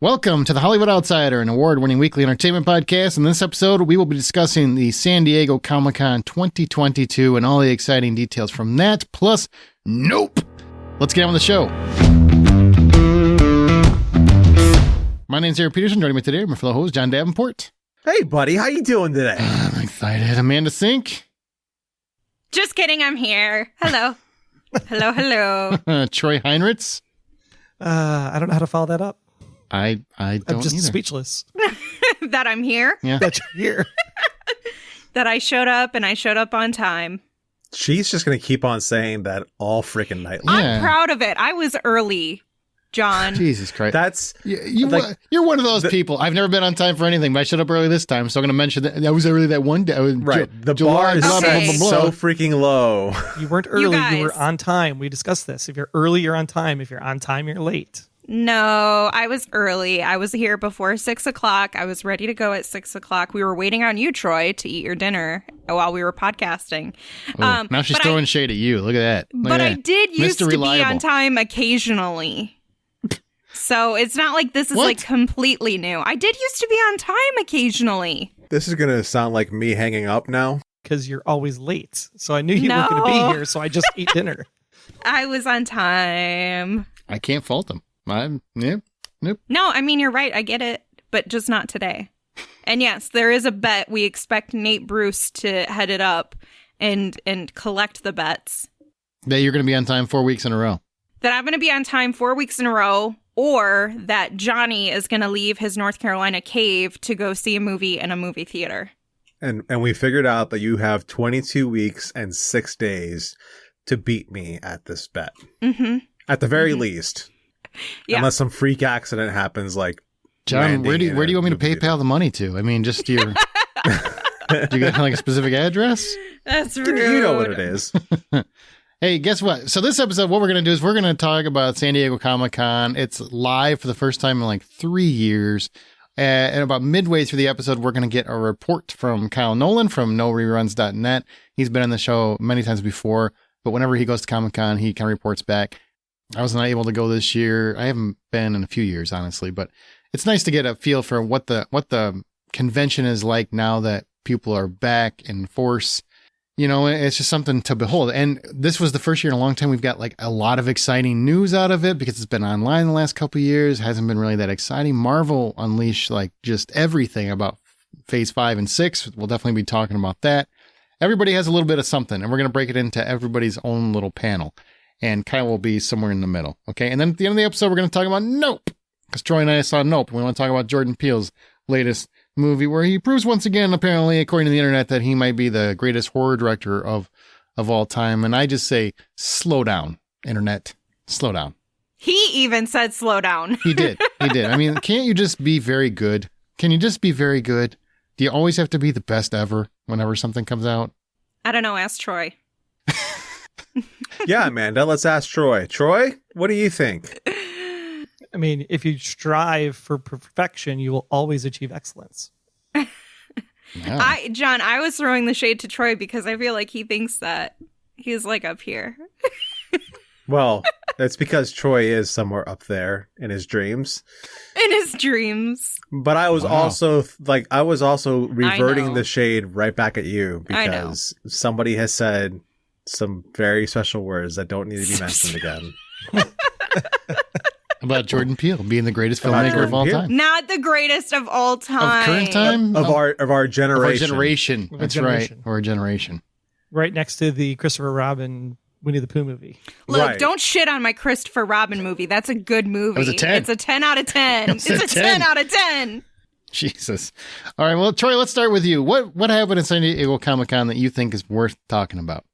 Welcome to the Hollywood Outsider, an award-winning weekly entertainment podcast. In this episode, we will be discussing the San Diego Comic-Con 2022 and all the exciting details from that, plus Nope. Let's get on with the show. My name's Aaron Peterson. Joining me today, my fellow host, John Davenport. Hey, buddy. How you doing today? I'm excited. Amanda Sink. Just kidding. I'm here. Hello. hello. Troy Heinrichs. I don't know how to follow that up. I don't I'm just either. Speechless. That I'm here. Yeah. That you're here. That I showed up and I showed up on time. She's just going to keep on saying that all freaking night. Yeah. I'm proud of it. I was early, John. Jesus Christ. That's You're one of those people. I've never been on time for anything, but I showed up early this time, so I'm going to mention that I was early that one day. right. The July, bar is blah, blah, Okay. blah, blah, so blah. freaking low. You weren't early. guys. You were on time. We discussed this. If you're early, you're on time. If you're on time, you're late. No, I was early. I was here before 6 o'clock. I was ready to go at 6 o'clock. We were waiting on you, Troy, to eat your dinner while we were podcasting. Oh, now she's throwing shade at you. Look at that. Look But at I that. did used Mr. to Reliable. be on time occasionally. So it's not like this is What? like completely new. I did used to be on time occasionally. This is going to sound like me hanging up now. Because you're always late. So I knew you weren't going to No. be here. So I just ate dinner. I was on time. I can't fault them. No, I mean, you're right. I get it, but just not today. And yes, there is a bet. We expect Nate Bruce to head it up and collect the bets. That you're going to be on time 4 weeks in a row. That I'm going to be on time 4 weeks in a row, or that Johnny is going to leave his North Carolina cave to go see a movie in a movie theater. And we figured out that you have 22 weeks and 6 days to beat me at this bet. Mm-hmm. At the very least. Yeah. Unless some freak accident happens like John, landing where do in you a want me to movie PayPal the money to? I mean, just your... do you get like a specific address? That's rude. theater. You know what it is. Hey, guess what? So this episode, what we're going to do is we're going to talk about San Diego Comic-Con. It's live for the first time in like 3 years. And about midway through the episode, we're going to get a report from Kyle Nolan from NoReruns.net. He's been on the show many times before, but whenever he goes to Comic-Con, he kind of reports back. I was not able to go this year. I haven't been in a few years, honestly, but it's nice to get a feel for what the convention is like now that people are back in force. You know, it's just something to behold. And this was the first year in a long time we've got like a lot of exciting news out of it because it's been online the last couple of years. It hasn't been really that exciting. Marvel unleashed like just everything about phase 5 and 6. We'll definitely be talking about that. Everybody has a little bit of something, and we're going to break it into everybody's own little panel. And Kyle will be somewhere in the middle. Okay. And then at the end of the episode, we're going to talk about Nope. Because Troy and I saw Nope. We want to talk about Jordan Peele's latest movie where he proves once again, apparently, according to the internet, that he might be the greatest horror director of all time. And I just say, slow down, internet. Slow down. He even said slow down. He did. He did. I mean, can't you just be very good? Can you just be very good? Do you always have to be the best ever whenever something comes out? I don't know. Ask Troy. Yeah, Amanda, let's ask Troy. Troy, what do you think? I mean, if you strive for perfection, you will always achieve excellence. Yeah. John, I was throwing the shade to Troy because I feel like he thinks that he's like up here. Well, that's because Troy is somewhere up there in his dreams. In his dreams. But I was also reverting know. the shade right back at you I know. because somebody has said some very special words that don't need to be mentioned again. About Jordan Peele being the greatest About filmmaker of Jordan all Peele? time. Not the greatest of all time. Of current time? Of our generation. Of our generation. Of our That's generation. right. Of our generation. Right next to the Christopher Robin Winnie the Pooh movie. Look, Right. don't shit on my Christopher Robin movie. That's a good movie. It was a 10. It's a 10 out of 10. It was It's a a 10 10. out of 10. Jesus. All right. Well, Troy, let's start with you. What happened at San Diego Comic-Con that you think is worth talking about?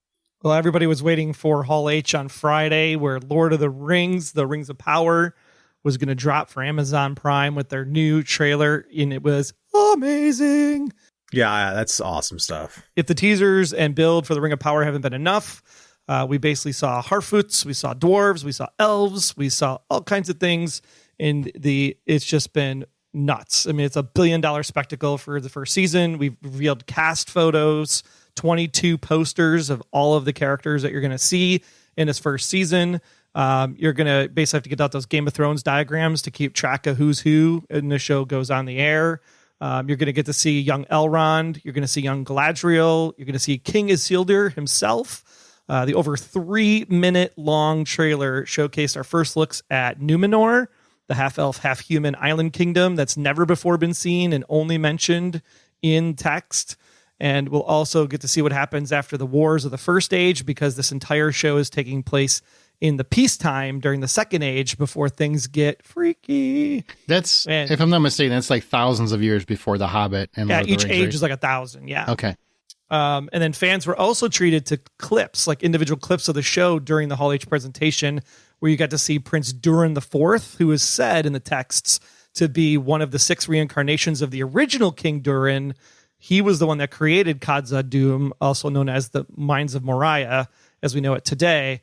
Well, everybody was waiting for Hall H on Friday, where Lord of the Rings of Power, was going to drop for Amazon Prime with their new trailer, and it was amazing. Yeah, that's awesome stuff. If the teasers and build for the Ring of Power haven't been enough, we basically saw Harfoots, we saw dwarves, we saw elves, we saw all kinds of things, and it's just been nuts. I mean, it's $1 billion spectacle for the first season. We've revealed cast photos, 22 posters of all of the characters that you're going to see in this first season. You're going to basically have to get out those Game of Thrones diagrams to keep track of who's who and the show goes on the air. You're going to get to see young Elrond. You're going to see young Galadriel. You're going to see King Isildur himself. The over 3-minute long trailer showcased our first looks at Numenor, the half-elf, half-human island kingdom that's never before been seen and only mentioned in text. And we'll also get to see what happens after the wars of the First Age, because this entire show is taking place in the peacetime during the Second Age before things get freaky. That's, if I'm not mistaken, that's like thousands of years before The Hobbit. And Lord of the each Rings, age right? is like 1,000. Yeah. Okay. And then fans were also treated to clips, like individual clips of the show during the Hall H presentation, where you got to see Prince Durin IV, who is said in the texts to be one of the 6 reincarnations of the original King Durin. He was the one that created Khazad-dûm, also known as the Mines of Moria, as we know it today.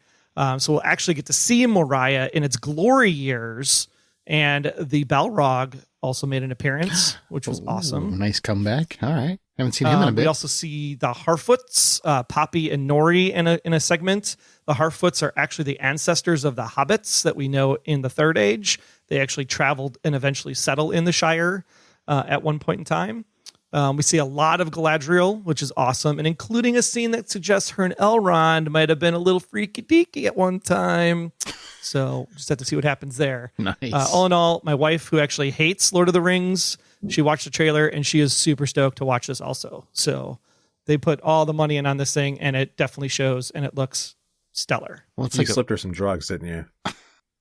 So we'll actually get to see Moria in its glory years. And the Balrog also made an appearance, which was awesome. Nice comeback. All right. Haven't seen him in a bit. We also see the Harfoots, Poppy and Nori in a segment. The Harfoots are actually the ancestors of the hobbits that we know in the Third Age. They actually traveled and eventually settled in the Shire at one point in time. We see a lot of Galadriel, which is awesome, and including a scene that suggests her and Elrond might have been a little freaky deaky at one time. So just have to see what happens there. Nice. All in all, my wife, who actually hates Lord of the Rings, she watched the trailer and she is super stoked to watch this also. So they put all the money in on this thing, and it definitely shows, and it looks stellar. Well, you slipped her some drugs, didn't you?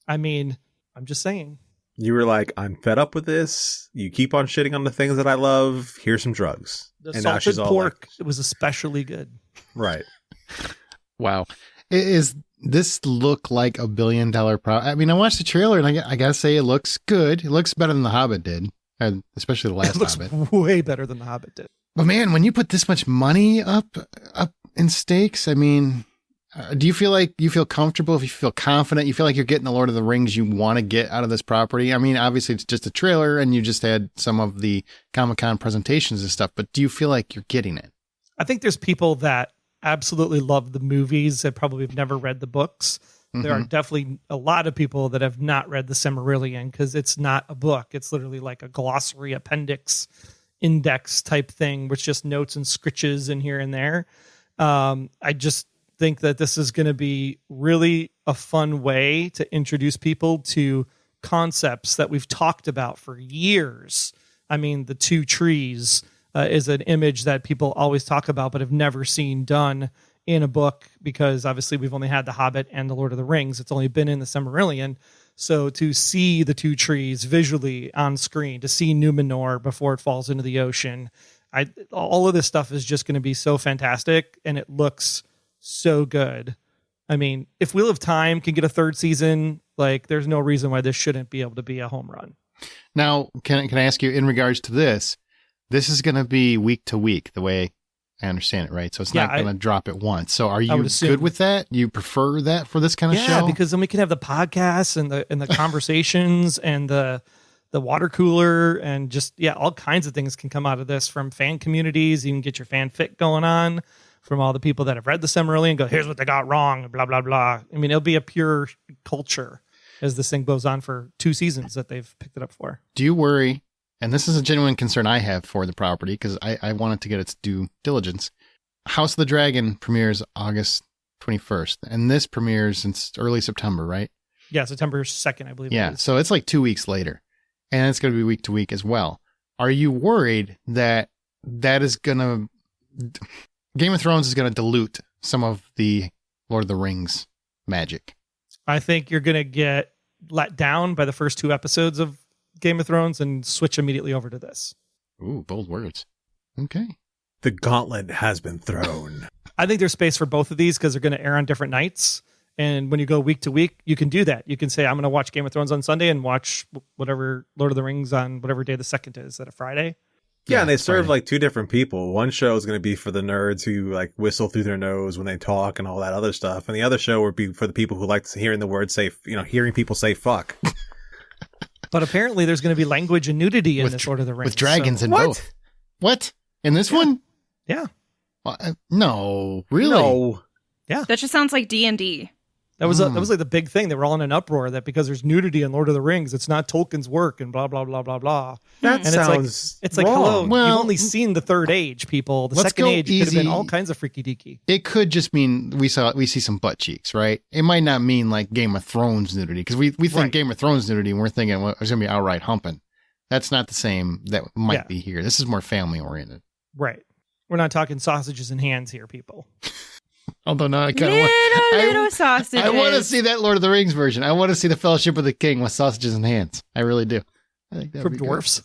I mean, I'm just saying. You were like, I'm fed up with this. You keep on shitting on the things that I love. Here's some drugs. The and now she's salted all pork, like, it was especially good. right. Wow. Is this look like $1 billion product? I mean, I watched the trailer and I gotta say it looks good. It looks better than The Hobbit did, especially the last It looks Hobbit. way better than The Hobbit did. But man, when you put this much money up in stakes, I mean, do you feel like you feel comfortable? If you feel confident, you feel like you're getting the Lord of the Rings you want to get out of this property? I mean, obviously it's just a trailer and you just had some of the Comic-Con presentations and stuff, but do you feel like you're getting it? I think there's people that absolutely love the movies that probably have never read the books. There are definitely a lot of people that have not read the Silmarillion because it's not a book. It's literally like a glossary appendix index type thing with just notes and scritches in here and there. I just think that this is going to be really a fun way to introduce people to concepts that we've talked about for years. I mean, the 2 trees is an image that people always talk about but have never seen done in a book, because obviously we've only had The Hobbit and The Lord of the Rings. It's only been in the Silmarillion. So to see the 2 trees visually on screen, to see Numenor before it falls into the ocean, all of this stuff is just going to be so fantastic, and it looks so good. I mean, if Wheel of Time can get a 3rd season, like there's no reason why this shouldn't be able to be a home run. Now, can I ask you, in regards to this is going to be week to week, the way I understand it, right? So it's not going to drop at once. So are you good with that? You prefer that for this kind of show? Yeah, because then we can have the podcasts and the conversations and the water cooler and just, all kinds of things can come out of this from fan communities. You can get your fanfic going on from all the people that have read the Silmarillion and go, here's what they got wrong, blah, blah, blah. I mean, it'll be a pure culture as this thing goes on for 2 seasons that they've picked it up for. Do you worry, and this is a genuine concern I have for the property because I want it to get its due diligence. House of the Dragon premieres August 21st, and this premieres in early September, right? Yeah, September 2nd, I believe. Yeah, so it's like 2 weeks later, and it's going to be week to week as well. Are you worried that is going to... Game of Thrones is going to dilute some of the Lord of the Rings magic? I think you're going to get let down by the first 2 episodes of Game of Thrones and switch immediately over to this. Ooh, bold words. Okay. The gauntlet has been thrown. I think there's space for both of these because they're going to air on different nights. And when you go week to week, you can do that. You can say, I'm going to watch Game of Thrones on Sunday and watch whatever Lord of the Rings on whatever day the 2nd is. Is that a Friday? Yeah, and they serve like 2 different people. One show is going to be for the nerds who like whistle through their nose when they talk and all that other stuff. And the other show would be for the people who like hearing the word say, hearing people say fuck. But apparently there's going to be language and nudity in this Lord of the Rings. With dragons in both. What? In this one? Yeah. Well, no, really? No. Yeah. That just sounds like D&D. That was like the big thing. They were all in an uproar that because there's nudity in Lord of the Rings, it's not Tolkien's work and blah blah blah blah blah. That and sounds it's like wrong. hello, Well, you've only seen the third age, people. The let's second go age could have been easy. all kinds of freaky deaky. It could just mean we see some butt cheeks, right? It might not mean like Game of Thrones nudity because we think Right. Game of Thrones nudity and we're thinking well, it's going to be outright humping. That's not the same that might Yeah. be here. This is more family oriented. Right. We're not talking sausages and hands here, people. Although now I kind of Little sausages. I want to see that Lord of the Rings version. I want to see the Fellowship of the King with sausages and hands. I really do. I think that'd From be good. dwarfs.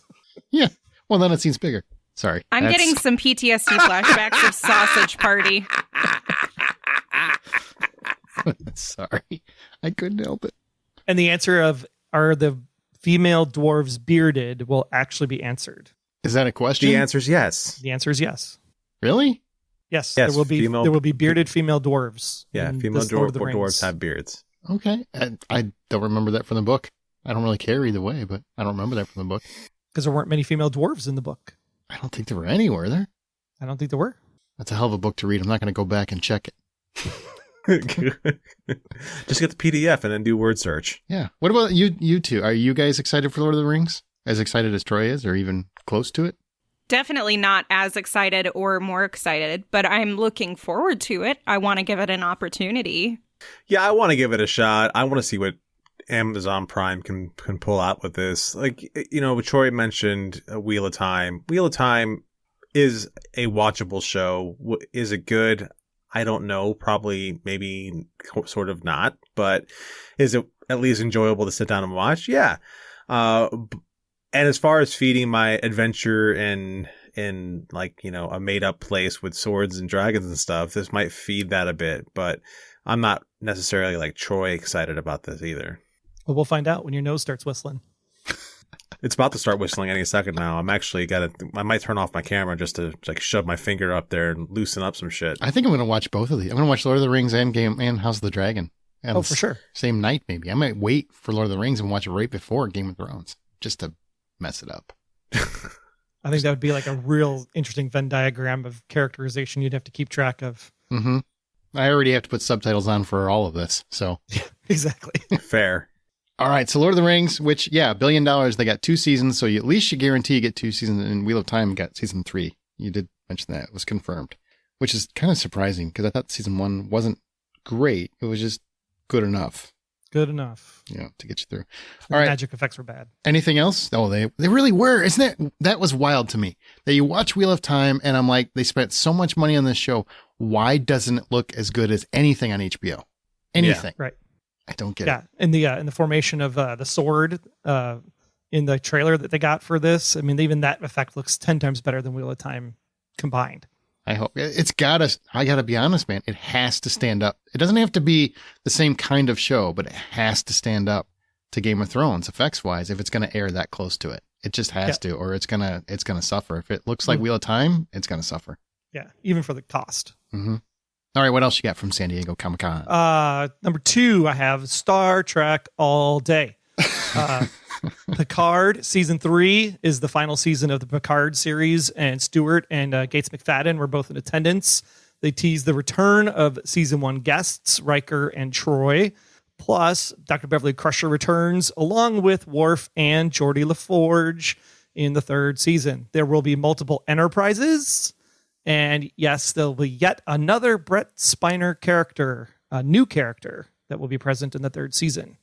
Yeah. Well, then it seems bigger. Sorry. I'm That's- getting some PTSD flashbacks of Sausage Party. Sorry. I couldn't help it. And the answer of are the female dwarves bearded will actually be answered. Is that a question? The answer is yes. The answer is yes. Really? Yes, Yes, there will be female- there will be bearded female dwarves. Yeah, in female this Lord of the dwarves Rings. have beards. Okay. I don't remember that from the book. I don't really care either way, but I don't remember that from the book. Because there weren't many female dwarves in the book. I don't think there were any, were there? I don't think there were. That's a hell of a book to read. I'm not going to go back and check it. Just get the PDF and then do word search. Yeah. What about you two? Are you guys excited for Lord of the Rings? As excited as Troy is, or even close to it? Definitely not as excited or more excited, but I'm looking forward to it. I want to give it an opportunity. Yeah, I want to give it a shot. I want to see what Amazon Prime can pull out with this. Like, you know, Troy mentioned Wheel of Time. Wheel of Time is a watchable show. Is it good? I don't know. Probably, maybe, sort of not. But is it at least enjoyable to sit down and watch? Yeah. And as far as feeding my adventure in like, you know, a made up place with swords and dragons and stuff, this might feed that a bit, but I'm not necessarily like Troy excited about this either. Well, we'll find out when your nose starts whistling. It's about to start whistling any second now. I might turn off my camera just to like shove my finger up there and loosen up some shit. I think I'm going to watch both of these. I'm going to watch Lord of the Rings and House of the Dragon. And Oh, for sure. Same night, maybe. I might wait for Lord of the Rings and watch it right before Game of Thrones, just to mess it up. I think that would be like a real interesting Venn diagram of characterization you'd have to keep track of. Mm-hmm. I already have to put subtitles on for all of this, so. Exactly. Fair. All right, so Lord of the Rings, which, yeah, $1 billion, they got 2 seasons, so at least you guarantee you get 2 seasons, and Wheel of Time got season 3. You did mention that. It was confirmed, which is kind of surprising, because I thought season 1 wasn't great. It was just good enough, Good enough. you know, to get you through. The All right. magic effects were bad. Anything else? Oh, they really were. Isn't it? That was wild to me. That you watch Wheel of Time, and I'm like, they spent so much money on this show. Why doesn't it look as good as anything on HBO? Anything. Right. I don't get Yeah. it. In the formation of the sword in the trailer that they got for this, I mean, even that effect looks 10 times better than Wheel of Time combined. I hope I gotta be honest, man. It has to stand up. It doesn't have to be the same kind of show, but it has to stand up to Game of Thrones effects wise if it's going to air that close to it. It just has to, or it's gonna suffer. If it looks like Wheel of Time, it's gonna suffer. Yeah. Even for the cost. Mm-hmm. All right, what else you got from San Diego Comic-Con? Number 2, I have Star Trek all day. Picard season 3 is the final season of the Picard series, and Stewart and Gates McFadden were both in attendance. They teased the return of season 1 guests, Riker and Troy. Plus, Dr. Beverly Crusher returns along with Worf and Geordi LaForge in the 3rd season. There will be multiple Enterprises. And yes, there'll be yet another Brett Spiner character, a new character that will be present in the 3rd season.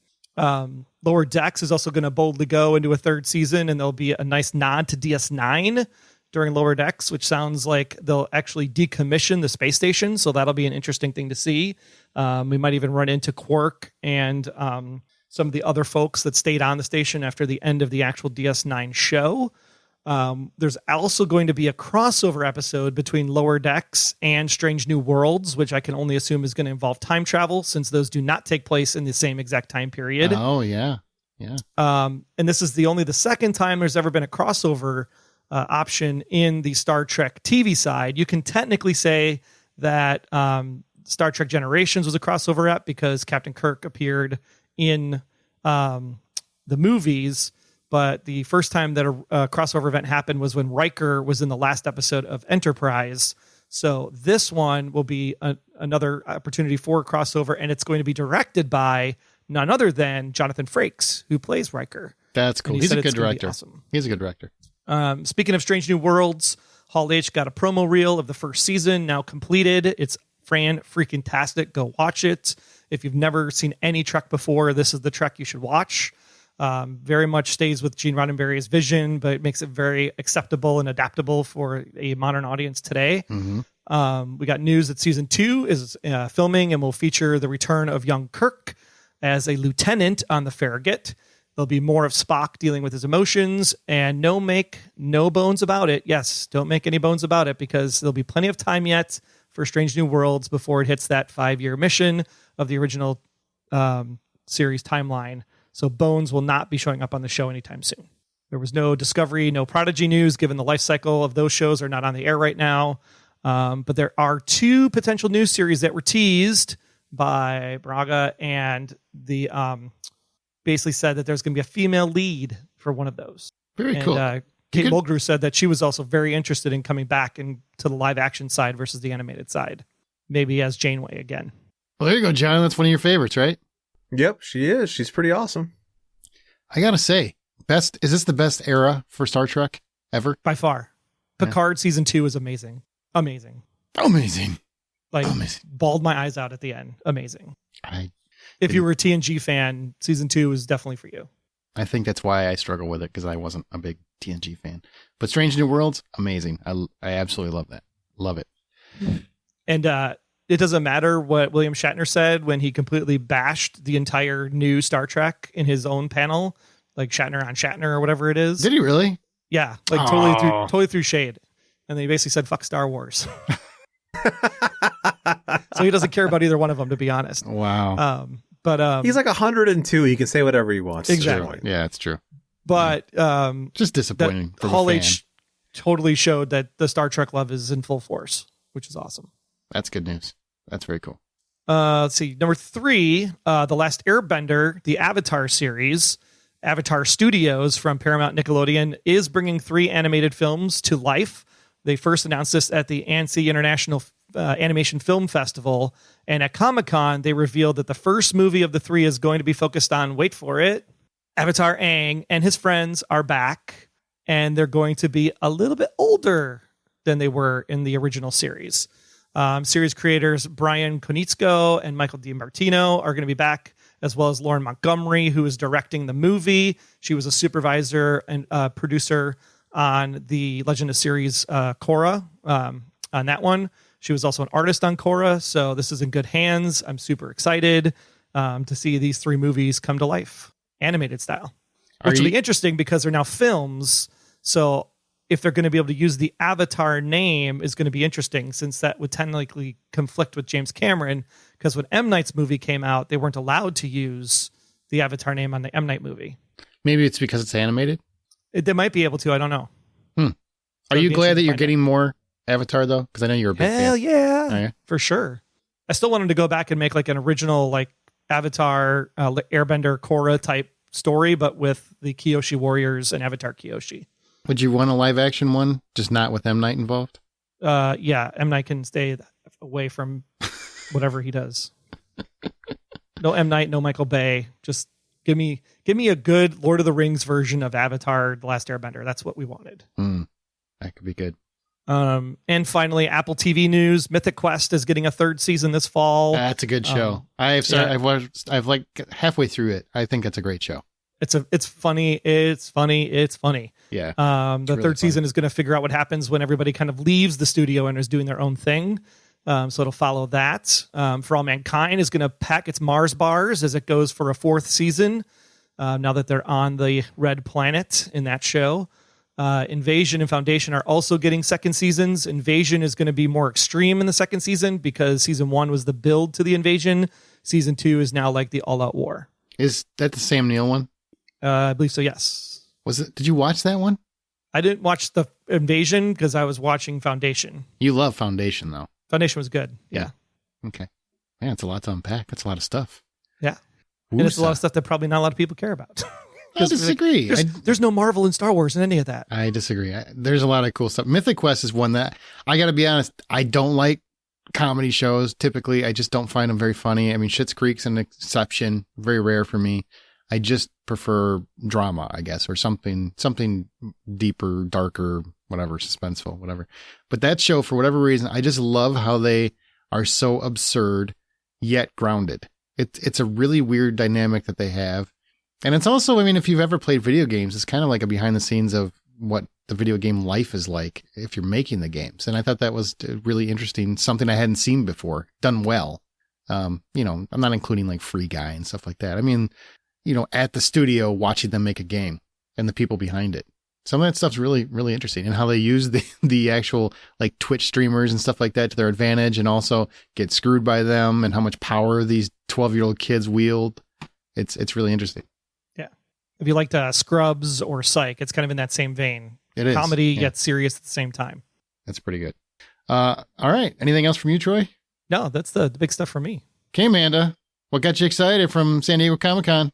Lower Decks is also going to boldly go into a 3rd season, and there'll be a nice nod to DS9 during Lower Decks, which sounds like they'll actually decommission the space station. So that'll be an interesting thing to see. We might even run into Quark and some of the other folks that stayed on the station after the end of the actual DS9 show. There's also going to be a crossover episode between Lower Decks and Strange New Worlds, which I can only assume is going to involve time travel, since those do not take place in the same exact time period. Oh, yeah. Yeah. And this is the second time there's ever been a crossover option in the Star Trek TV side. You can technically say that Star Trek Generations was a crossover app because Captain Kirk appeared in the movies. But the first time that a crossover event happened was when Riker was in the last episode of Enterprise. So this one will be another opportunity for a crossover, and it's going to be directed by none other than Jonathan Frakes, who plays Riker. That's cool. He's a good director. Awesome. He's a good director. Speaking of Strange New Worlds, Hall H got a promo reel of the first season now completed. It's freaking-tastic. Go watch it. If you've never seen any Trek before, this is the Trek you should watch. Very much stays with Gene Roddenberry's vision, but it makes it very acceptable and adaptable for a modern audience today. Mm-hmm. We got news that season 2 is filming and will feature the return of young Kirk as a lieutenant on the Farragut. There'll be more of Spock dealing with his emotions, and no bones about it. Yes, don't make any bones about it, because there'll be plenty of time yet for Strange New Worlds before it hits that 5-year mission of the original series timeline. So Bones will not be showing up on the show anytime soon. There was no Discovery, no Prodigy news, given the life cycle of those shows are not on the air right now. But there are 2 potential news series that were teased by Braga, and the basically said that there's going to be a female lead for one of those. Very cool. Kate Mulgrew said that she was also very interested in coming back into the live action side versus the animated side, maybe as Janeway again. Well, there you go, John. That's one of your favorites, right? Yep, she is. She's pretty awesome. I gotta say, is this the best era for Star Trek ever? By far. Picard season 2 is amazing. Amazing. Like, bawled my eyes out at the end. Amazing. If you were a TNG fan, season 2 is definitely for you. I think that's why I struggle with it, because I wasn't a big TNG fan. But Strange New Worlds, amazing. I absolutely love that. Love it. And it doesn't matter what William Shatner said when he completely bashed the entire new Star Trek in his own panel, like Shatner on Shatner or whatever it is. Did he really? Yeah, like totally threw shade. And then he basically said, "Fuck Star Wars." So he doesn't care about either one of them, to be honest. Wow. But he's like 102. He can say whatever he wants. Exactly. Yeah, it's true. But just disappointing. Hall H totally showed that the Star Trek love is in full force, which is awesome. That's good news. That's very cool. Let's see. Number 3, The Last Airbender, the Avatar series. Avatar Studios from Paramount Nickelodeon is bringing 3 animated films to life. They first announced this at the Annecy International Animation Film Festival. And at Comic-Con, they revealed that the first movie of the 3 is going to be focused on, wait for it, Avatar Aang and his friends are back. And they're going to be a little bit older than they were in the original series. Series creators Brian Konietzko and Michael DiMartino are going to be back, as well as Lauren Montgomery, who is directing the movie. She was a supervisor and producer on the Legend of series Korra, on that one. She was also an artist on Korra, so this is in good hands. I'm super excited to see these 3 movies come to life, animated style. Which will be interesting because they're now films, so if they're going to be able to use the Avatar name is going to be interesting, since that would technically conflict with James Cameron, because when M. Night's movie came out, they weren't allowed to use the Avatar name on the M. Night movie. Maybe it's because it's animated? They might be able to. I don't know. Are you glad that you're getting more Avatar, though? Because I know you're a big fan. Hell yeah. Oh, yeah. For sure. I still wanted to go back and make like an original like Avatar, Airbender, Korra type story, but with the Kyoshi Warriors and Avatar Kyoshi. Would you want a live action one, just not with M. Night involved? Yeah, M. Night can stay away from whatever he does. No M. Night, no Michael Bay. Just give me a good Lord of the Rings version of Avatar: The Last Airbender. That's what we wanted. That could be good. And finally, Apple TV news: Mythic Quest is getting a 3rd season this fall. That's a good show. I've like halfway through it. I think that's a great show. It's funny. It's funny. Yeah. The really 3rd season is going to figure out what happens when everybody kind of leaves the studio and is doing their own thing. So it'll follow that. For All Mankind is going to pack its Mars bars as it goes for a 4th season. Now that they're on the red planet in that show. Invasion and Foundation are also getting 2nd seasons. Invasion is going to be more extreme in the 2nd season because season 1 was the build to the invasion. Season 2 is now like the all-out war. Is that the Sam Neill one? I believe so, yes. Was it? Did you watch that one? I didn't watch the Invasion because I was watching Foundation. You love Foundation, though. Foundation was good. Yeah. Okay. Man, it's a lot to unpack. That's a lot of stuff. Yeah. And it's a lot of stuff that probably not a lot of people care about. I disagree. There's no Marvel and Star Wars in any of that. I disagree. There's a lot of cool stuff. Mythic Quest is one that, I got to be honest, I don't like comedy shows. Typically, I just don't find them very funny. I mean, Schitt's Creek's an exception, very rare for me. I just prefer drama, I guess, or something deeper, darker, whatever, suspenseful, whatever. But that show, for whatever reason, I just love how they are so absurd yet grounded. It's a really weird dynamic that they have. And it's also, I mean, if you've ever played video games, it's kind of like a behind the scenes of what the video game life is like if you're making the games. And I thought that was really interesting, something I hadn't seen before, done well. I'm not including like Free Guy and stuff like that. I mean, at the studio watching them make a game and the people behind it. Some of that stuff's really, really interesting, and how they use the actual like Twitch streamers and stuff like that to their advantage, and also get screwed by them, and how much power these 12-year-old kids wield. It's really interesting. Yeah. If you liked Scrubs or Psych, it's kind of in that same vein. It is. Comedy yeah. yet serious at the same time. That's pretty good. All right. Anything else from you, Troy? No, that's the big stuff for me. Okay, Amanda. What got you excited from San Diego Comic-Con?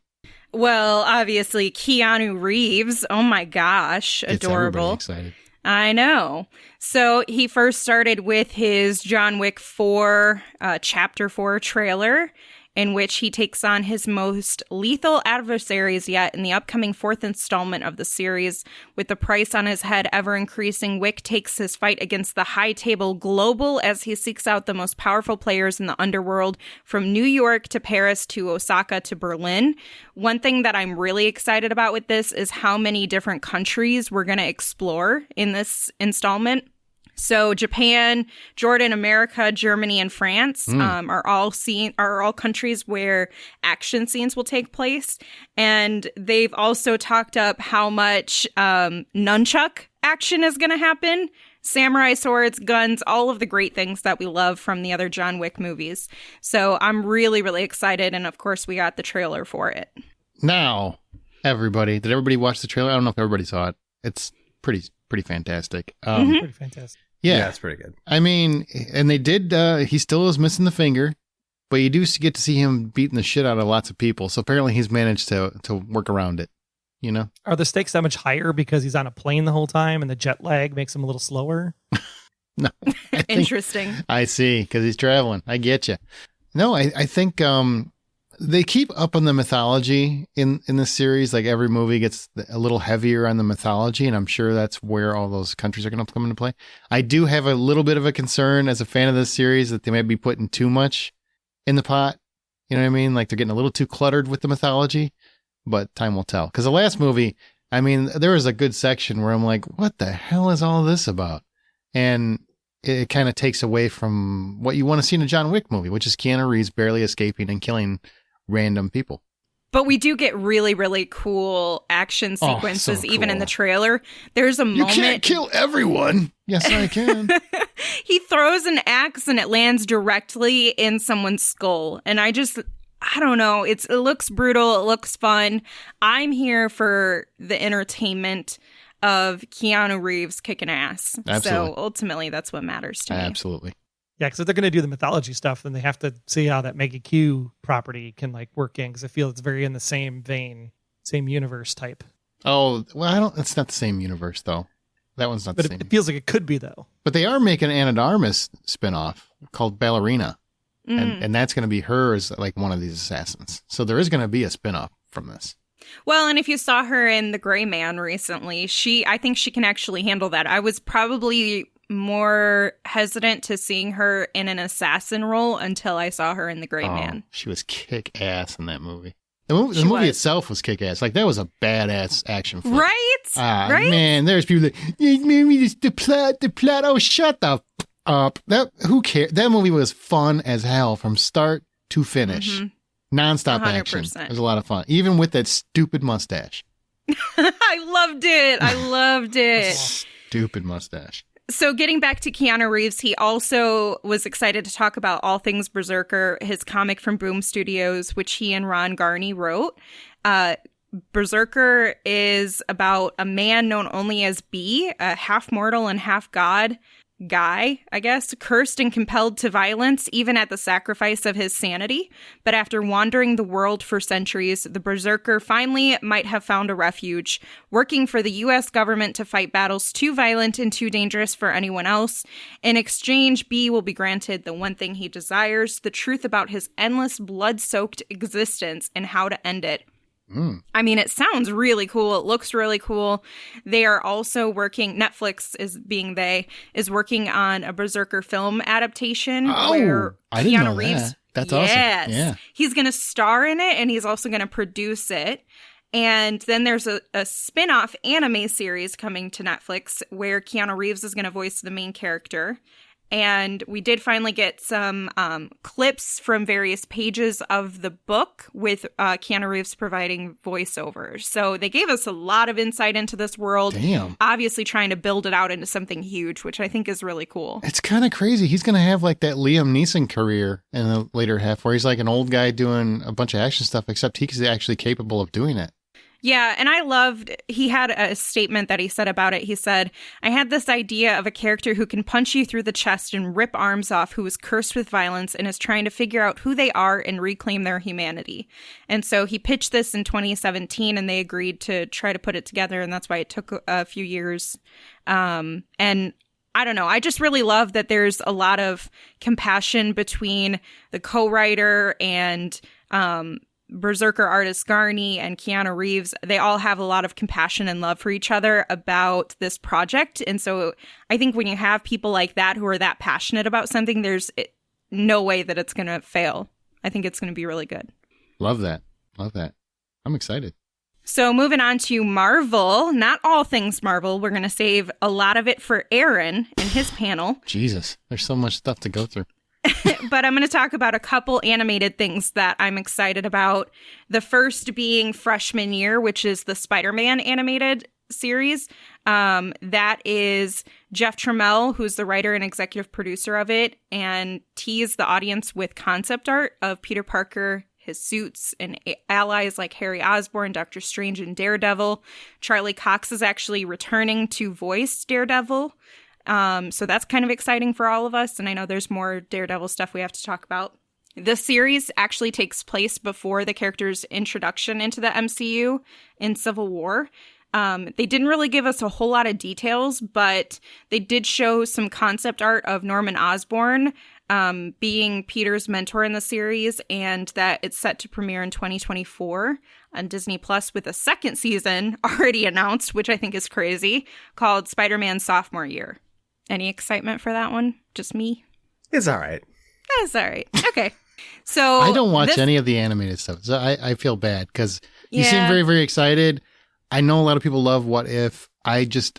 Well, obviously, Keanu Reeves. Oh my gosh, Gets adorable. everybody excited. I know. So he first started with his John Wick 4 Chapter 4 trailer, in which he takes on his most lethal adversaries yet in the upcoming fourth installment of the series. With the price on his head ever increasing, Wick takes his fight against the high table global as he seeks out the most powerful players in the underworld, from New York to Paris to Osaka to Berlin. One thing that I'm really excited about with this is how many different countries we're going to explore in this installment. So Japan, Jordan, America, Germany, and France are all countries where action scenes will take place. And they've also talked up how much nunchuck action is going to happen. Samurai swords, guns, all of the great things that we love from the other John Wick movies. So I'm really, really excited. And of course, we got the trailer for it. Now, did everybody watch the trailer? I don't know if everybody saw it. It's pretty fantastic. Pretty fantastic. Yeah, it's pretty good. I mean, and they did, he still is missing the finger, but you do get to see him beating the shit out of lots of people. So apparently he's managed to work around it, Are the stakes that much higher because he's on a plane the whole time and the jet lag makes him a little slower? No. Interesting. I see, because he's traveling. I get you. No, I think they keep up on the mythology in this series. Like every movie gets a little heavier on the mythology, and I'm sure that's where all those countries are going to come into play. I do have a little bit of a concern as a fan of this series that they might be putting too much in the pot. You know what I mean? Like they're getting a little too cluttered with the mythology, but time will tell. Because the last movie, I mean, there was a good section where I'm like, what the hell is all this about? And it kind of takes away from what you want to see in a John Wick movie, which is Keanu Reeves barely escaping and killing random people. But we do get really, really cool action sequences, so even in cool. the trailer. There's a moment. You can't kill everyone. Yes, I can. He throws an axe and it lands directly in someone's skull. And I don't know. It looks brutal. It looks fun. I'm here for the entertainment of Keanu Reeves kicking ass. Absolutely. So ultimately, that's what matters to me. Absolutely. Yeah, because if they're going to do the mythology stuff, then they have to see how that Maggie Q property can work in, because I feel it's very in the same vein, same universe type. Oh, well, it's not the same universe, though. That one's not the same. It feels like it could be, though. But they are making an Ana de Armas spinoff called Ballerina. And that's going to be her as one of these assassins. So there is going to be a spinoff from this. Well, and if you saw her in The Gray Man recently, I think she can actually handle that. I was probably more hesitant to seeing her in an assassin role until I saw her in The Gray Man. She was kick ass in that movie. The movie itself was kick ass. That was a badass action film. Right? Right? Man, there's people that maybe the plot. Oh, shut the up. Who cares? That movie was fun as hell from start to finish. Mm-hmm. Nonstop 100%. action. It was a lot of fun, even with that stupid mustache. I loved it. Stupid mustache. So getting back to Keanu Reeves, he also was excited to talk about all things Berserker, his comic from Boom Studios, which he and Ron Garney wrote. Berserker is about a man known only as B, a half mortal and half god, guy, I guess, cursed and compelled to violence, even at the sacrifice of his sanity. But after wandering the world for centuries, the Berserker finally might have found a refuge, working for the U.S. government to fight battles too violent and too dangerous for anyone else. In exchange, B will be granted the one thing he desires, the truth about his endless blood-soaked existence and how to end it. I mean, it sounds really cool. It looks really cool. They are also working, Netflix is working on a Berserker film adaptation where I didn't Keanu know Reeves. that. That's yes, awesome. Yeah. He's going to star in it and he's also going to produce it. And then there's a spin-off anime series coming to Netflix where Keanu Reeves is going to voice the main character. And we did finally get some clips from various pages of the book with Keanu Reeves providing voiceovers. So they gave us a lot of insight into this world. Damn. Obviously trying to build it out into something huge, which I think is really cool. It's kind of crazy. He's going to have like that Liam Neeson career in the later half where he's like an old guy doing a bunch of action stuff, except he's actually capable of doing it. Yeah, and I loved, he had a statement that he said about it. He said, I had this idea of a character who can punch you through the chest and rip arms off, who is cursed with violence and is trying to figure out who they are and reclaim their humanity. And so he pitched this in 2017 and they agreed to try to put it together. And that's why it took a few years. And I don't know. I just really love that there's a lot of compassion between the co-writer and Berserker artist Garney and Keanu Reeves. They all have a lot of compassion and love for each other about this project. And so I think when you have people like that who are that passionate about something, there's no way that it's going to fail. I think it's going to be really good. Love that. Love that. I'm excited. So moving on to Marvel, not all things Marvel. We're going to save a lot of it for Aaron and his panel. Jesus, there's so much stuff to go through. But I'm going to talk about a couple animated things that I'm excited about. The first being Freshman Year, which is the Spider-Man animated series. That is Jeff Trammell, who's the writer and executive producer of it, and teased the audience with concept art of Peter Parker, his suits, and allies like Harry Osborn, Doctor Strange, and Daredevil. Charlie Cox is actually returning to voice Daredevil. So that's kind of exciting for all of us. And I know there's more Daredevil stuff we have to talk about. This series actually takes place before the character's introduction into the MCU in Civil War. They didn't really give us a whole lot of details, but they did show some concept art of Norman Osborn being Peter's mentor in the series, and that it's set to premiere in 2024 on Disney Plus with a second season already announced, which I think is crazy, called Spider-Man Sophomore Year. Any excitement for that one? Just me? It's all right. That's all right. Okay. So I don't watch any of the animated stuff, so I feel bad because you seem very, very excited. I know a lot of people love What If. I just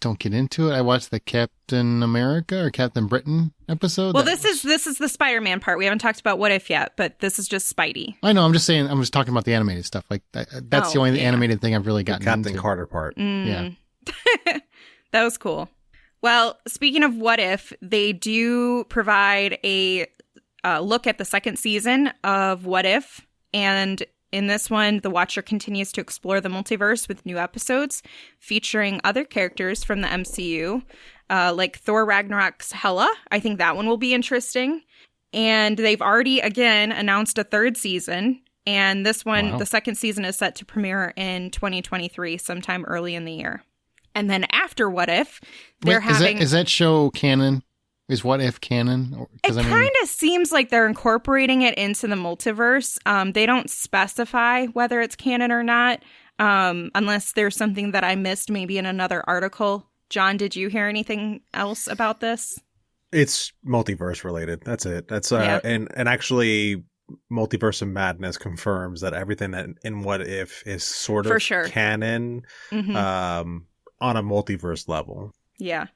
don't get into it. I watched the Captain America or Captain Britain episode. Well, this is the Spider-Man part. We haven't talked about What If yet, but this is just Spidey. I know. I'm just saying. I'm just talking about the animated stuff. Like that's the only animated thing I've really gotten Captain into. Carter part. Yeah, that was cool. Well, speaking of What If, they do provide a look at the second season of What If, and in this one, the Watcher continues to explore the multiverse with new episodes featuring other characters from the MCU, like Thor Ragnarok's Hela. I think that one will be interesting. And they've already, again, announced a third season. And this one, the second season, is set to premiere in 2023, sometime early in the year. And then after What If, they're having... Is that show canon? Is What If canon? It kind of seems like they're incorporating it into the multiverse. They don't specify whether it's canon or not, unless there's something that I missed maybe in another article. John, did you hear anything else about this? It's multiverse related. That's it. That's and actually Multiverse of Madness confirms that everything that in What If is sort of canon on a multiverse level. Yeah.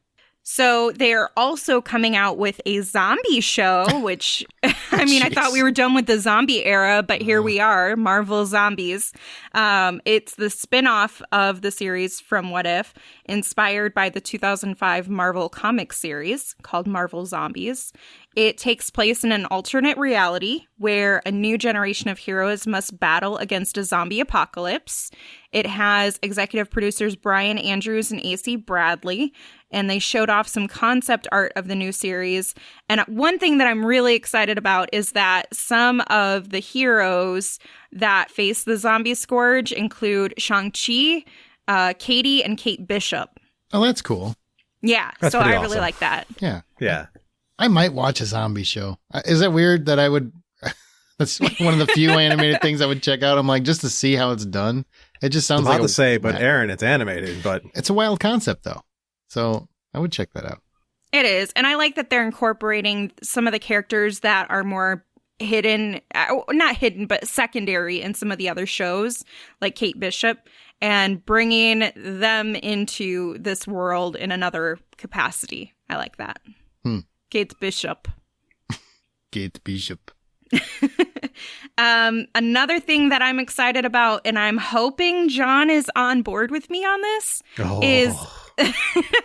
So they're also coming out with a zombie show, which, I mean, I thought we were done with the zombie era, but here we are, Marvel Zombies. It's the spinoff of the series from What If, inspired by the 2005 Marvel comic series called Marvel Zombies. It takes place in an alternate reality where a new generation of heroes must battle against a zombie apocalypse. It has executive producers Brian Andrews and AC Bradley, and they showed off some concept art of the new series. And one thing that I'm really excited about is that some of the heroes that face the zombie scourge include Shang-Chi, Katie, and Kate Bishop. Oh, that's cool. Yeah, That's so I pretty really awesome. like that. Yeah. Yeah. I might watch a zombie show. Is that weird that I would? That's one of the few animated things I would check out. I'm like, just to see how it's done. It just I sounds was like about to say, but Aaron, it's animated, but it's a wild concept though. So I would check that out. It is. And I like that they're incorporating some of the characters that are more hidden, not hidden, but secondary in some of the other shows, like Kate Bishop, and bringing them into this world in another capacity. I like that. Kate Bishop. Kate Bishop. Another thing that I'm excited about, and I'm hoping John is on board with me on this, is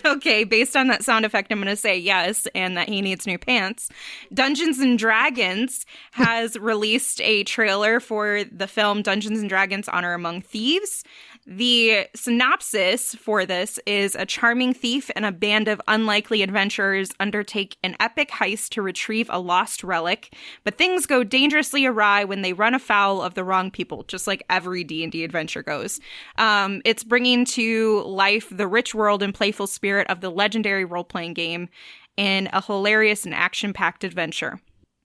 okay, based on that sound effect, I'm going to say yes, and that he needs new pants. Dungeons and Dragons has released a trailer for the film Dungeons and Dragons Honor Among Thieves. The synopsis for this is a charming thief and a band of unlikely adventurers undertake an epic heist to retrieve a lost relic, but things go dangerously awry when they run afoul of the wrong people, just like every D&D adventure goes. It's bringing to life the rich world and playful spirit of the legendary role-playing game in a hilarious and action-packed adventure.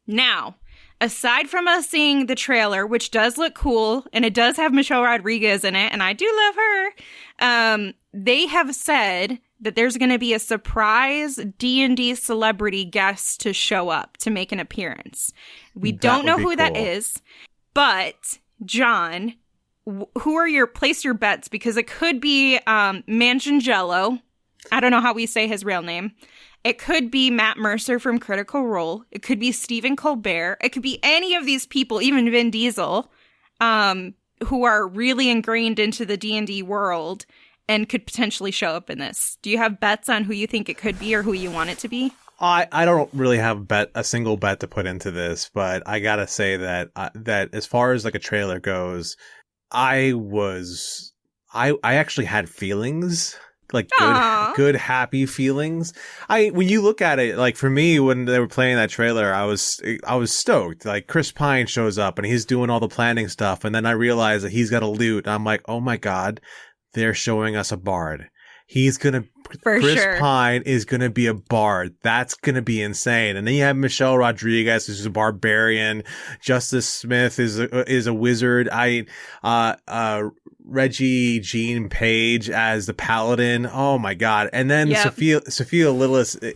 Now, aside from us seeing the trailer, which does look cool, and it does have Michelle Rodriguez in it, and I do love her, they have said that there's going to be a surprise D&D celebrity guest to show up to make an appearance. We don't know who that is, but John, who are place your bets? Because it could be Manganiello. I don't know how we say his real name. It could be Matt Mercer from Critical Role. It could be Stephen Colbert. It could be any of these people, even Vin Diesel, who are really ingrained into the D&D world and could potentially show up in this. Do you have bets on who you think it could be or who you want it to be? I don't really have a single bet to put into this, but I gotta say that that as far as like a trailer goes, I actually had feelings. Like good, happy feelings. When you look at it, like for me, when they were playing that trailer, I was stoked. Like Chris Pine shows up and he's doing all the planning stuff, and then I realize that he's got a lute. And I'm like, oh my god, they're showing us a bard. Chris Pine is gonna be a bard. That's gonna be insane. And then you have Michelle Rodriguez, who's a barbarian. Justice Smith is a wizard. Reggie Jean Page as the paladin. Oh my god. And then Sophia Lillis,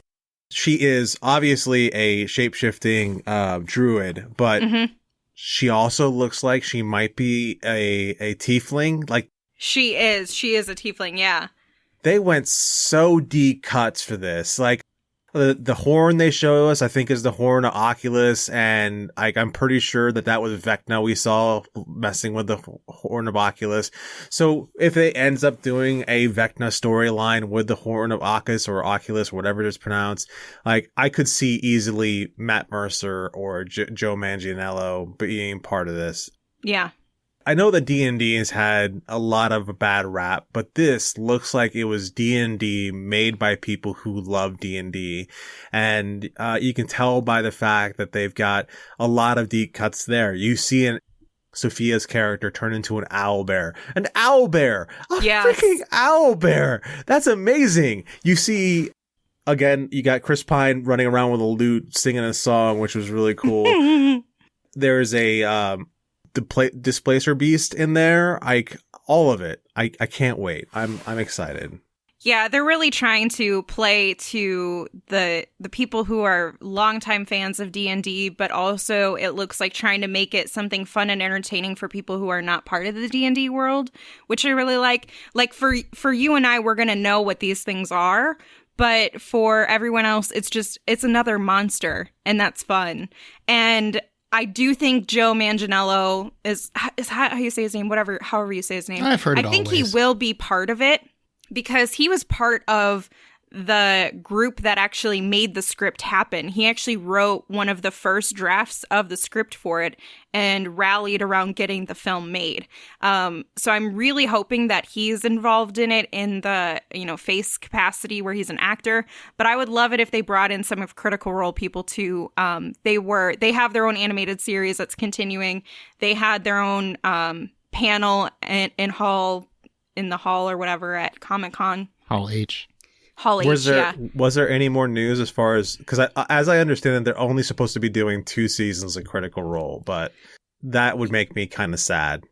she is obviously a shape-shifting druid, but she also looks like she might be a tiefling. Like she is a tiefling, yeah. They went so deep cuts for this. Like the horn they show us, I think, is the horn of Oculus, and I'm pretty sure that was Vecna we saw messing with the horn of Oculus. So if it ends up doing a Vecna storyline with the horn of Oculus or Oculus, whatever it's pronounced, like I could see easily Matt Mercer or Joe Manganiello being part of this. Yeah. I know that D&D has had a lot of a bad rap, but this looks like it was D&D made by people who love D&D. And you can tell by the fact that they've got a lot of deep cuts there. You see Sophia's character turn into an owlbear. An owlbear! Freaking owlbear! That's amazing! You see, again, you got Chris Pine running around with a lute singing a song, which was really cool. There's a Displacer Beast in there, like all of it. I can't wait. I'm excited. Yeah, they're really trying to play to the people who are longtime fans of D&D, but also it looks like trying to make it something fun and entertaining for people who are not part of the D&D world, which I really like. Like for you and I, we're gonna know what these things are, but for everyone else, it's another monster, and that's fun. And I do think Joe Manganiello is how you say his name, however you say his name. I've heard it I think always. He will be part of it because he was part of the group that actually made the script happen. He actually wrote one of the first drafts of the script for it and rallied around getting the film made. So I'm really hoping that he's involved in it in the, face capacity where he's an actor. But I would love it if they brought in some of Critical Role people too. They have their own animated series that's continuing. They had their own panel in the hall or whatever at Comic-Con. Hall H. Hall H, Was there any more news as far as, because as I understand it, they're only supposed to be doing 2 seasons of Critical Role, but that would make me kind of sad.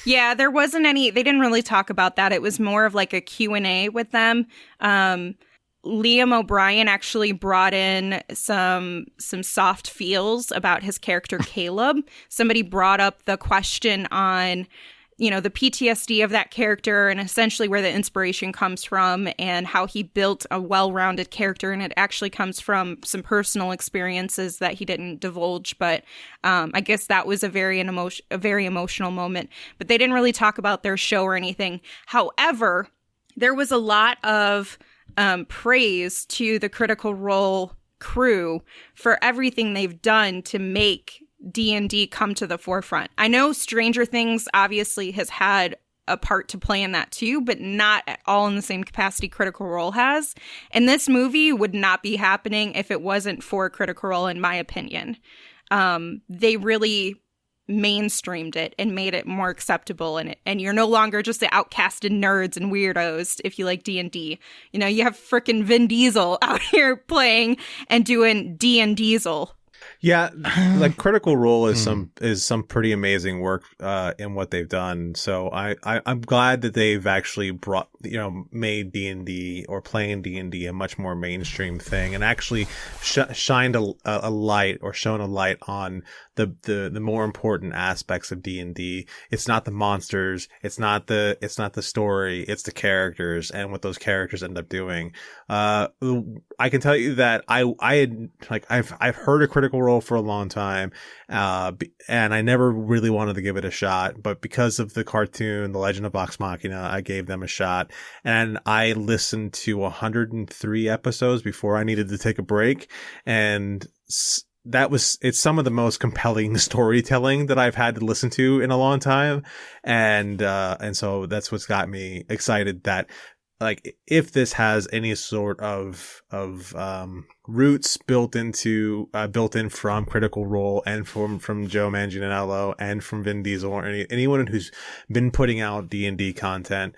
Yeah, there wasn't any, they didn't really talk about that. It was more of like a Q&A with them. Liam O'Brien actually brought in some soft feels about his character Caleb. Somebody brought up the question on, the PTSD of that character and essentially where the inspiration comes from and how he built a well-rounded character. And it actually comes from some personal experiences that he didn't divulge. But I guess that was a very emotional moment. But they didn't really talk about their show or anything. However, there was a lot of praise to the Critical Role crew for everything they've done to make D&D come to the forefront. I know Stranger Things obviously has had a part to play in that too, but not at all in the same capacity Critical Role has. And this movie would not be happening if it wasn't for Critical Role, in my opinion. They really mainstreamed it and made it more acceptable, and you're no longer just the outcasted nerds and weirdos if you like D&D. You have frickin' Vin Diesel out here playing and doing D&Diesel. Yeah, like Critical Role is some pretty amazing work in what they've done. So I'm glad that they've actually made D&D or playing D&D a much more mainstream thing, and actually shined a light or shown a light on the more important aspects of D&D. It's not the monsters, it's not the story, it's the characters and what those characters end up doing. I can tell you that I've heard of Critical Role for a long time, and I never really wanted to give it a shot, but because of the cartoon, The Legend of Vox Machina, I gave them a shot, and I listened to 103 episodes before I needed to take a break, and it's some of the most compelling storytelling that I've had to listen to in a long time. And so that's what's got me excited that, like, if this has any sort of roots built in from Critical Role and from Joe Manganiello and from Vin Diesel or anyone who's been putting out D&D content,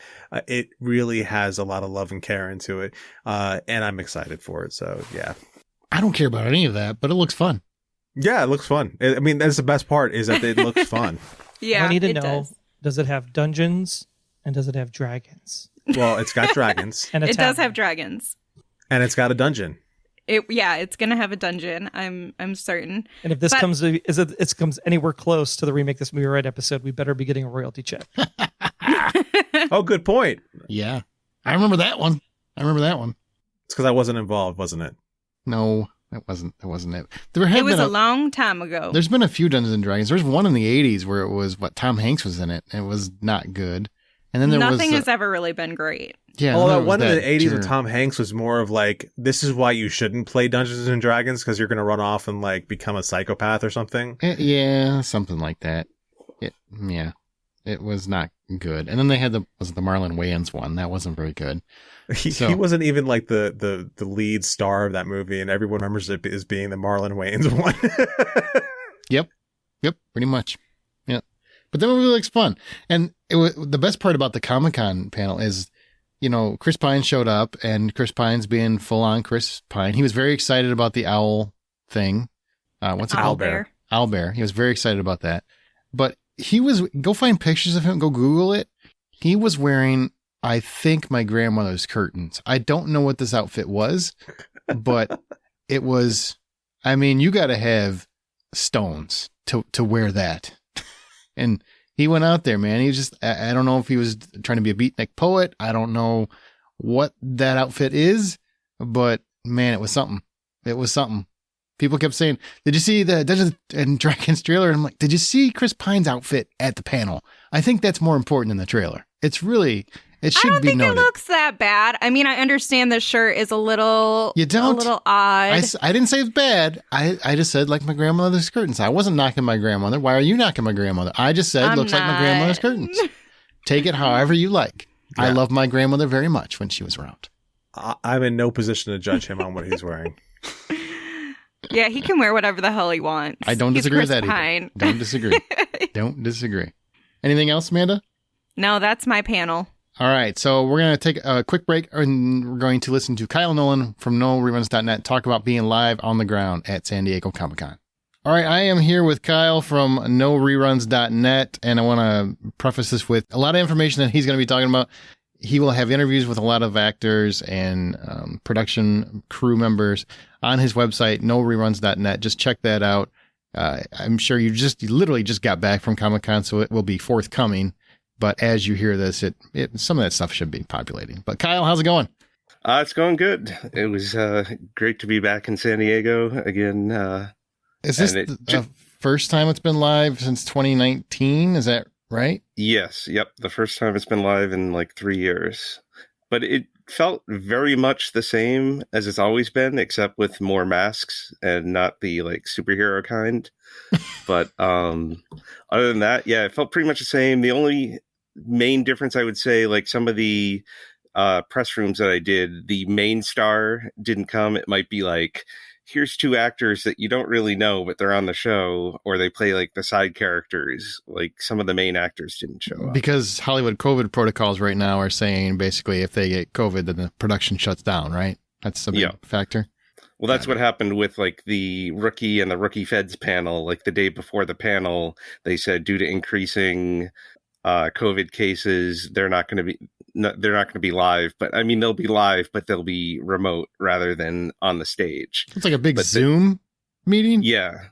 it really has a lot of love and care into it. And I'm excited for it. So yeah. I don't care about any of that, but it looks fun. Yeah, it looks fun. I mean, that's the best part, is that it looks fun. Yeah, I need to know, does it have dungeons and does it have dragons? Well, it's got dragons. And it does have dragons. And it's got a dungeon. It's going to have a dungeon, I'm certain. And if this comes anywhere close to the Remake This Movie Right episode, we better be getting a royalty check. Oh, good point. Yeah. I remember that one. It's because I wasn't involved, wasn't it? No, that wasn't it. It was a long time ago. There's been a few Dungeons and Dragons. There's one in the 80s where it was Tom Hanks was in it. And it was not good. And then nothing has ever really been great. Yeah. Well, that one in the 80s with Tom Hanks was more of like, this is why you shouldn't play Dungeons and Dragons, because you're going to run off and like become a psychopath or something. Yeah, something like that. It was not good. And then they had the Marlon Wayans one. That wasn't very good. He wasn't even like the lead star of that movie, and everyone remembers it as being the Marlon Wayans one. Yep, pretty much. Yeah, but that movie looks fun. And the best part about the Comic-Con panel is, Chris Pine showed up, and Chris Pine's being full on Chris Pine. He was very excited about the owl thing. What's it called? Owlbear. Owlbear. He was very excited about that. But go find pictures of him, go Google it. He was wearing, I think, my grandmother's curtains. I don't know what this outfit was, but it was, you got to have stones to wear that. And he went out there, man. He was just, I don't know if he was trying to be a beatnik poet. I don't know what that outfit is, but man, it was something. People kept saying, did you see the Dungeons and Dragons trailer? And I'm like, did you see Chris Pine's outfit at the panel? I think that's more important than the trailer. It's really It I should don't be think noted. it looks that bad. I mean, I understand the shirt is a little You don't? a little odd. I didn't say it's bad. I just said like my grandmother's curtains. I wasn't knocking my grandmother. Why are you knocking my grandmother? I just said I'm looks like my not. grandmother's curtains. Take it however you like. I Yeah. love my grandmother very much when she was around. I'm in no position to judge him on what he's wearing. Yeah, he can wear whatever the hell he wants. I don't He's disagree with Chris that Pine. either. Don't disagree. Don't disagree. Anything else, Amanda? No, that's my panel. All right, so we're going to take a quick break, and we're going to listen to Kyle Nolan from NoReruns.net talk about being live on the ground at San Diego Comic-Con. All right, I am here with Kyle from NoReruns.net, and I want to preface this with a lot of information that he's going to be talking about. He will have interviews with a lot of actors and production crew members on his website, NoReruns.net. Just check that out. I'm sure you literally just got back from Comic-Con, so it will be forthcoming. But as you hear this, some of that stuff should be populating. But Kyle, how's it going? It's going good. It was great to be back in San Diego again. Is this the first time it's been live since 2019? Is that right? Yes. Yep. The first time it's been live in like 3 years. But it felt very much the same as it's always been, except with more masks and not the like superhero kind. But other than that, yeah, it felt pretty much the same. The only main difference, I would say, like some of the press rooms that I did, the main star didn't come. It might be like, here's two actors that you don't really know, but they're on the show, or they play like the side characters. Like some of the main actors didn't show up. Because Hollywood COVID protocols right now are saying basically if they get COVID, then the production shuts down, right? That's a big factor. Well, that's what happened with like the rookie and the rookie feds panel. Like the day before the panel, they said due to increasing COVID cases, they're not going to be live. But I mean, they'll be live, but they'll be remote rather than on the stage. It's like a big Zoom meeting. Yeah.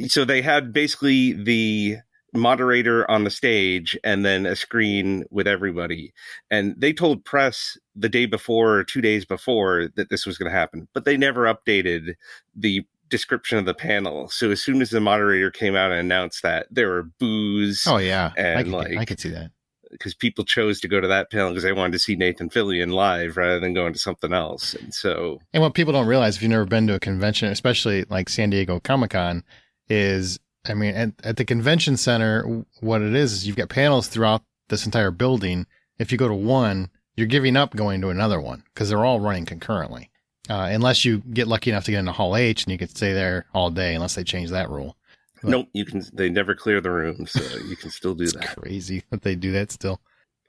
So they had basically the moderator on the stage and then a screen with everybody. And they told press the day before or 2 days before that this was going to happen, but they never updated the description of the panel. So as soon as the moderator came out and announced that, there were boos. Oh yeah, and I could see that because people chose to go to that panel because they wanted to see Nathan Fillion live rather than going to something else. And what people don't realize, if you've never been to a convention, especially like San Diego Comic-Con, is I mean, at the convention center, what it is you've got panels throughout this entire building. If you go to one, you're giving up going to another one because they're all running concurrently. Unless you get lucky enough to get into Hall H and you can stay there all day, unless they change that rule. But nope, they never clear the room, so you can still do it's that. Crazy that they do that still.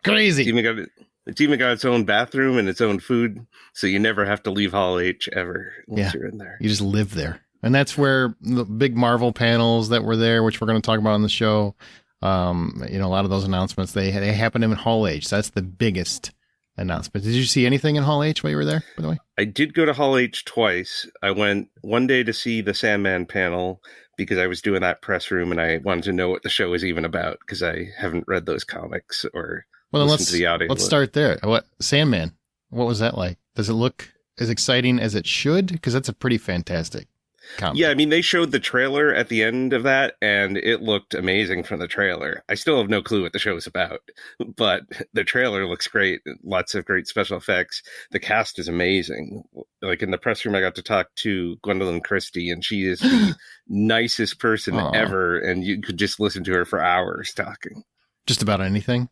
Crazy. It's even got its own bathroom and its own food, so you never have to leave Hall H ever once you're in there. You just live there. And that's where the big Marvel panels that were there, which we're going to talk about on the show, a lot of those announcements, they happened in Hall H. So that's the biggest announcement. Did you see anything in Hall H while you were there, by the way? I did go to Hall H twice. I went one day to see the Sandman panel because I was doing that press room and I wanted to know what the show was even about because I haven't read those comics or listened to the audio. Let's start there. Sandman, what was that like? Does it look as exciting as it should? Because that's a pretty fantastic comic. Yeah, I mean, they showed the trailer at the end of that, and it looked amazing from the trailer. I still have no clue what the show is about, but the trailer looks great. Lots of great special effects. The cast is amazing. Like in the press room, I got to talk to Gwendolyn Christie, and she is the nicest person ever, and you could just listen to her for hours talking. Just about anything?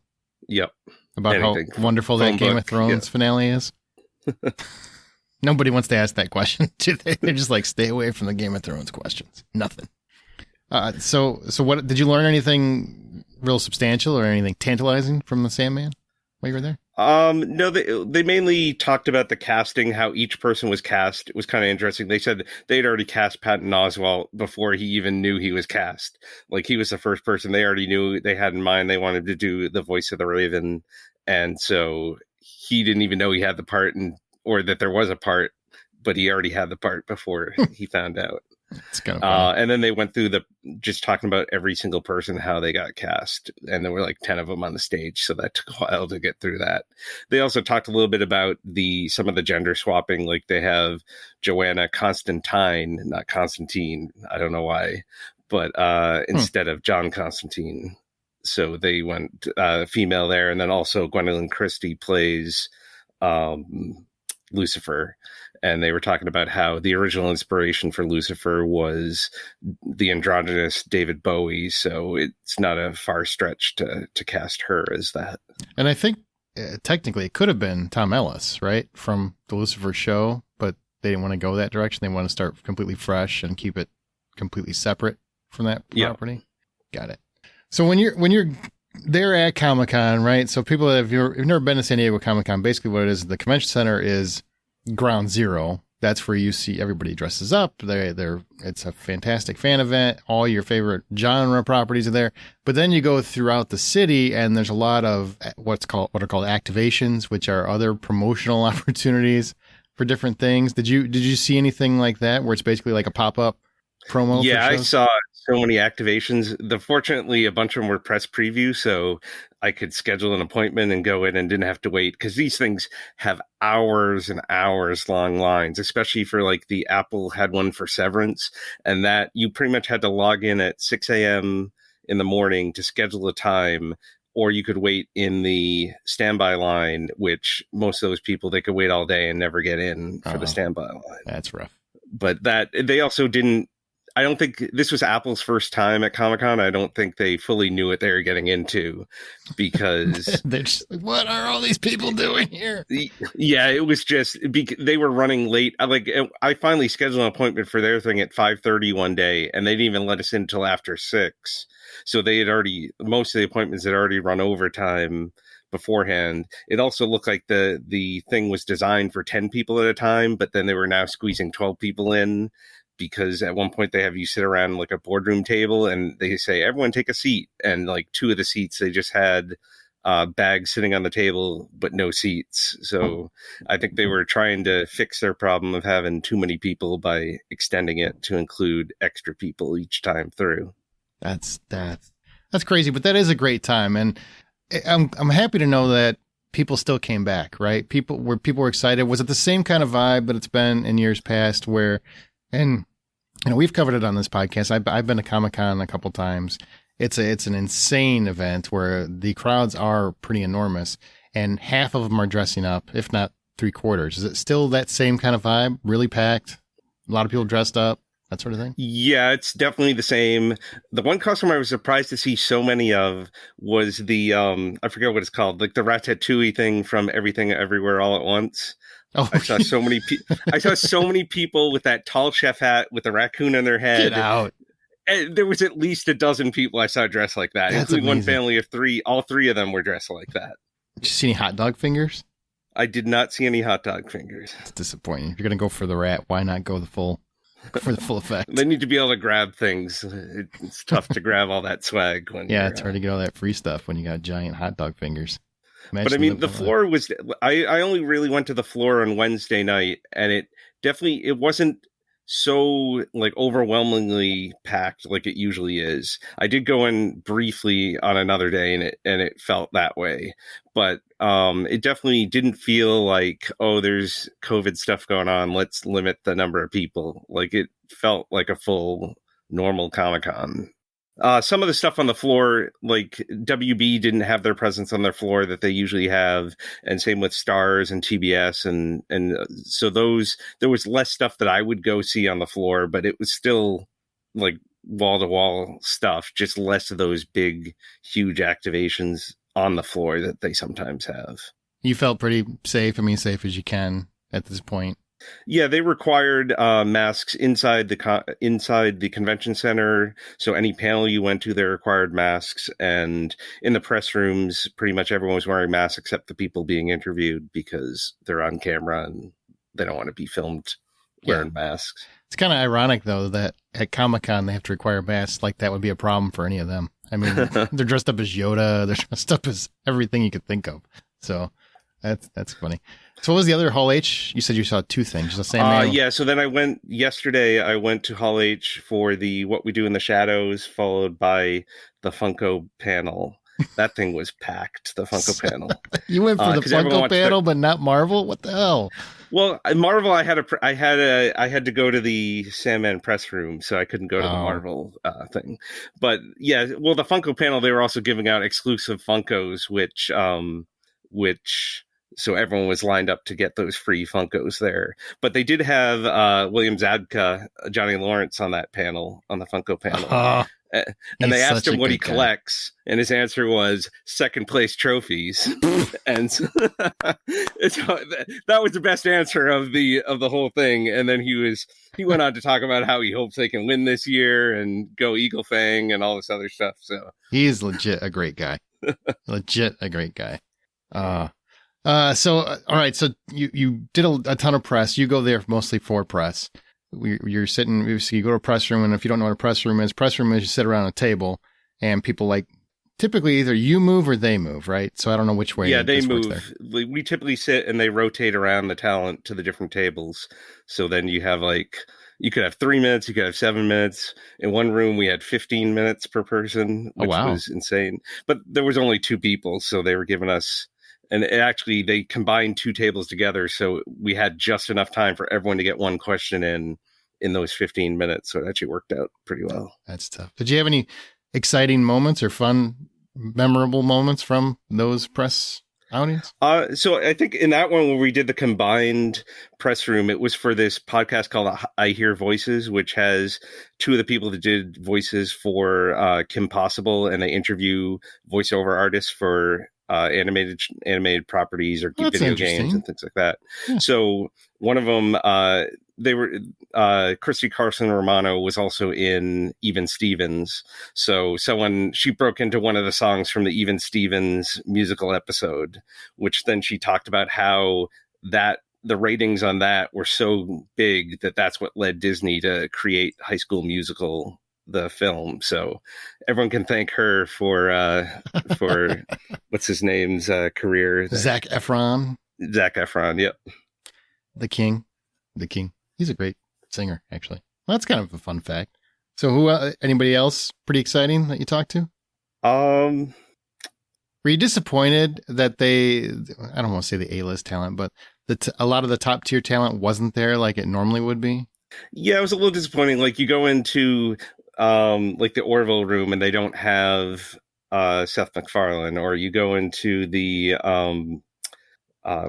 Yep. About anything. How wonderful that Game of Thrones finale is? Nobody wants to ask that question, do they? They're just like, stay away from the Game of Thrones questions. Nothing. So what did you learn anything real substantial or anything tantalizing from the Sandman while you were there? No, they mainly talked about the casting, how each person was cast. It was kind of interesting. They said they'd already cast Patton Oswalt before he even knew he was cast. Like he was the first person they already knew they had in mind. They wanted to do the voice of the Raven. And so he didn't even know he had the part or that there was a part, but he already had the part before he found out. It's kind of funny. And then they went through just talking about every single person, how they got cast. And there were like 10 of them on the stage. So that took a while to get through that. They also talked a little bit about some of the gender swapping. Like they have Joanna Constantine, not Constantine. I don't know why, but instead of John Constantine. So they went female there. And then also Gwendolyn Christie plays Lucifer. And they were talking about how the original inspiration for Lucifer was the androgynous David Bowie. So it's not a far stretch to cast her as that. And I think technically it could have been Tom Ellis, right? From the Lucifer show, but they didn't want to go that direction. They want to start completely fresh and keep it completely separate from that property. Got it. So when you're there at Comic-Con, right? So people that have never been to San Diego Comic-Con, basically what it is, the convention center is ground zero. That's where you see everybody dresses up. It's a fantastic fan event. All your favorite genre properties are there. But then you go throughout the city and there's a lot of what are called activations, which are other promotional opportunities for different things. Did you see anything like that where it's basically like a pop-up promo? Yeah, I saw so many activations. Fortunately, a bunch of them were press preview, so I could schedule an appointment and go in and didn't have to wait, because these things have hours and hours long lines, especially for like the Apple had one for Severance, and that you pretty much had to log in at 6 a.m. in the morning to schedule a time, or you could wait in the standby line, which most of those people, they could wait all day and never get in for the standby line. That's rough. But that they also didn't, I don't think this was Apple's first time at Comic-Con. I don't think they fully knew what they were getting into, because they're just like, what are all these people doing here? Yeah, it was just they were running late. I finally scheduled an appointment for their thing at 5:30 one day, and they didn't even let us in until after 6. So they had most of the appointments had already run overtime beforehand. It also looked like the thing was designed for 10 people at a time, but then they were now squeezing 12 people in, because at one point they have you sit around like a boardroom table and they say, everyone take a seat. And like 2 of the seats, they just had bags sitting on the table, but no seats. So I think they were trying to fix their problem of having too many people by extending it to include extra people each time through. That's crazy, but that is a great time. And I'm happy to know that people still came back, right? People were excited. Was it the same kind of vibe that it's been in years past where, and we've covered it on this podcast. I've been to Comic-Con a couple times. It's an insane event where the crowds are pretty enormous, and half of them are dressing up, if not 3/4. Is it still that same kind of vibe? Really packed, a lot of people dressed up, that sort of thing? Yeah, it's definitely the same. The one costume I was surprised to see so many of was the I forget what it's called, like the Ratatouille thing from Everything Everywhere All at Once. Oh, I saw so many I saw so many people with that tall chef hat with a raccoon on their head. Get out. And there was at least a dozen people I saw dressed like that, That's including amazing. one family of 3. All 3 of them were dressed like that. Did you see any hot dog fingers? I did not see any hot dog fingers. It's disappointing. If you're going to go for the rat, why not go for the full effect? They need to be able to grab things. It's tough to grab all that swag. Yeah, it's hard to get all that free stuff when you got giant hot dog fingers. Imagine But I mean, the floor was, I only really went to the floor on Wednesday night, and it wasn't so like overwhelmingly packed like it usually is. I did go in briefly on another day, and it felt that way, but it definitely didn't feel like, oh, there's COVID stuff going on, let's limit the number of people. Like, it felt like a full normal Comic-Con. Some of the stuff on the floor, like WB didn't have their presence on their floor that they usually have, and same with Stars and TBS, and so there was less stuff that I would go see on the floor, but it was still like wall-to-wall stuff, just less of those big, huge activations on the floor that they sometimes have. You felt pretty safe. I mean, safe as you can at this point. Yeah, they required masks inside the convention center. So any panel you went to, they required masks. And in the press rooms, pretty much everyone was wearing masks except the people being interviewed, because they're on camera and they don't want to be filmed wearing masks. It's kind of ironic, though, that at Comic-Con they have to require masks. Like that would be a problem for any of them. I mean, they're dressed up as Yoda. They're dressed up as everything you could think of. So that's funny. So what was the other Hall H? You said you saw 2 things. The same. Yeah. So then I went to Hall H for the What We Do in the Shadows, followed by the Funko panel. That thing was packed, the Funko panel. You went for the Funko panel, but not Marvel? What the hell? Well, Marvel, I had to go to the Sandman press room, so I couldn't go to the Marvel thing. But yeah, well, the Funko panel, they were also giving out exclusive Funkos, which so everyone was lined up to get those free Funkos there. But they did have William Zabka, Johnny Lawrence on that panel, on the Funko panel. And they asked him what he collects, and his answer was second place trophies. And so, that was the best answer of the whole thing. And then he went on to talk about how he hopes they can win this year and go Eagle Fang and all this other stuff. So he's legit a great guy. Legit a great guy. All right. So you did a ton of press. You go there mostly for press. You're sitting, so you go to a press room, and if you don't know what a press room is you sit around a table, and people typically either you move or they move, right? So I don't know which way. Yeah, they move. We typically sit and they rotate around the talent to the different tables. So then you have you could have 3 minutes, you could have 7 minutes. In one room, we had 15 minutes per person, which was insane. But there was only 2 people, so they were giving us. And actually, they combined 2 tables together, so we had just enough time for everyone to get one question in those 15 minutes. So it actually worked out pretty well. That's tough. Did you have any exciting moments or fun, memorable moments from those press outings? So I think in that one where we did the combined press room, it was for this podcast called I Hear Voices, which has 2 of the people that did voices for Kim Possible, and they interview voiceover artists for animated properties or video games and things like that. Yeah. So one of them, Christy Carlson Romano was also in Even Stevens. So she broke into one of the songs from the Even Stevens musical episode, which then she talked about how the ratings on that were so big that's what led Disney to create High School Musical, the film. So everyone can thank her for what's his name's career. Zac Efron. Yep. The King. He's a great singer, actually. Well, that's kind of a fun fact. So anybody else pretty exciting that you talked to? Were you disappointed that I don't want to say the A-list talent, but a lot of the top tier talent wasn't there like it normally would be? Yeah, it was a little disappointing. You go into the Orville room and they don't have Seth MacFarlane, or you go into the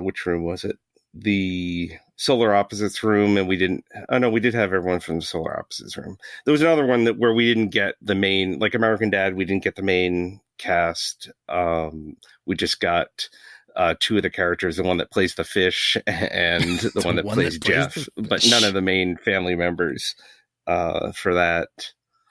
which room was it? The Solar Opposites room, and we did have everyone from the Solar Opposites room. There was another one where we didn't get the main, like American Dad, we didn't get the main cast. We just got 2 of the characters, the one that plays the fish and the one that plays Jeff, but none of the main family members for that.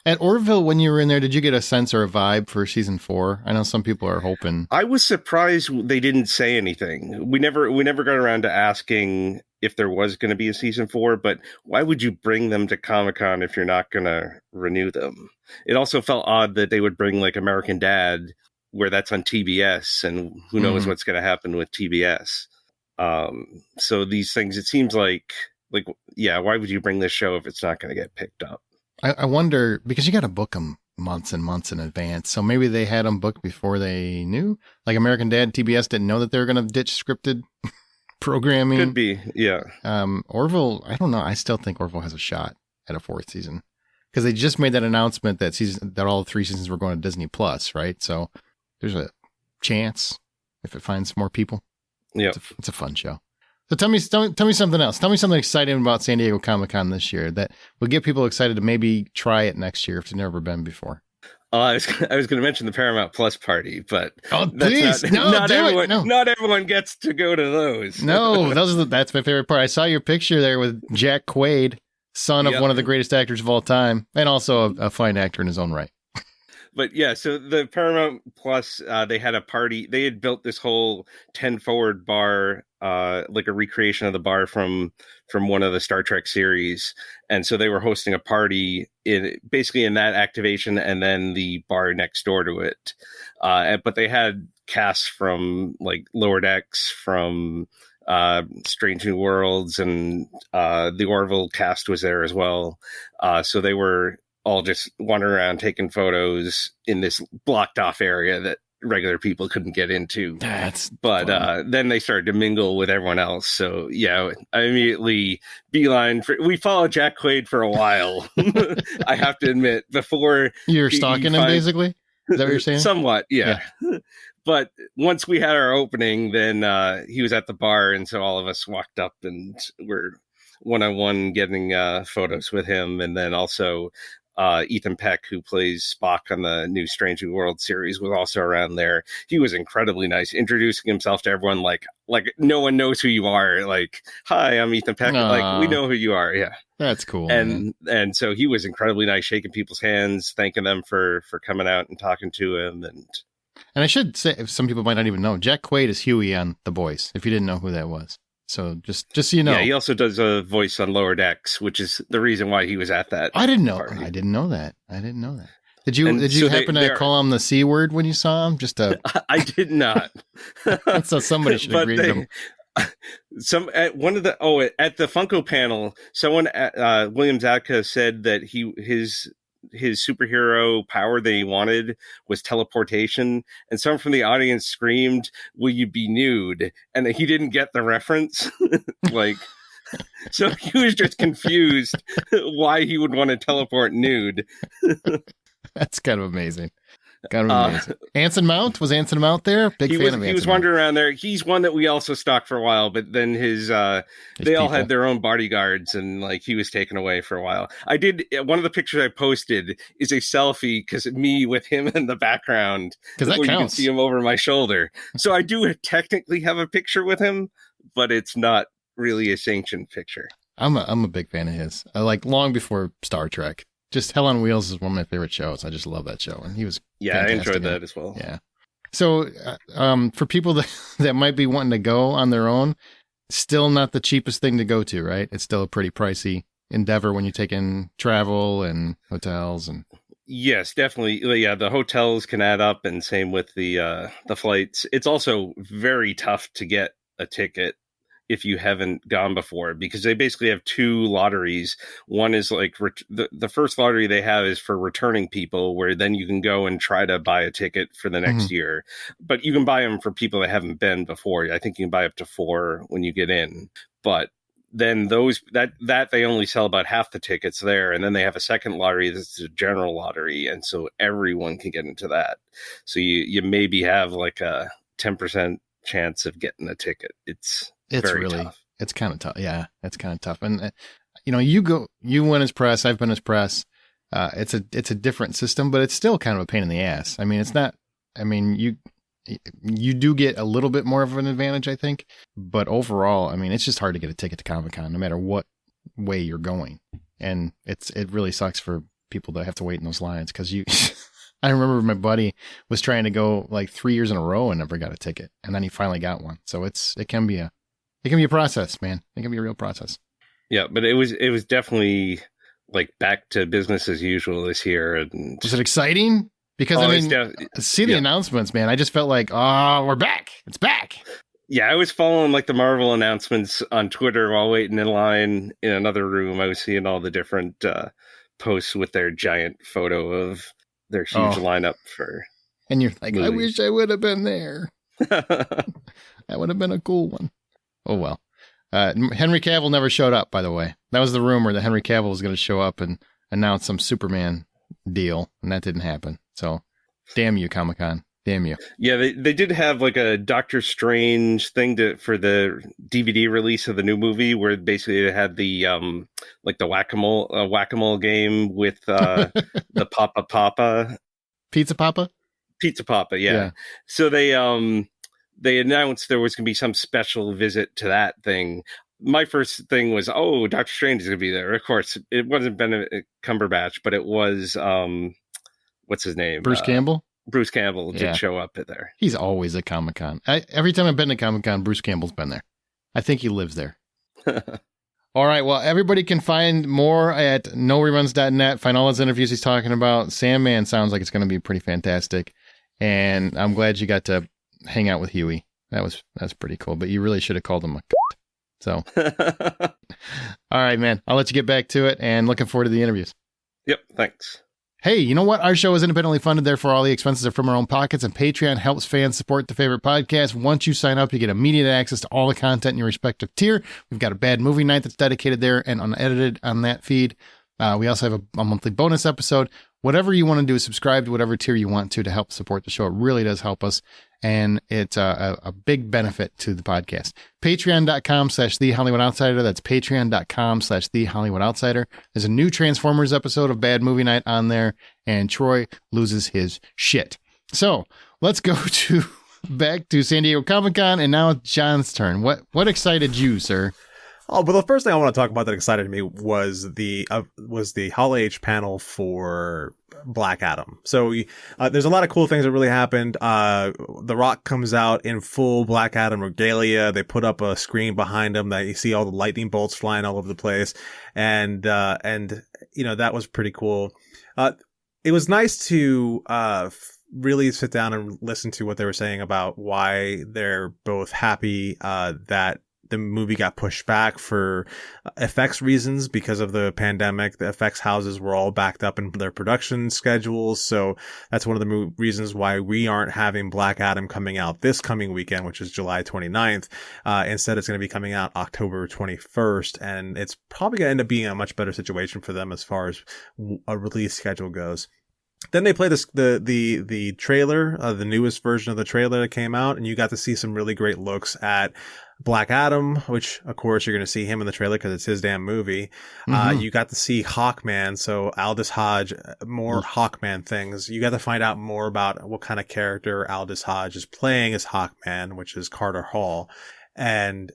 At Orville, when you were in there, did you get a sense or a vibe for season 4? I know some people are hoping. I was surprised they didn't say anything. We never got around to asking if there was going to be a season 4, but why would you bring them to Comic-Con if you're not going to renew them? It also felt odd that they would bring American Dad, where that's on TBS, and who knows what's going to happen with TBS. So these things, it seems like, why would you bring this show if it's not going to get picked up? I wonder, because you got to book them months and months in advance. So maybe they had them booked before they knew. Like American Dad, TBS didn't know that they were going to ditch scripted programming. Could be, yeah. Orville, I don't know. I still think Orville has a shot at a 4th season, because they just made that announcement that all 3 seasons were going to Disney Plus, right? So there's a chance if it finds more people. Yeah, it's a fun show. So tell me something else. Tell me something exciting about San Diego Comic-Con this year that will get people excited to maybe try it next year if they've never been before. I was going to mention the Paramount Plus party, but please, not everyone gets to go to those. No, that's my favorite part. I saw your picture there with Jack Quaid, son of one of the greatest actors of all time, and also a fine actor in his own right. But yeah, so the Paramount Plus, they had a party. They had built this whole 10 Forward bar, like a recreation of the bar from one of the Star Trek series. And so they were hosting a party basically in that activation, and then the bar next door to it. But they had casts from Lower Decks, from Strange New Worlds, and the Orville cast was there as well. So they were all just wandering around taking photos in this blocked off area that regular people couldn't get into. But then they started to mingle with everyone else. So yeah, I immediately we followed Jack Quaid for a while. I have to admit, before you're stalking him, basically. Is that what you're saying? Somewhat, yeah. But once we had our opening, then he was at the bar, and so all of us walked up and were one-on-one getting photos with him, and then also Ethan Peck, who plays Spock on the new Strange New World series, was also around there. He was incredibly nice, introducing himself to everyone like no one knows who you are. Like, hi, I'm Ethan Peck. Aww. Like, we know who you are. Yeah, that's cool. And so he was incredibly nice, shaking people's hands, thanking them for coming out and talking to him. And I should say, if some people might not even know, Jack Quaid is Huey on The Boys, if you didn't know who that was. So just so you know. Yeah, he also does a voice on Lower Decks, which is the reason why he was at that. I didn't know. Party. I didn't know that. Did you happen to call him the C word when you saw him? I did not. So somebody should agree to him. At the Funko panel, someone William Zabka said that his superhero power that he wanted was teleportation, and someone from the audience screamed, "Will you be nude?" And he didn't get the reference. So he was just confused why he would want to teleport nude. That's kind of amazing. Anson Mount? Was Anson Mount there? Big fan of Anson. He was wandering around there. He's one that we also stalked for a while, but then they all had their own bodyguards, and he was taken away for a while. One of the pictures I posted is a selfie because me with him in the background, because that counts. You can see him over my shoulder. So I do technically have a picture with him, but it's not really a sanctioned picture. I'm a big fan of his. Long before Star Trek. Just Hell on Wheels is one of my favorite shows. I just love that show, and he was I enjoyed that as well. Yeah. So, for people that might be wanting to go on their own, still not the cheapest thing to go to, right? It's still a pretty pricey endeavor when you take in travel and hotels and. Yes, definitely. Yeah, the hotels can add up, and same with the flights. It's also very tough to get a ticket if you haven't gone before, because they basically have two lotteries. One is the first lottery they have is for returning people, where then you can go and try to buy a ticket for the next year, but you can buy them for people that haven't been before. I think you can buy up to 4 when you get in, but then those that they only sell about half the tickets there. And then they have a second lottery that's a general lottery, and so everyone can get into that. So you maybe have a 10% chance of getting a ticket. It's very tough. It's kind of tough. Yeah, it's kind of tough. And you went as press, I've been as press. It's a different system, but it's still kind of a pain in the ass. I mean, it's not. I mean, you do get a little bit more of an advantage, I think, but overall, I mean, it's just hard to get a ticket to Comic-Con, no matter what way you're going, and it really sucks for people that have to wait in those lines because you. I remember my buddy was trying to go 3 years in a row and never got a ticket, and then he finally got one. So it can be a process, man. It can be a real process. Yeah, but it was definitely back to business as usual this year. And was it exciting? Because the announcements, man. I just felt we're back. It's back. Yeah, I was following the Marvel announcements on Twitter while waiting in line in another room. I was seeing all the different posts with their giant photo of their huge lineup for. And you're movies. I wish I would have been there. That would have been a cool one. Oh, well. Henry Cavill never showed up, by the way. That was the rumor that Henry Cavill was going to show up and announce some Superman deal, and that didn't happen. So, damn you, Comic-Con. Damn you. Yeah, they did have a Doctor Strange thing for the DVD release of the new movie, where basically they had the the whack-a-mole game with the Papa. Pizza Papa? Pizza Papa, yeah. So they announced there was going to be some special visit to that thing. My first thing was, Doctor Strange is going to be there. Of course, it wasn't Benedict Cumberbatch, but it was, what's his name? Bruce Campbell? Bruce Campbell did show up there. He's always at Comic-Con. Every time I've been to Comic-Con, Bruce Campbell's been there. I think he lives there. All right. Well, everybody can find more at noreruns.net. Find all those interviews he's talking about. Sandman sounds like it's going to be pretty fantastic. And I'm glad you got to hang out with Huey. That's pretty cool. But you really should have called him a So, all right, man. I'll let you get back to it, and looking forward to the interviews. Yep. Thanks. Hey, you know what? Our show is independently funded, therefore all the expenses are from our own pockets, and Patreon helps fans support the favorite podcast. Once you sign up, you get immediate access to all the content in your respective tier. We've got a bad movie night that's dedicated there and unedited on that feed. We also have a monthly bonus episode. Whatever you want to do, subscribe to whatever tier you want to help support the show. It really does help us, and it's a big benefit to the podcast. Patreon.com/The Hollywood Outsider. That's patreon.com/The Hollywood Outsider. There's a new Transformers episode of Bad Movie Night on there, and Troy loses his shit. So let's go back to San Diego Comic-Con, and now it's John's turn. What excited you, sir? Oh, but the first thing I want to talk about that excited me was the Hall H panel for Black Adam. So there's a lot of cool things that really happened. The Rock comes out in full Black Adam regalia. They put up a screen behind him that you see all the lightning bolts flying all over the place, and that was pretty cool. It was nice to really sit down and listen to what they were saying about why they're both happy that the movie got pushed back for effects reasons because of the pandemic. The effects houses were all backed up in their production schedules. So that's one of the reasons why we aren't having Black Adam coming out this coming weekend, which is July 29th. Instead, it's going to be coming out October 21st. And it's probably going to end up being a much better situation for them as far as a release schedule goes. Then they played the trailer, the newest version of the trailer that came out, and you got to see some really great looks at Black Adam, which of course you're going to see him in the trailer because it's his damn movie. Mm-hmm. You got to see Hawkman, so Aldous Hodge, more Hawkman things. You got to find out more about what kind of character Aldous Hodge is playing as Hawkman, which is Carter Hall. And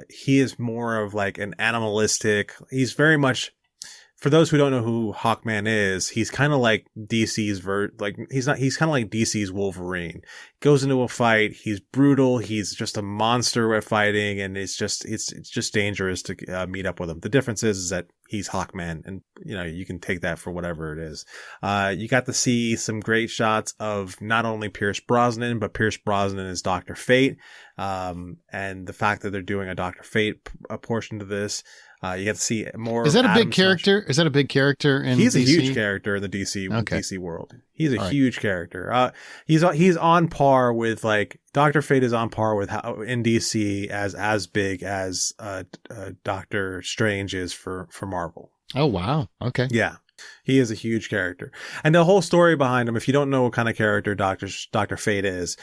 he is more of like an animalistic, he's very much, for those who don't know who Hawkman is, he's kind of like DC's he's kind of like DC's Wolverine. Goes into a fight, he's brutal, he's just a monster at fighting, and it's just dangerous to meet up with him. The difference is that he's Hawkman, and you can take that for whatever it is. You got to see some great shots of not only Pierce Brosnan, but Pierce Brosnan as Dr. Fate, and the fact that they're doing a Dr. Fate portion to this. You get to see more. Is that a big character? Is that a big character in He's DC? a huge character in the DC world. He's a huge character. He's on par with, like, Dr. Fate is on par with how in DC as big as Doctor Strange is for Marvel. Oh wow. Okay. Yeah. He is a huge character. And the whole story behind him, if you don't know what kind of character Dr. Fate is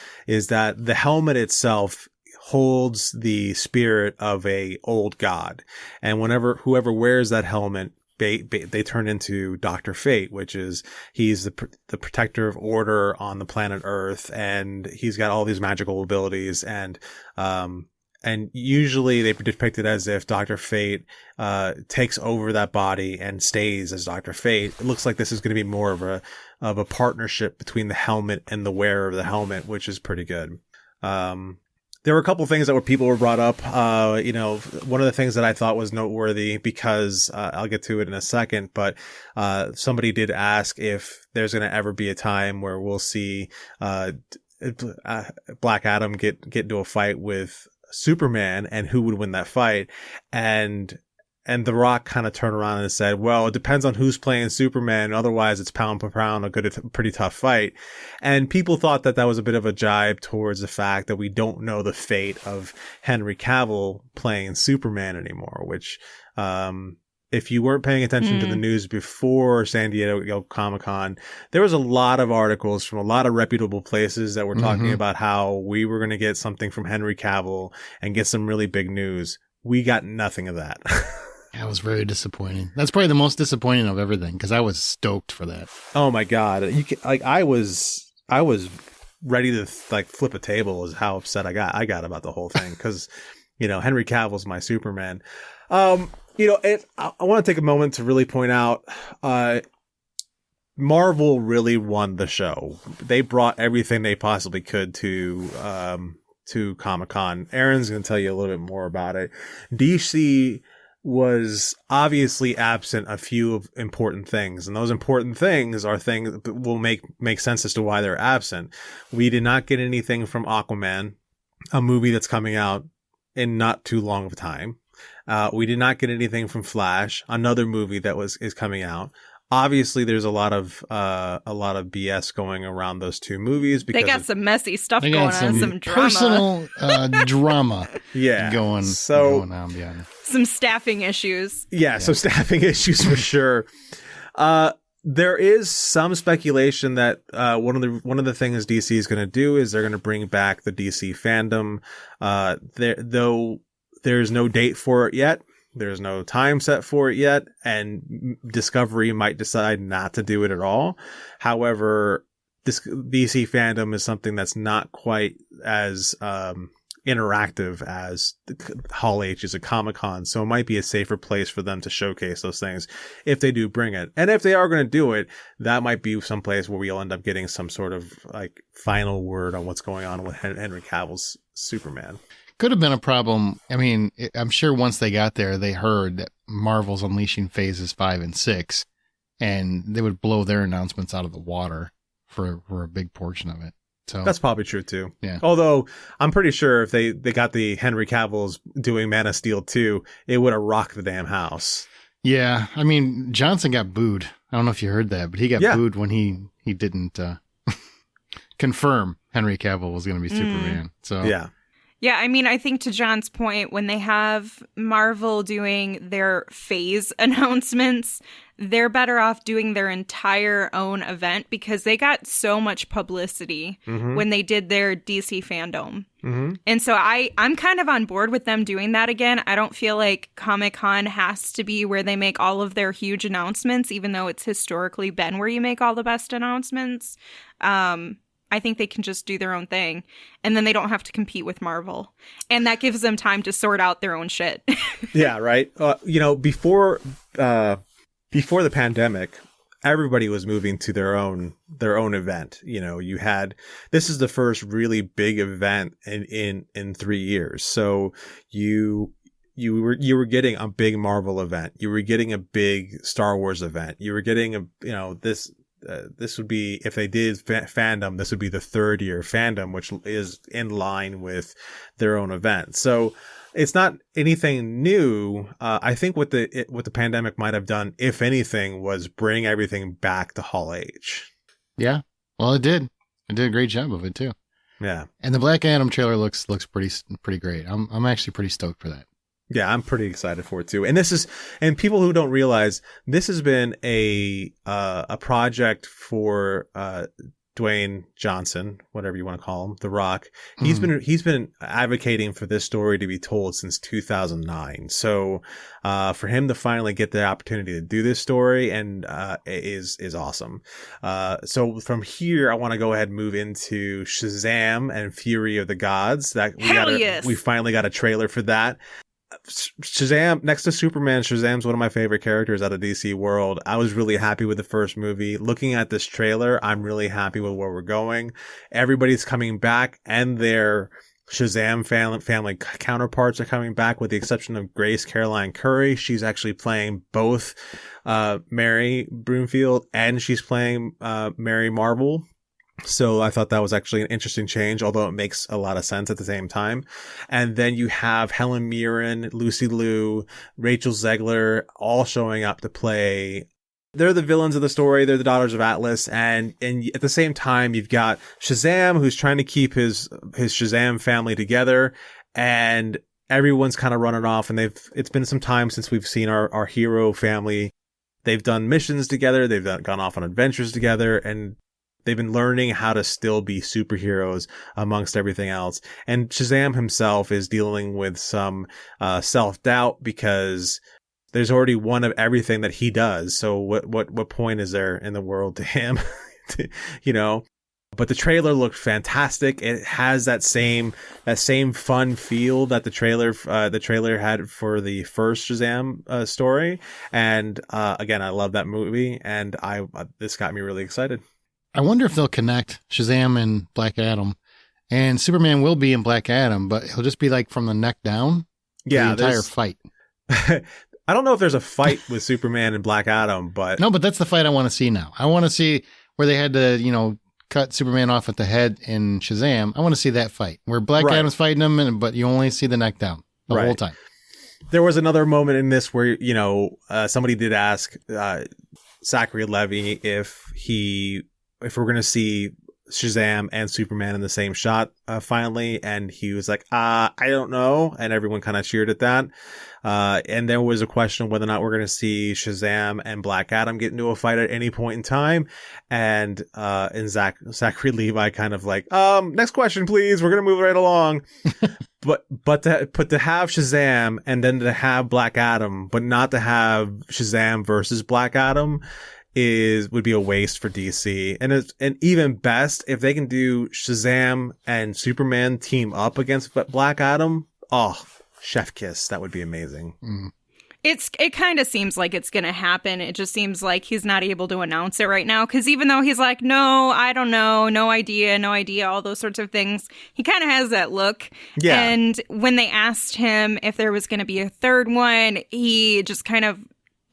that the helmet itself holds the spirit of a old god, and whoever wears that helmet, they turn into Dr. Fate, which is he's the protector of order on the planet Earth, and he's got all these magical abilities, and usually they depict it as if Dr. Fate takes over that body and stays as Dr. Fate. It looks like this is going to be more of a partnership between the helmet and the wearer of the helmet, which is pretty good. There were a couple things that people were brought up. One of the things that I thought was noteworthy, because I'll get to it in a second, but somebody did ask if there's going to ever be a time where we'll see Black Adam get into a fight with Superman, and who would win that fight. And The Rock kind of turned around and said, well, it depends on who's playing Superman. Otherwise, it's pound for pound, pretty tough fight. And people thought that was a bit of a jibe towards the fact that we don't know the fate of Henry Cavill playing Superman anymore, which, if you weren't paying attention to the news before San Diego Comic-Con, there was a lot of articles from a lot of reputable places that were talking about how we were going to get something from Henry Cavill and get some really big news. We got nothing of that. That was very disappointing. That's probably the most disappointing of everything, because I was stoked for that. Oh my God. I was ready to flip a table is how upset I got about the whole thing. Cause Henry Cavill's my Superman. I want to take a moment to really point out, Marvel really won the show. They brought everything they possibly could to Comic-Con. Aaron's going to tell you a little bit more about it. DC was obviously absent a few of important things, and those important things are things that will make sense as to why they're absent. We did not get anything from Aquaman, a movie that's coming out in not too long of a time. We did not get anything from Flash, another movie that is coming out. Obviously, there's a lot of BS going around those two movies because they got some messy stuff they going got on, some drama, personal drama going on behind it. Some staffing issues. Yeah, some staffing issues for sure. There is some speculation that one of the things DC is going to do is they're going to bring back the DC fandom. Though there's no date for it yet. There's no time set for it yet, and Discovery might decide not to do it at all. However, this DC fandom is something that's not quite as interactive as Hall H is a Comic-Con, so it might be a safer place for them to showcase those things if they do bring it. And if they are going to do it, that might be some place where we'll end up getting some sort of like final word on what's going on with Henry Cavill's Superman. Could have been a problem. I mean, I'm sure once they got there, they heard that Marvel's unleashing phases 5 and 6, and they would blow their announcements out of the water for a big portion of it. So that's probably true too. Yeah. Although I'm pretty sure if they got the Henry Cavill's doing Man of Steel 2, it would have rocked the damn house. Yeah. I mean, Johnson got booed. I don't know if you heard that, but he got booed when he didn't confirm Henry Cavill was going to be Superman. So yeah. Yeah, I mean, I think to John's point, when they have Marvel doing their phase announcements, they're better off doing their entire own event because they got so much publicity when they did their DC fandom. And so I'm kind of on board with them doing that again. I don't feel like Comic-Con has to be where they make all of their huge announcements, even though it's historically been where you make all the best announcements. I think they can just do their own thing, and then they don't have to compete with Marvel. And that gives them time to sort out their own shit. Yeah, right. Before the pandemic, everybody was moving to their own event. You had, this is the first really big event in 3 years. So you were getting a big Marvel event. You were getting a big Star Wars event. You were getting this would be, if they did fandom, this would be the third year fandom, which is in line with their own event. So it's not anything new. I think what the pandemic might have done, if anything, was bring everything back to Hall H. Yeah. Well, it did. It did a great job of it too. Yeah. And the Black Adam trailer looks pretty great. I'm actually pretty stoked for that. Yeah, I'm pretty excited for it too. And people who don't realize, this has been a project for Dwayne Johnson, whatever you want to call him, The Rock. He's been advocating for this story to be told since 2009. So for him to finally get the opportunity to do this story and is awesome. So from here, I want to go ahead and move into Shazam and Fury of the Gods. We finally got a trailer for that. Shazam, next to Superman, Shazam's one of my favorite characters out of DC world. I was really happy with the first movie. Looking at this trailer, I'm really happy with where we're going. Everybody's coming back, and their Shazam family counterparts are coming back, with the exception of Grace Caroline Curry. She's actually playing both Mary Broomfield, and she's playing Mary Marvel. So I thought that was actually an interesting change, although it makes a lot of sense at the same time. And then you have Helen Mirren, Lucy Liu, Rachel Zegler all showing up to play. They're the villains of the story. They're the Daughters of Atlas. And at the same time, you've got Shazam, who's trying to keep his Shazam family together. And everyone's kind of running off. And it's been some time since we've seen our hero family. They've done missions together. They've gone off on adventures together. And they've been learning how to still be superheroes amongst everything else. And Shazam himself is dealing with some self-doubt because there's already one of everything that he does. So what point is there in the world to him? But the trailer looked fantastic. It has that same fun feel that the trailer had for the first Shazam story. And again, I love that movie, and this got me really excited. I wonder if they'll connect Shazam and Black Adam, and Superman will be in Black Adam, but he'll just be like from the neck down. Yeah, the entire fight. I don't know if there's a fight with Superman and Black Adam, but no, but that's the fight I want to see now. I want to see where they had to, cut Superman off at the head in Shazam. I want to see that fight where Black Adam's fighting him, but you only see the neck down the whole time. There was another moment in this where somebody did ask. Zachary Levi if we're going to see Shazam and Superman in the same shot finally, and he was like, I don't know, and everyone kind of cheered at that. And there was a question of whether or not we're going to see Shazam and Black Adam get into a fight at any point in time, and Zachary Levi kind of like, next question please, we're going to move right along. but to have Shazam and then to have Black Adam, but not to have Shazam versus Black Adam would be a waste for DC. And even best if they can do Shazam and Superman team up against Black Adam. Oh, chef kiss. That would be amazing. Mm. It kind of seems like it's going to happen. It just seems like he's not able to announce it right now. Because even though he's like, no, I don't know, no idea, all those sorts of things, he kind of has that look. Yeah. And when they asked him if there was going to be a third one, he just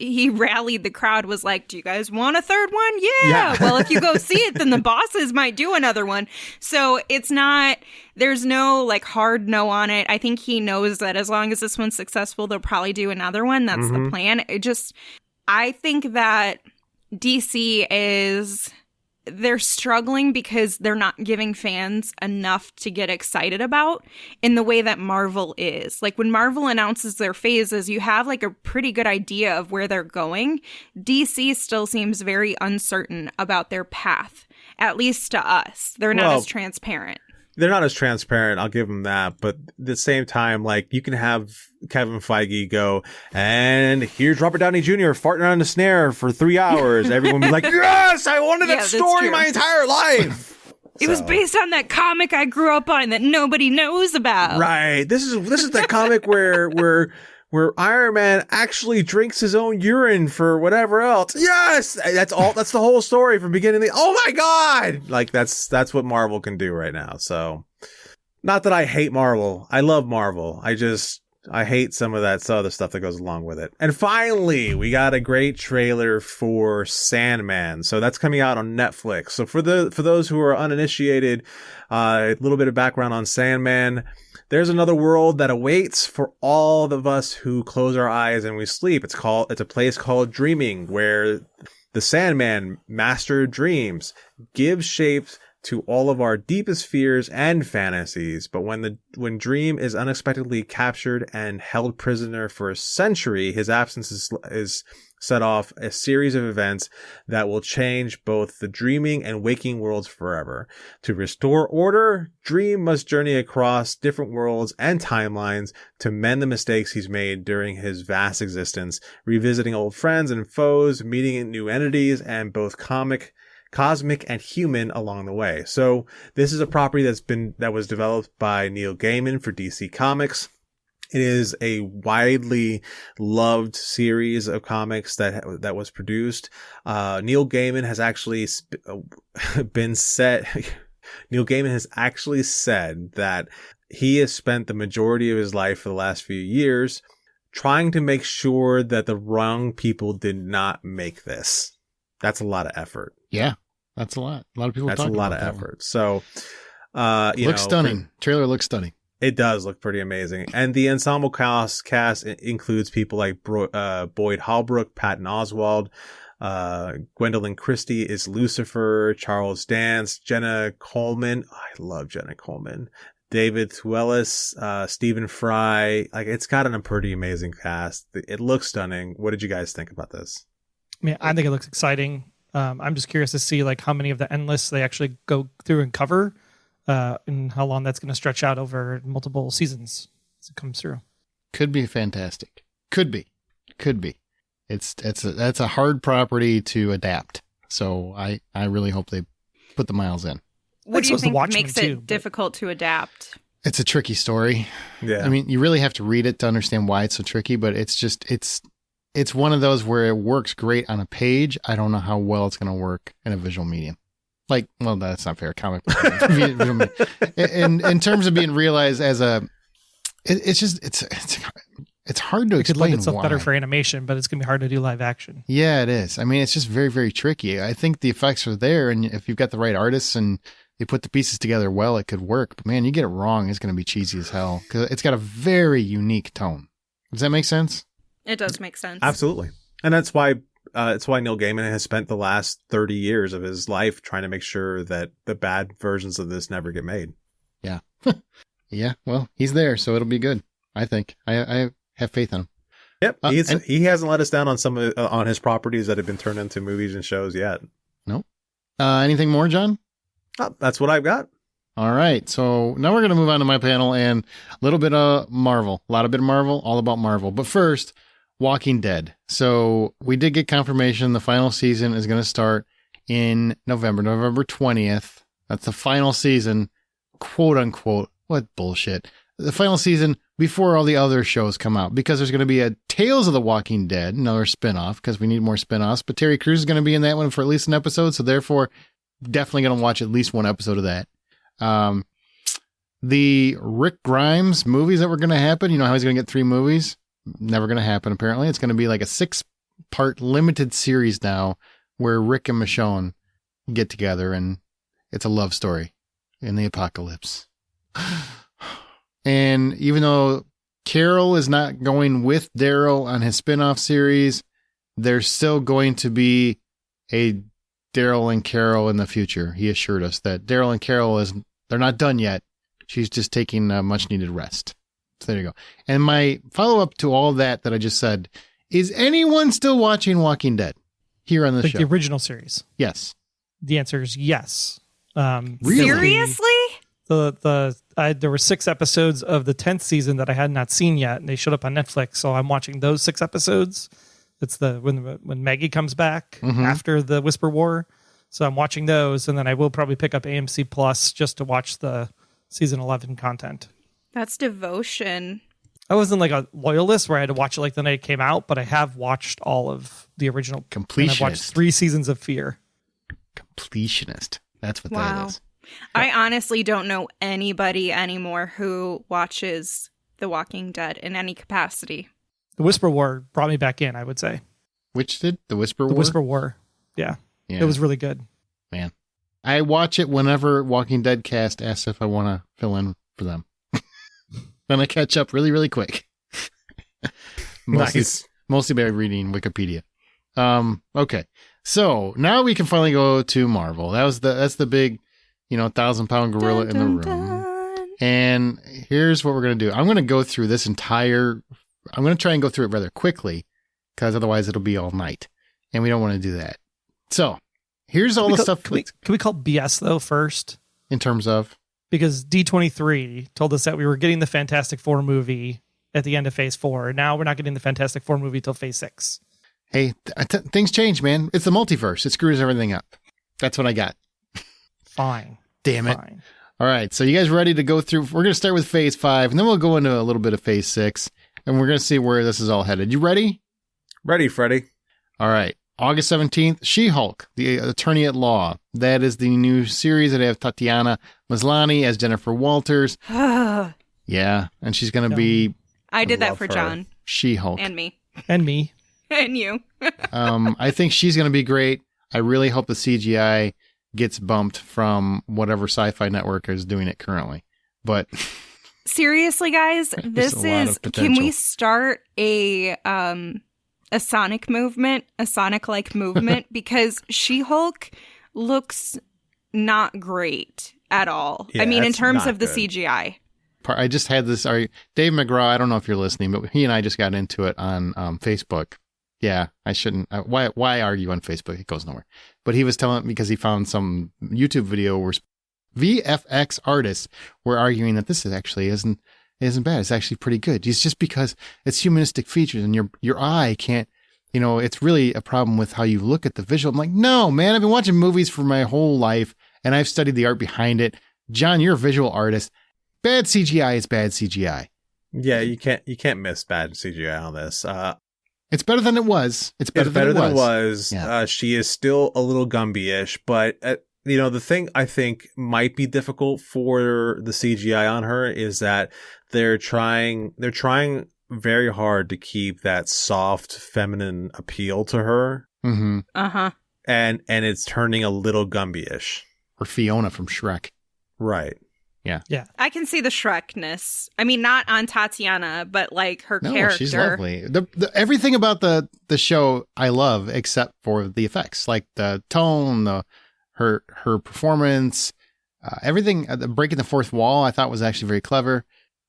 he rallied the crowd, was like, do you guys want a third one? Yeah. Well, if you go see it, then the bosses might do another one. So there's no like hard no on it. I think he knows that as long as this one's successful, they'll probably do another one. That's the plan. I think that DC they're struggling because they're not giving fans enough to get excited about in the way that Marvel is. Like when Marvel announces their phases, you have like a pretty good idea of where they're going. DC still seems very uncertain about their path, at least to us. They're not as transparent. They're not as transparent, I'll give them that. But at the same time, like, you can have Kevin Feige go, and here's Robert Downey Jr. farting on the snare for 3 hours. Everyone be like, yes, I wanted that story my entire life. It was based on that comic I grew up on that nobody knows about. Right. This is the comic where Iron Man actually drinks his own urine for whatever else. Yes, that's all. That's the whole story from beginning to oh my god! Like that's what Marvel can do right now. So, not that I hate Marvel. I love Marvel. I hate some of that other stuff that goes along with it. And finally, we got a great trailer for Sandman. So that's coming out on Netflix. So for those who are uninitiated, a little bit of background on Sandman. There's another world that awaits for all of us who close our eyes and we sleep. It's a place called Dreaming, where the Sandman, master of dreams, gives shape to all of our deepest fears and fantasies. But when Dream is unexpectedly captured and held prisoner for a century, his absence is set off a series of events that will change both the dreaming and waking worlds forever. To restore order, Dream must journey across different worlds and timelines to mend the mistakes he's made during his vast existence, revisiting old friends and foes, meeting new entities, and both cosmic and human along the way. So this is a property that was developed by Neil Gaiman for DC Comics. It is a widely loved series of comics that was produced. Neil Gaiman has actually Neil Gaiman has actually said that he has spent the majority of his life for the last few years trying to make sure that the wrong people did not make this. That's a lot of effort. Yeah, that's a lot. A lot of people. That's a lot of effort. So, looks stunning. Trailer looks stunning. It does look pretty amazing. And the ensemble cast includes people like Boyd Holbrook, Patton Oswalt, Gwendolyn Christie is Lucifer, Charles Dance, Jenna Coleman. Oh, I love Jenna Coleman. David Thewlis, Stephen Fry. Like, it's got a pretty amazing cast. It looks stunning. What did you guys think about this? I mean, I think it looks exciting. I'm just curious to see like how many of the endless they actually go through and cover. And how long that's going to stretch out over multiple seasons as it comes through. Could be fantastic. Could be. That's a hard property to adapt. So I really hope they put the miles in. What do you think makes it difficult to adapt? It's a tricky story. Yeah. I mean, you really have to read it to understand why it's so tricky, but it's one of those where it works great on a page. I don't know how well it's going to work in a visual medium. Like, well, that's not fair. Comic book. In terms of being realized as it's hard to explain. It could lend itself why. better for animation, but it's gonna be hard to do live action. Yeah, it is. I mean, it's just very, very tricky. I think the effects are there, and if you've got the right artists and you put the pieces together well, it could work. But man, you get it wrong, it's going to be cheesy as hell because it's got a very unique tone. Does that make sense? It does make sense. Absolutely, and that's why It's why Neil Gaiman has spent the last 30 years of his life trying to make sure that the bad versions of this never get made. Yeah. Yeah. Well, he's there, so it'll be good. I think. I have faith in him. Yep. He hasn't let us down on some of on his properties that have been turned into movies and shows yet. Nope. Anything more, John? Oh, that's what I've got. All right. So now we're going to move on to my panel and a little bit of Marvel. A lot of bit of Marvel, all about Marvel. But first, Walking Dead. So we did get confirmation the final season is going to start in November 20th. That's the final season, quote unquote. What bullshit. The final season before all the other shows come out, because there's going to be a Tales of the Walking Dead, another spinoff, because we need more spinoffs. But Terry Crews is going to be in that one for at least an episode. So therefore, definitely going to watch at least one episode of that. The Rick Grimes movies that were going to happen, you know how he's going to get 3 movies? Never going to happen, apparently. It's going to be like a 6-part limited series now where Rick and Michonne get together and it's a love story in the apocalypse. And even though Carol is not going with Daryl on his spinoff series, there's still going to be a Daryl and Carol in the future. He assured us that Daryl and Carol they're not done yet. She's just taking a much needed rest. So there you go. And my follow up to all that I just said, is anyone still watching Walking Dead here on the show? The original series. Yes. The answer is yes. Really? Seriously? There were 6 episodes of the 10th season that I had not seen yet, and they showed up on Netflix. So I'm watching those 6 episodes. It's when Maggie comes back after the Whisper War. So I'm watching those, and then I will probably pick up AMC Plus just to watch the season 11 content. That's devotion. I wasn't like a loyalist where I had to watch it like the night it came out, but I have watched all of the original. Completionist. And I've watched 3 seasons of Fear. Completionist. That's what Wow. that is. I honestly don't know anybody anymore who watches The Walking Dead in any capacity. The Whisper War brought me back in, I would say. Which did? The Whisper War? The Whisper War. Yeah. It was really good. Man. I watch it whenever Walking Dead cast asks if I want to fill in for them. Then I catch up really, really quick. Mostly by reading Wikipedia. Okay. So now we can finally go to Marvel. That's the big, 1,000-pound gorilla in the room. Dun. And here's what we're going to do. I'm going to go through this I'm going to try and go through it rather quickly, because otherwise it'll be all night. And we don't want to do that. So here's all the stuff. Can we call BS though first? In terms of? Because D23 told us that we were getting the Fantastic Four movie at the end of Phase 4. Now we're not getting the Fantastic Four movie till Phase 6. Hey, things change, man. It's the multiverse. It screws everything up. That's what I got. Fine. Damn it. Fine. All right. So you guys ready to go through? We're going to start with Phase 5, and then we'll go into a little bit of Phase 6, and we're going to see where this is all headed. You ready? Ready, Freddie. All right. August 17th, She-Hulk, the Attorney at Law. That is the new series that I have Tatiana Maslany as Jennifer Walters. Yeah. And she's going to be I did that for her. John. She-Hulk. And me. And me. And you. I think she's going to be great. I really hope the CGI gets bumped from whatever sci-fi network is doing it currently. But Seriously, guys, this a lot is. of Can we potential. start a Sonic movement, a Sonic-like movement? Because She-Hulk looks not great at all. Yeah, I mean, in that's terms not of the good. CGI. I just had this. Dave McGraw, I don't know if you're listening, but he and I just got into it on Facebook. Yeah, I shouldn't. Why argue on Facebook? It goes nowhere. But he was telling because he found some YouTube video where VFX artists were arguing that this actually isn't bad. It's actually pretty good. It's just because it's humanistic features and your eye can't. It's really a problem with how you look at the visual. I'm like, no, man. I've been watching movies for my whole life, and I've studied the art behind it. John, you're a visual artist. Bad CGI is bad CGI. Yeah, you can't miss bad CGI on this. It's better than it was. It's better than it was. Yeah. She is still a little Gumby-ish, but the thing I think might be difficult for the CGI on her is that they're trying very hard to keep that soft feminine appeal to her. Mm-hmm. Uh-huh. And it's turning a little Gumby-ish. Or Fiona from Shrek. Right. I can see the Shrekness. I mean, not on Tatiana, but like her No, character. she's lovely. Everything about the show I love, except for the effects, like the tone, her performance, everything. Breaking the fourth wall, I thought was actually very clever.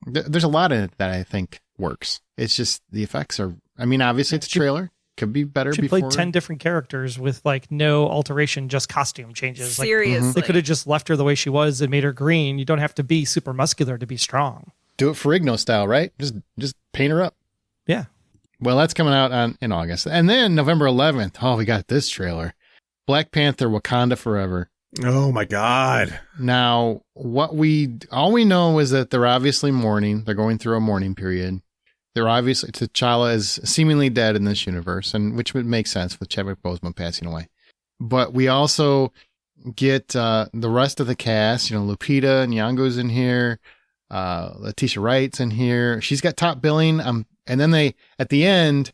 There's a lot in it that I think works. It's just the effects are. I mean, obviously it's a trailer. Could be better. She before. played 10 different characters with like no alteration, just costume changes. Like, Seriously. they could have just left her the way she was and made her green. You don't have to be super muscular to be strong. Do it Ferrigno style, right? Just paint her up. Yeah. Well, that's coming out in August. And then November 11th, oh, we got this trailer. Black Panther Wakanda Forever. Oh my God. Now, all we know is that they're obviously mourning. They're going through a mourning period. They're obviously, T'Challa is seemingly dead in this universe, and which would make sense with Chadwick Boseman passing away. But we also get the rest of the cast. Lupita Nyong'o's in here. Letitia Wright's in here. She's got top billing. And then at the end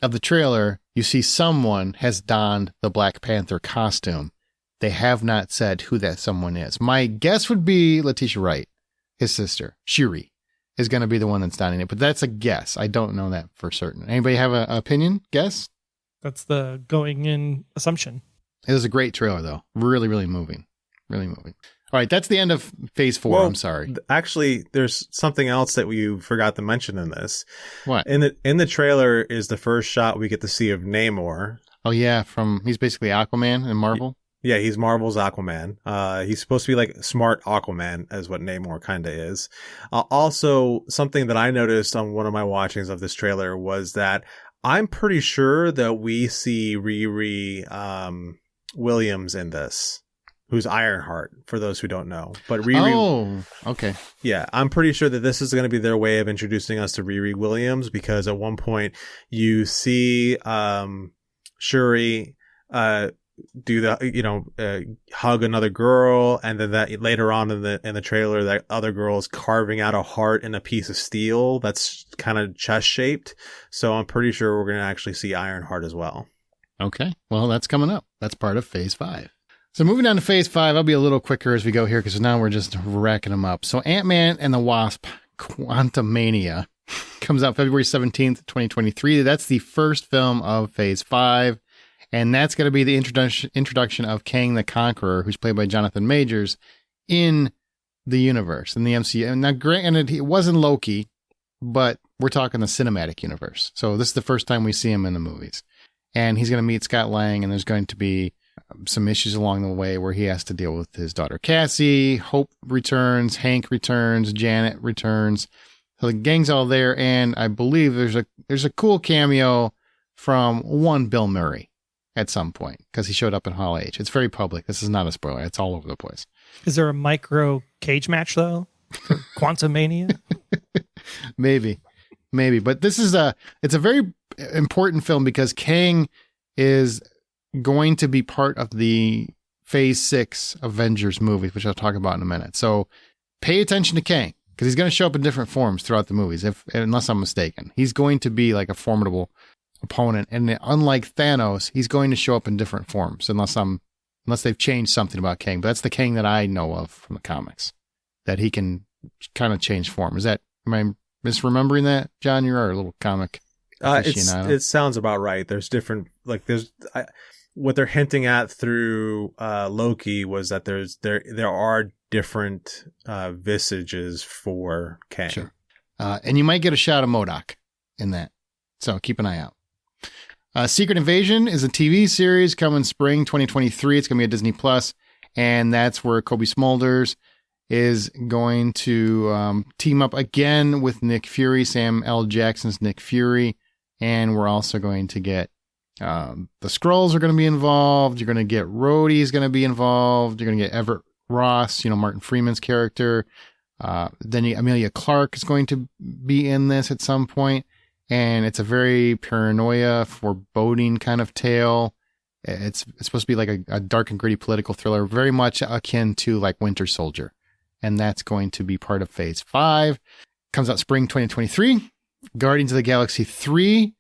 of the trailer, you see someone has donned the Black Panther costume. They have not said who that someone is. My guess would be Letitia Wright, his sister, Shuri, is going to be the one that's donning it. But that's a guess. I don't know that for certain. Anybody have an opinion? Guess? That's the going in assumption. It was a great trailer, though. Really, really moving. Really moving. All right, that's the end of Phase 4. Well, I'm sorry. Actually, there's something else that we forgot to mention in this. What? In the trailer is the first shot we get to see of Namor. Oh, yeah. He's basically Aquaman in Marvel. Yeah, he's Marvel's Aquaman. He's supposed to be like smart Aquaman, as what Namor kind of is. Also, something that I noticed on one of my watchings of this trailer was that I'm pretty sure that we see Riri Williams in this, who's Ironheart, for those who don't know. But Riri, Oh, okay. yeah, I'm pretty sure that this is going to be their way of introducing us to Riri Williams, because at one point you see Shuri do the hug another girl, and then that later on in the trailer, that other girl is carving out a heart in a piece of steel that's kind of chest shaped. So I'm pretty sure we're going to actually see Ironheart as well. Okay. Well, that's coming up. That's part of Phase 5. So moving on to Phase 5, I'll be a little quicker as we go here, because now we're just racking them up. So Ant-Man and the Wasp Quantumania comes out February 17th, 2023. That's the first film of Phase 5. And that's going to be the introduction of Kang the Conqueror, who's played by Jonathan Majors, in the universe, in the MCU. Now, granted, it wasn't Loki, but we're talking the cinematic universe. So this is the first time we see him in the movies. And he's going to meet Scott Lang, and there's going to be some issues along the way where he has to deal with his daughter Cassie. Hope returns, Hank returns, Janet returns. So the gang's all there, and I believe there's a cool cameo from one Bill Murray at some point, because he showed up in Hall H. It's very public. This is not a spoiler. It's all over the place. Is there a micro cage match though? For Quantum Mania? Maybe. But it's a very important film, because Kang is going to be part of the Phase 6 Avengers movies, which I'll talk about in a minute. So pay attention to Kang, because he's going to show up in different forms throughout the movies, unless I'm mistaken. He's going to be like a formidable opponent, and unlike Thanos, he's going to show up in different forms, unless they've changed something about Kang. But that's the Kang that I know of from the comics, that he can kind of change form. Am I misremembering that, John? You're a little comic aficionado. It sounds about right. There's different, what they're hinting at through Loki was that there are different visages for Kang. Sure. And you might get a shot of MODOK in that, so keep an eye out. Secret Invasion is a TV series coming spring 2023. It's going to be at Disney Plus, and that's where Kobe Smulders is going to team up again with Nick Fury, Sam L. Jackson's Nick Fury, and we're also going to get the Skrulls are going to be involved. You're going to get Rhodey's going to be involved. You're going to get Everett Ross, Martin Freeman's character. Then Amelia Clark is going to be in this at some point. And it's a very paranoia, foreboding kind of tale. It's supposed to be like a dark and gritty political thriller, very much akin to like Winter Soldier. And that's going to be part of Phase 5. Comes out spring 2023. Guardians of the Galaxy 3.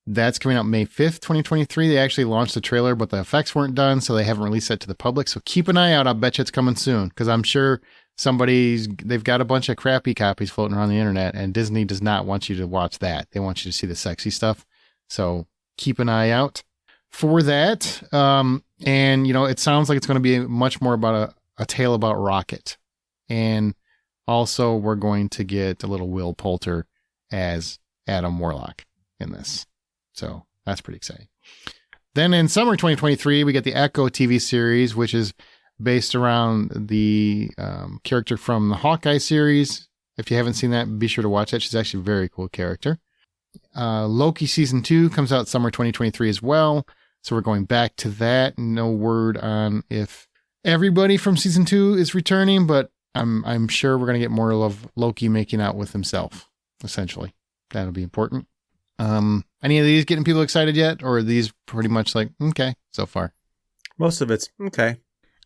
That's coming out May 5th, 2023. They actually launched the trailer, but the effects weren't done, so they haven't released that to the public. So keep an eye out. I'll bet you it's coming soon, because I'm sure they've got a bunch of crappy copies floating around the internet, and Disney does not want you to watch that. They want you to see the sexy stuff. So keep an eye out for that. And, it sounds like it's going to be much more about a tale about Rocket. And also we're going to get a little Will Poulter as Adam Warlock in this. So that's pretty exciting. Then in summer 2023, we get the Echo TV series, which is based around the character from the Hawkeye series. If you haven't seen that, be sure to watch that. She's actually a very cool character. Loki season 2 comes out summer 2023 as well. So we're going back to that. No word on if everybody from season 2 is returning, but I'm sure we're going to get more of Loki making out with himself, essentially. That'll be important. Any of these getting people excited yet? Or are these pretty much like, okay, so far? Most of it's okay.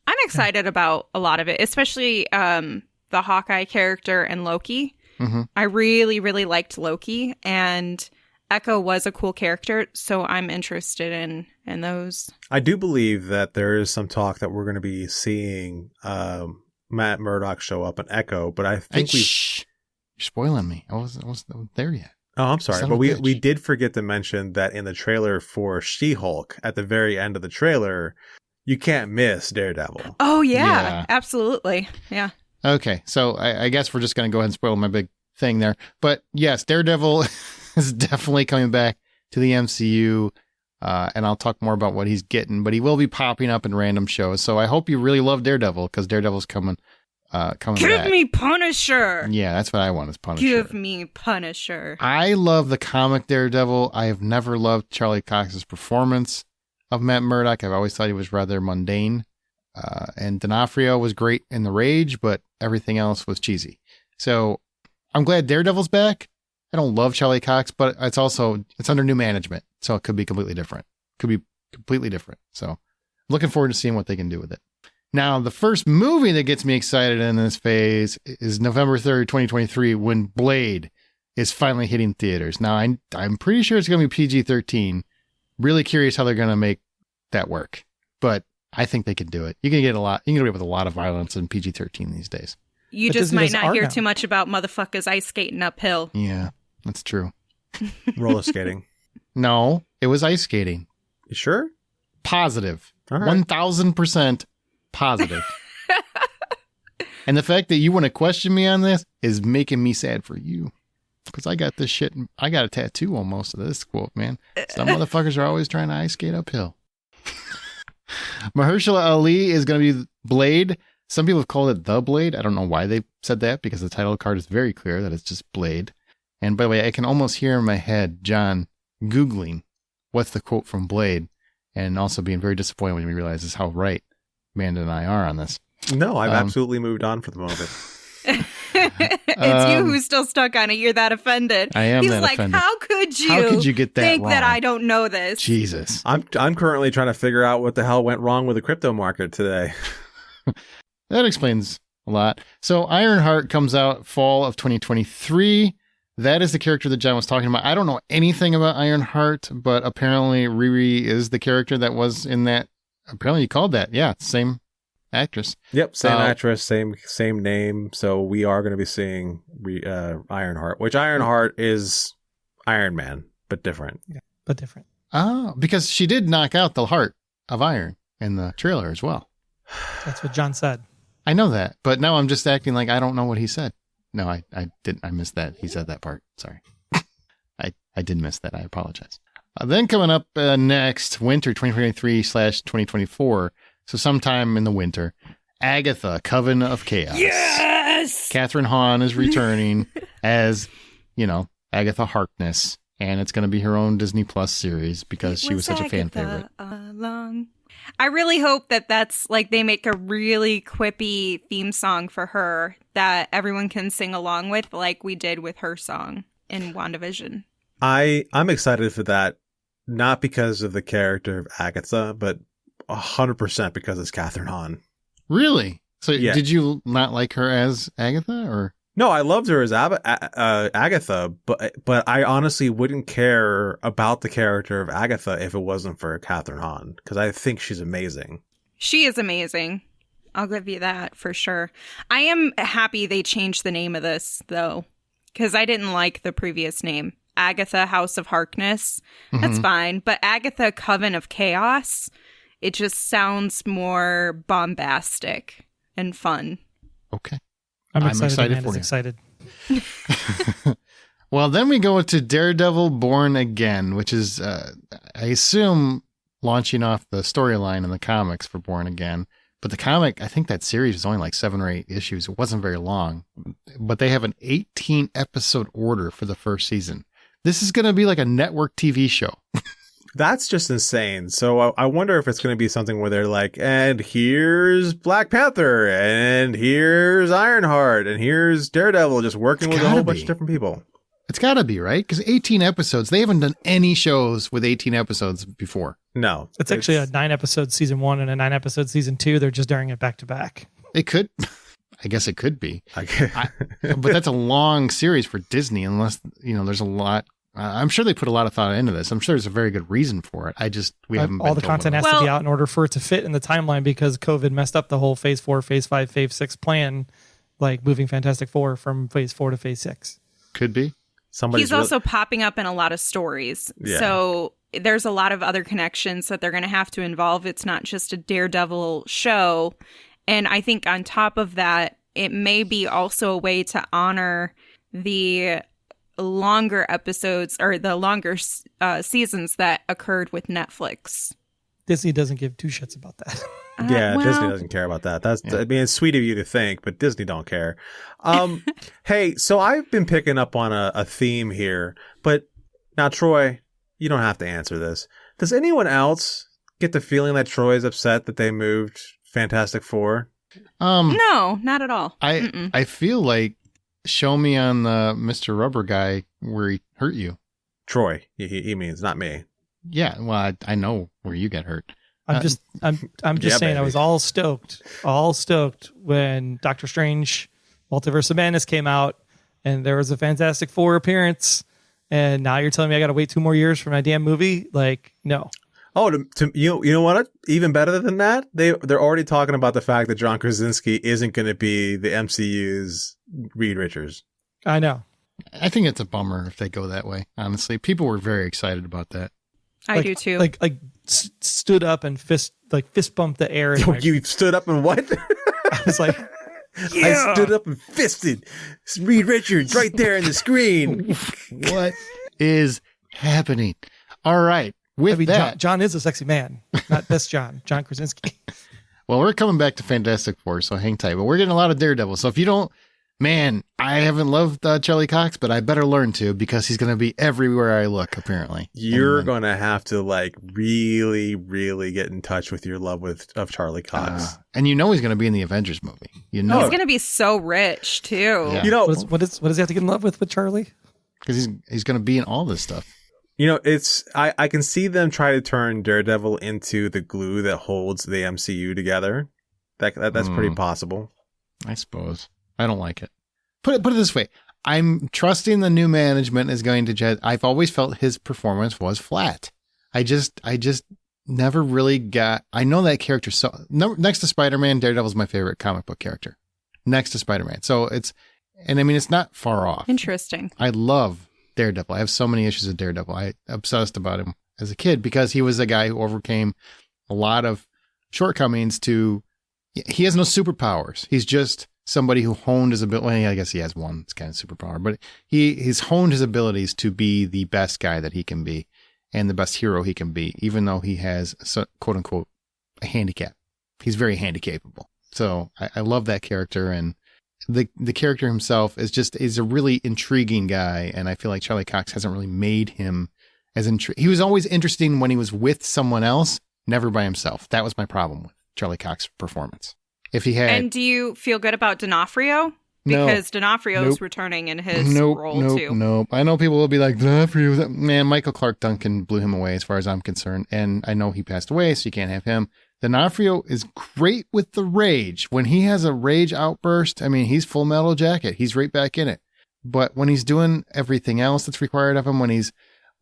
I'm excited about a lot of it, especially the Hawkeye character and Loki. Mm-hmm. I really, really liked Loki, and Echo was a cool character, so I'm interested in those. I do believe that there is some talk that we're going to be seeing Matt Murdock show up in Echo, but I think Shh. You're spoiling me. I wasn't there yet. Oh, I'm sorry. Son But of a we bitch. did forget to mention that in the trailer for She-Hulk, at the very end of the trailer, you can't miss Daredevil. Oh, yeah, Yeah. absolutely. Yeah. Okay, so I guess we're just going to go ahead and spoil my big thing there. But yes, Daredevil is definitely coming back to the MCU, and I'll talk more about what he's getting, but he will be popping up in random shows. So I hope you really love Daredevil, because Daredevil's coming Give back. me Punisher. Yeah, that's what I want is Punisher. Give me Punisher. I love the comic Daredevil. I have never loved Charlie Cox's performance of Matt Murdock. I've always thought he was rather mundane. And D'Onofrio was great in The Rage, but everything else was cheesy. So I'm glad Daredevil's back. I don't love Charlie Cox, but it's under new management. So it could be completely different. So I'm looking forward to seeing what they can do with it. Now, the first movie that gets me excited in this phase is November 3rd, 2023, when Blade is finally hitting theaters. Now, I'm pretty sure it's going to be PG-13. Really curious how they're going to make that work. But I think they can do it. You can get away with a lot of violence in PG-13 these days. You But just Disney might does not art hear now. too much about motherfuckers ice skating uphill. Yeah, that's true. Roller skating. No, it was ice skating. You sure? Positive. All right. 1,000% positive. And the fact that you want to question me on this is making me sad for you. Because I got this shit. I got a tattoo on most of this quote, man. Some motherfuckers are always trying to ice skate uphill. Mahershala Ali is going to be Blade. Some people have called it The Blade. I don't know why they said that, because the title card is very clear that it's just Blade. And by the way, I can almost hear in my head John Googling what's the quote from Blade, and also being very disappointed when he realizes how right Amanda and I are on this. No, I've absolutely moved on for the moment. It's you who's still stuck on it. You're that offended. I am He's that like, offended. how could you get that think wrong? that I don't know this? Jesus. I'm currently trying to figure out what the hell went wrong with the crypto market today. That explains a lot. So Ironheart comes out fall of 2023. That is the character that John was talking about. I don't know anything about Ironheart, but apparently Riri is the character that was in that. Apparently you called that. Yeah, same actress. Yep, same actress, same name. So we are going to be seeing Ironheart, which Ironheart is Iron Man, but different. Yeah, but different. Oh, because she did knock out the heart of Iron in the trailer as well. That's what John said. I know that, but now I'm just acting like I don't know what he said. No, I didn't. I missed that. He said that part. Sorry. I did miss that. I apologize. Then coming up next, winter 2023/2024. So sometime in the winter, Agatha, Coven of Chaos. Yes! Catherine Hahn is returning as, Agatha Harkness. And it's going to be her own Disney Plus series because she was such a fan favorite. I really hope that that's like they make a really quippy theme song for her that everyone can sing along with, like we did with her song in WandaVision. I'm excited for that, not because of the character of Agatha, but 100% because it's Catherine Hahn. Really? So Yeah. Did you not like her as Agatha, or? No, I loved her as Agatha, but I honestly wouldn't care about the character of Agatha if it wasn't for Catherine Hahn, because I think she's amazing. She is amazing. I'll give you that for sure. I am happy they changed the name of this, though, because I didn't like the previous name. Agatha House of Harkness. That's fine. But Agatha Coven of Chaos, it just sounds more bombastic and fun. Okay. I'm excited for you. Excited. Well, then we go to Daredevil Born Again, which is, I assume, launching off the storyline in the comics for Born Again. But the comic, I think that series is only like 7 or 8 issues. It wasn't very long. But they have an 18-episode order for the first season. This is going to be like a network TV show. That's just insane. So I wonder if it's going to be something where they're like, and here's Black Panther, and here's Ironheart, and here's Daredevil, just working with a whole bunch of different people. It's got to be, right? Because 18 episodes, they haven't done any shows with 18 episodes before. No. It's actually a 9-episode season 1 and a 9-episode season 2. They're just doing it back to back. It could. I guess it could be. But that's a long series for Disney, unless, there's a lot. I'm sure they put a lot of thought into this. I'm sure there's a very good reason for it. We haven't been all the told content about has to be out in order for it to fit in the timeline because COVID messed up the whole Phase 4, Phase 5, Phase 6 plan, like moving Fantastic Four from Phase 4 to Phase 6. Could be. He's also popping up in a lot of stories. Yeah. So there's a lot of other connections that they're going to have to involve. It's not just a Daredevil show. And I think on top of that, it may be also a way to honor the longer episodes or the longer seasons that occurred with Netflix. Disney doesn't give 2 shits about that. Disney doesn't care about that. I mean, it's sweet of you to think, but Disney don't care. Hey, so I've been picking up on a theme here, but now, Troy, you don't have to answer this. Does anyone else get the feeling that Troy is upset that they moved Fantastic Four? No, not at all. I feel like show me on the Mr. Rubber guy where he hurt you. Troy, he means, not me. Yeah, well, I know where you get hurt. I'm just saying, baby. I was all stoked when Doctor Strange Multiverse of Madness came out and there was a Fantastic Four appearance, and now you're telling me I got to wait 2 more years for my damn movie? Like, no. Oh, you know what? Even better than that, they're already talking about the fact that John Krasinski isn't going to be the MCU's Reed Richards. I know. I think it's a bummer if they go that way. Honestly, people were very excited about that. I do too. Like stood up and fist bumped the air. You stood up and what? I was like, yeah. I stood up and fisted Reed Richards right there in the screen. What is happening? All right. John is a sexy man, not this John Krasinski. Well, we're coming back to Fantastic Four, so hang tight. But we're getting a lot of Daredevil. So if you don't, man, I haven't loved Charlie Cox, but I better learn to because he's going to be everywhere I look, apparently. You're going to have to really, really get in touch with your love of Charlie Cox. And he's going to be in the Avengers movie. He's going to be so rich, too. Yeah. What does he have to get in love with Charlie? Because he's going to be in all this stuff. It's I can see them try to turn Daredevil into the glue that holds the MCU together. That's pretty possible. I suppose. I don't like it. Put it this way. I'm trusting the new management is going to I've always felt his performance was flat. I just never really got, I know that character. So next to Spider-Man, Daredevil's my favorite comic book character next to Spider-Man. So it's not far off. Interesting. I love Daredevil. I have so many issues of Daredevil. I obsessed about him as a kid because he was a guy who overcame a lot of shortcomings he has no superpowers. He's just somebody who honed his ability. Well, I guess he has one. It's kind of superpower, but he's honed his abilities to be the best guy that he can be and the best hero he can be, even though he has quote unquote a handicap. He's very handicapable. So I love that character, and the character himself is a really intriguing guy. And I feel like Charlie Cox hasn't really made him as he was always interesting when he was with someone else, never by himself. That was my problem with Charlie Cox's performance. If he had, and do you feel good about D'Onofrio? Because D'Onofrio's returning in his role too. Nope. I know people will be like, D'Onofrio, man, Michael Clark Duncan blew him away as far as I'm concerned. And I know he passed away, so you can't have him. D'Onofrio is great with the rage. When he has a rage outburst, I mean, he's Full Metal Jacket. He's right back in it. But when he's doing everything else that's required of him, when he's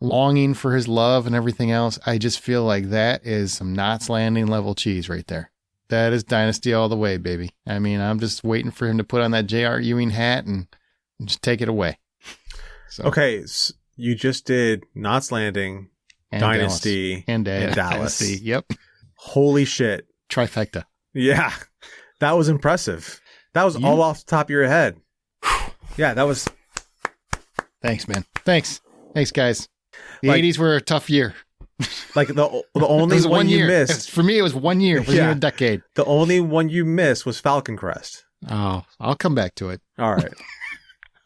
longing for his love and everything else, I just feel like that is some Knots Landing level cheese right there. That is Dynasty all the way, baby. I mean, I'm just waiting for him to put on that J.R. Ewing hat and just take it away. So, Okay, so you just did Knots Landing, and Dynasty, Dallas. And Dallas. Dynasty. Yep. Holy shit. Trifecta. Yeah, that was impressive. That was all off the top of your head. Yeah, that was... Thanks, man. Thanks, guys. The Like- 80s were a tough year. Like the It only was one you year. missed. For me, it was 1 year. It wasn't Yeah. even a decade. The only one you missed was Falcon Crest. Oh, I'll come back to it. All right.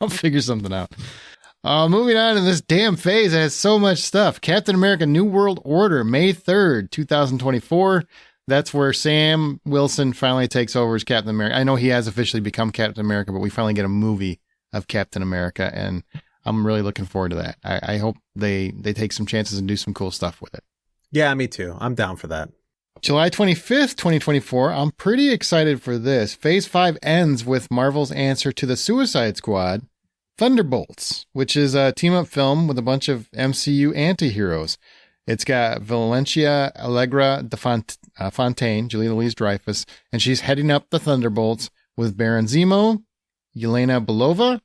I'll figure something out. Moving on to this damn phase that has so much stuff. Captain America New World Order, May 3rd, 2024. That's where Sam Wilson finally takes over as Captain America. I know he has officially become Captain America, but we finally get a movie of Captain America, and I'm really looking forward to that. I hope they take some chances and do some cool stuff with it. Yeah, me too. I'm down for that. Tejuly 25th, 2024. I'm pretty excited for this. Phase 5 ends with Marvel's answer to the Suicide Squad, Thunderbolts, which is a team-up film with a bunch of MCU anti-heroes. It's got Valencia Allegra de Fontaine, Julia Louise-Dreyfus, and she's heading up the Thunderbolts with Baron Zemo, Yelena Belova,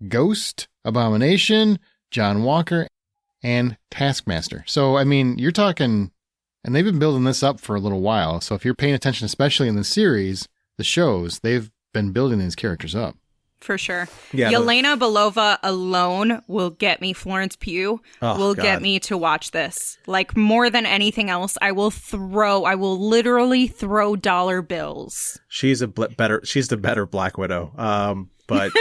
Ghost, Abomination, John Walker, and Taskmaster. So, I mean, you're talking, and they've been building this up for a little while. So if you're paying attention, especially in the series, the shows, they've been building these characters up. For sure. Yeah, Yelena Belova alone will get me, Florence Pugh will get me to watch this. Like, more than anything else, I will literally throw dollar bills. She's the better Black Widow. But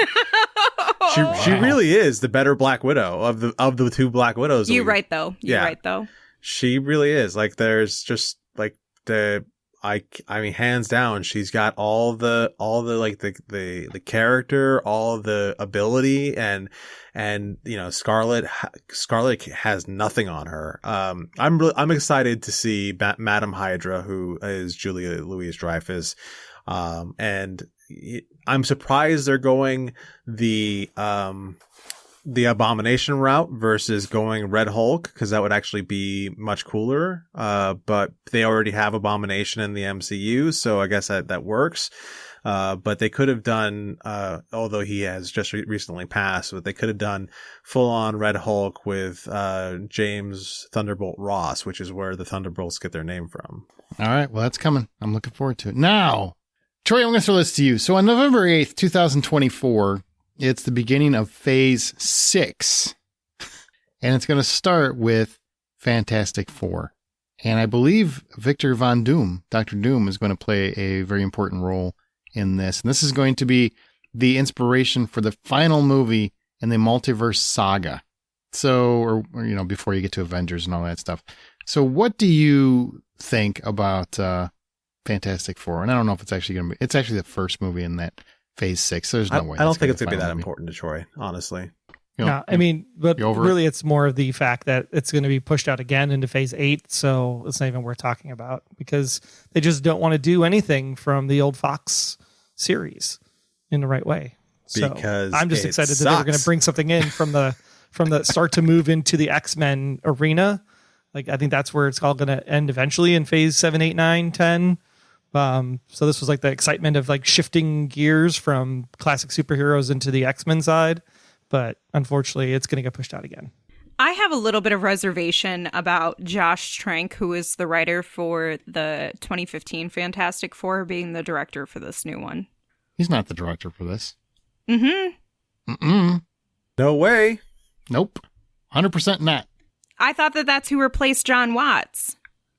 she really is the better Black Widow of the two Black Widows. You're right though. She really is. Like, there's just like I mean, hands down, she's got all the like the character, all the ability, and you know, Scarlet has nothing on her. I'm excited to see Madam Hydra, who is Julia Louise-Dreyfus, and I'm surprised they're going the Abomination route versus going Red Hulk, because that would actually be much cooler. But they already have Abomination in the MCU, so I guess that works. But they could have done, although he has just recently passed, but they could have done full on Red Hulk with James Thunderbolt Ross, which is where the Thunderbolts get their name from. All right, well, that's coming. I'm looking forward to it. Now, Troy, I'm going to throw this to you. So on November 8th, 2024, it's the beginning of Phase 6, and it's going to start with Fantastic Four. And I believe Victor Von Doom, Dr. Doom, is going to play a very important role in this. And this is going to be the inspiration for the final movie in the multiverse saga. So, or you know, before you get to Avengers and all that stuff. So what do you think about Fantastic Four? And I don't know if it's actually going to be, it's actually the first movie in that Phase 6. So there's no way. I don't think it's going to be that important to Troy, honestly. You know, no, I mean, but really it? it's more of the fact that it's going to be pushed out again into Phase 8, so it's not even worth talking about, because they just don't want to do anything from the old Fox series in the right way. So because I'm just excited that they were going to bring something in from the start to move into the X-Men arena. Like, I think that's where it's all going to end eventually in Phase 7, 8, 9, 10. So this was like the excitement of like shifting gears from classic superheroes into the X-Men side. But unfortunately, it's going to get pushed out again. I have a little bit of reservation about Josh Trank, who is the writer for the 2015 Fantastic Four, being the director for this new one. He's not the director for this. Mm-hmm. No way. Nope. 100% not. I thought that's who replaced John Watts.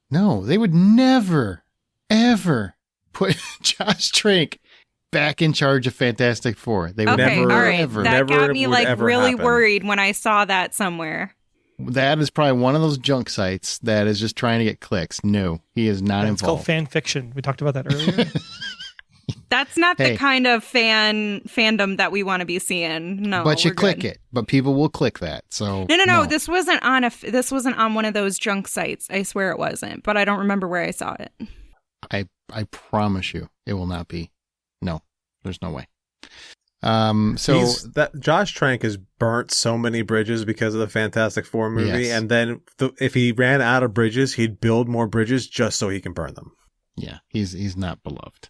No, they would never, ever put Josh Trank back in charge of Fantastic Four. They would Okay, never, all right. ever. That got me would like ever really happen. worried when I saw that somewhere. That is probably one of those junk sites that is just trying to get clicks. No, he is not It's called involved. fan fiction. We talked about that earlier. That's not Hey. the kind of fandom that we want to be seeing. No, But you we're click good. it. But people will click that. So No. This wasn't on one of those junk sites. I swear it wasn't. But I don't remember where I saw it. I promise you, it will not be. No, there's no way. So that Josh Trank has burnt so many bridges because of the Fantastic Four movie, Yes. and then if he ran out of bridges, he'd build more bridges just so he can burn them. Yeah, he's not beloved.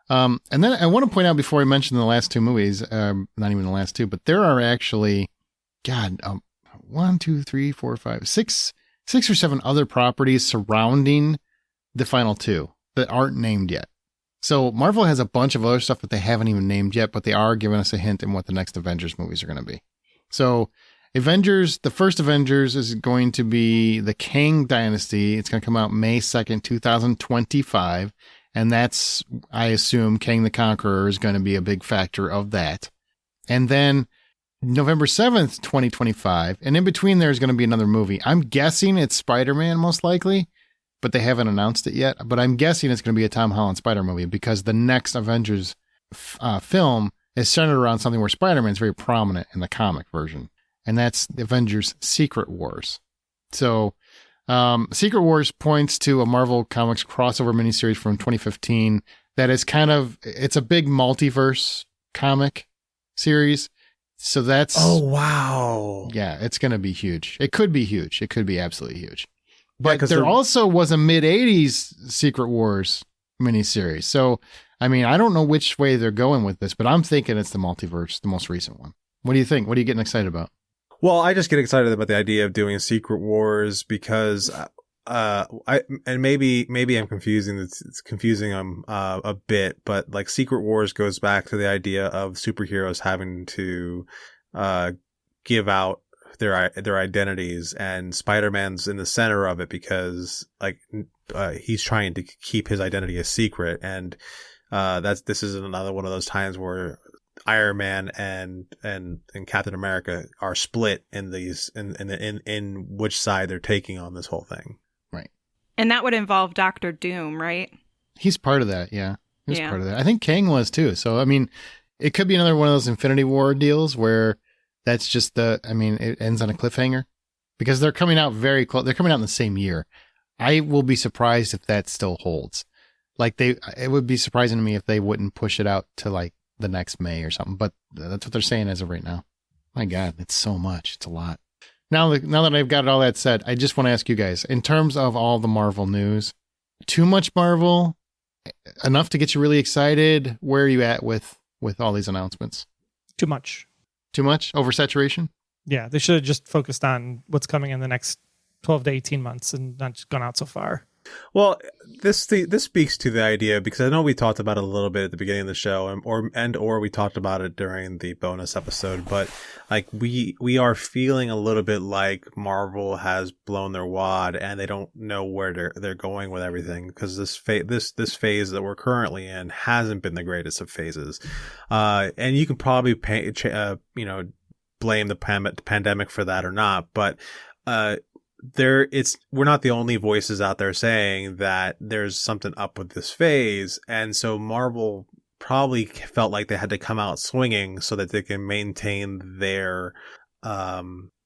And then I want to point out before I mention the last two movies, not even the last two, but there are actually, God, 1, 2, 3, 4, 5, 6 or 7 other properties surrounding the final two that aren't named yet. So Marvel has a bunch of other stuff that they haven't even named yet, but they are giving us a hint in what the next Avengers movies are going to be. So Avengers, the first Avengers is going to be the Kang Dynasty. It's going to come out May 2nd, 2025. And that's, I assume, Kang the Conqueror is going to be a big factor of that. And then November 7th, 2025. And in between, there's going to be another movie. I'm guessing it's Spider-Man, most likely, but they haven't announced it yet. But I'm guessing it's going to be a Tom Holland Spider movie because the next Avengers film is centered around something where Spider-Man is very prominent in the comic version. And that's the Avengers Secret Wars. So Secret Wars points to a Marvel Comics crossover miniseries from 2015 that is it's a big multiverse comic series. So that's... Oh, wow. Yeah, it's going to be huge. It could be huge. It could be absolutely huge. But Yeah, there also was a mid-'80s Secret Wars miniseries. So, I mean, I don't know which way they're going with this, but I'm thinking it's the multiverse, the most recent one. What do you think? What are you getting excited about? Well, I just get excited about the idea of doing Secret Wars because maybe I'm confusing them a bit, but like Secret Wars goes back to the idea of superheroes having to give out their identities, and Spider-Man's in the center of it because like he's trying to keep his identity a secret, and this is another one of those times where Iron Man and Captain America are split in which side they're taking on this whole thing. Right. And that would involve Doctor Doom, right? He's part of that, yeah. He's part of that. I think Kang was too. So, I mean, it could be another one of those Infinity War deals where that's just it ends on a cliffhanger because they're coming out very close. They're coming out in the same year. I will be surprised if that still holds. Like it would be surprising to me if they wouldn't push it out to like the next May or something, but that's what they're saying as of right now. My God, it's so much. It's a lot. Now that I've got all that said, I just want to ask you guys, in terms of all the Marvel news, too much Marvel, enough to get you really excited? Where are you at with all these announcements? Too much. Too much? Oversaturation? Yeah, they should have just focused on what's coming in the next 12 to 18 months and not just gone out so far. Well, this speaks to the idea because I know we talked about it a little bit at the beginning of the show, or we talked about it during the bonus episode. But like we are feeling a little bit like Marvel has blown their wad and they don't know where they're going with everything because this phase that we're currently in hasn't been the greatest of phases, and you can probably blame the pandemic for that or not, but we're not the only voices out there saying that there's something up with this phase, and so Marvel probably felt like they had to come out swinging so that they can maintain their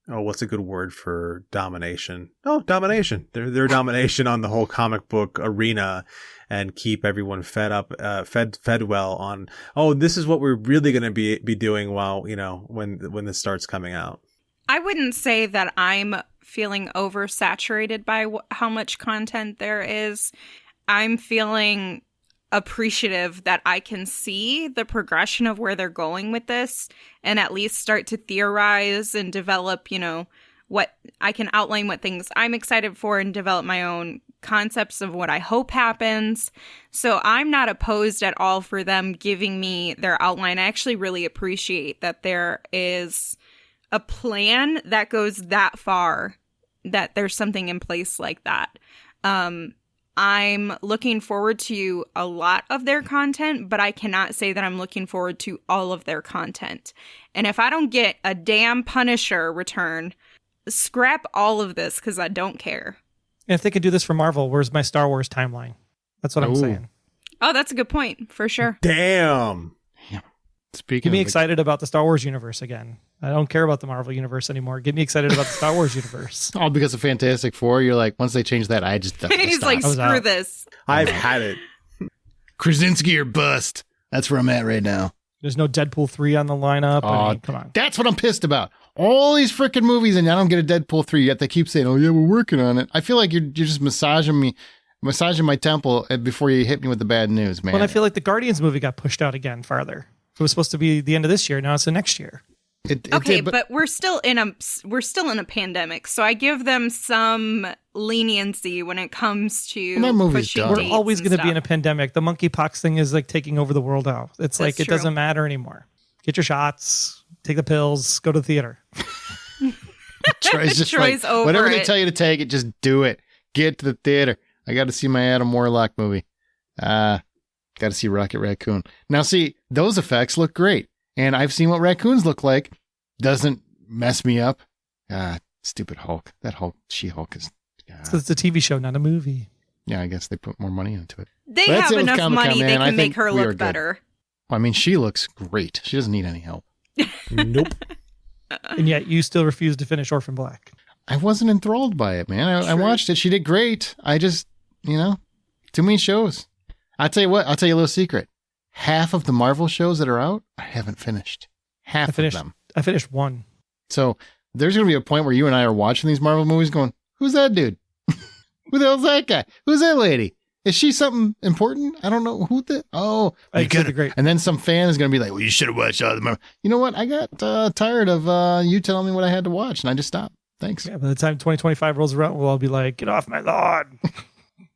what's a good word for domination? Domination. Their domination on the whole comic book arena and keep everyone fed well on, this is what we're really going to be doing while, when this starts coming out. I wouldn't say that I'm feeling oversaturated by how much content there is. I'm feeling appreciative that I can see the progression of where they're going with this and at least start to theorize and develop, what I can outline what things I'm excited for and develop my own concepts of what I hope happens. So I'm not opposed at all for them giving me their outline. I actually really appreciate that there is a plan that goes that far, that there's something in place like that. I'm looking forward to a lot of their content, but I cannot say that I'm looking forward to all of their content. And if I don't get a damn Punisher return, scrap all of this because I don't care. And if they could do this for Marvel, where's my Star Wars timeline? That's what I'm saying. Oh, that's a good point, for sure. Damn. Get me excited about the Star Wars universe again. I don't care about the Marvel universe anymore. Get me excited about the Star Wars universe. Oh, because of Fantastic Four, you're like, once they change that, I just He's stop. like, screw this. I've had it. Krasinski or bust. That's where I'm at right now. There's no Deadpool 3 on the lineup. I mean, come on. That's what I'm pissed about. All these freaking movies, and I don't get a Deadpool 3 yet. They keep saying, "Oh yeah, we're working on it." I feel like you're just massaging me massaging my temple before you hit me with the bad news, man. Well, I feel like the Guardians movie got pushed out again farther. It was supposed to be the end of this year. Now it's the next year. It Okay, did, but we're still in a pandemic, so I give them some leniency when it comes to Well, that movie's pushing done. We're dates always and going to be in a stuff. pandemic. The monkeypox thing is like taking over the world now. It's That's like it true. doesn't matter anymore. Get your shots, take the pills, go to the theater. Troy's just Troy's like, over whatever they it. tell you to take it, just do it. Get to the theater. I got to see my Adam Warlock movie. Got to see Rocket Raccoon. Now, see, those effects look great. And I've seen what raccoons look like. Doesn't mess me up. Stupid Hulk. That Hulk, She-Hulk is... So it's a TV show, not a movie. yeah, I guess they put more money into it. They But that's have it with enough Comic-Con, money; man. they I can make think her we are look good. better. I mean, she looks great. She doesn't need any help. Nope. And yet you still refuse to finish Orphan Black. I wasn't enthralled by it, man. I True. watched it. She did great. I just, too many shows. I'll tell you what. I'll tell you a little secret. Half of the Marvel shows that are out, I haven't finished. Half of them. I finished one. So there's going to be a point where you and I are watching these Marvel movies going, who's that dude? Who the hell's that guy? Who's that lady? Is she something important? I don't know. Oh, I you think it's gotta- great. And then some fan is going to be like, well, you should have watched all the Marvel. You know what? I got tired of you telling me what I had to watch, and I just stopped. Thanks. Yeah, by the time 2025 rolls around, we'll all be like, get off my lawn.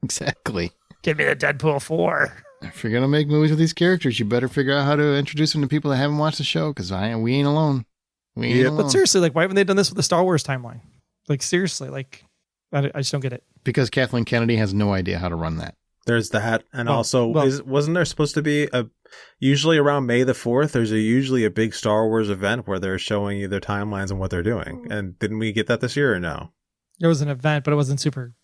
Exactly. Give me the Deadpool 4. If you're going to make movies with these characters, you better figure out how to introduce them to people that haven't watched the show, because we ain't alone. We ain't Yep. alone. But seriously, like, why haven't they done this with the Star Wars timeline? Like, seriously, like, I just don't get it. Because Kathleen Kennedy has no idea how to run that. There's that, and Well, also, wasn't there supposed to be usually around May the 4th? There's usually a big Star Wars event where they're showing you their timelines and what they're doing. And didn't we get that this year or no? There was an event, but it wasn't super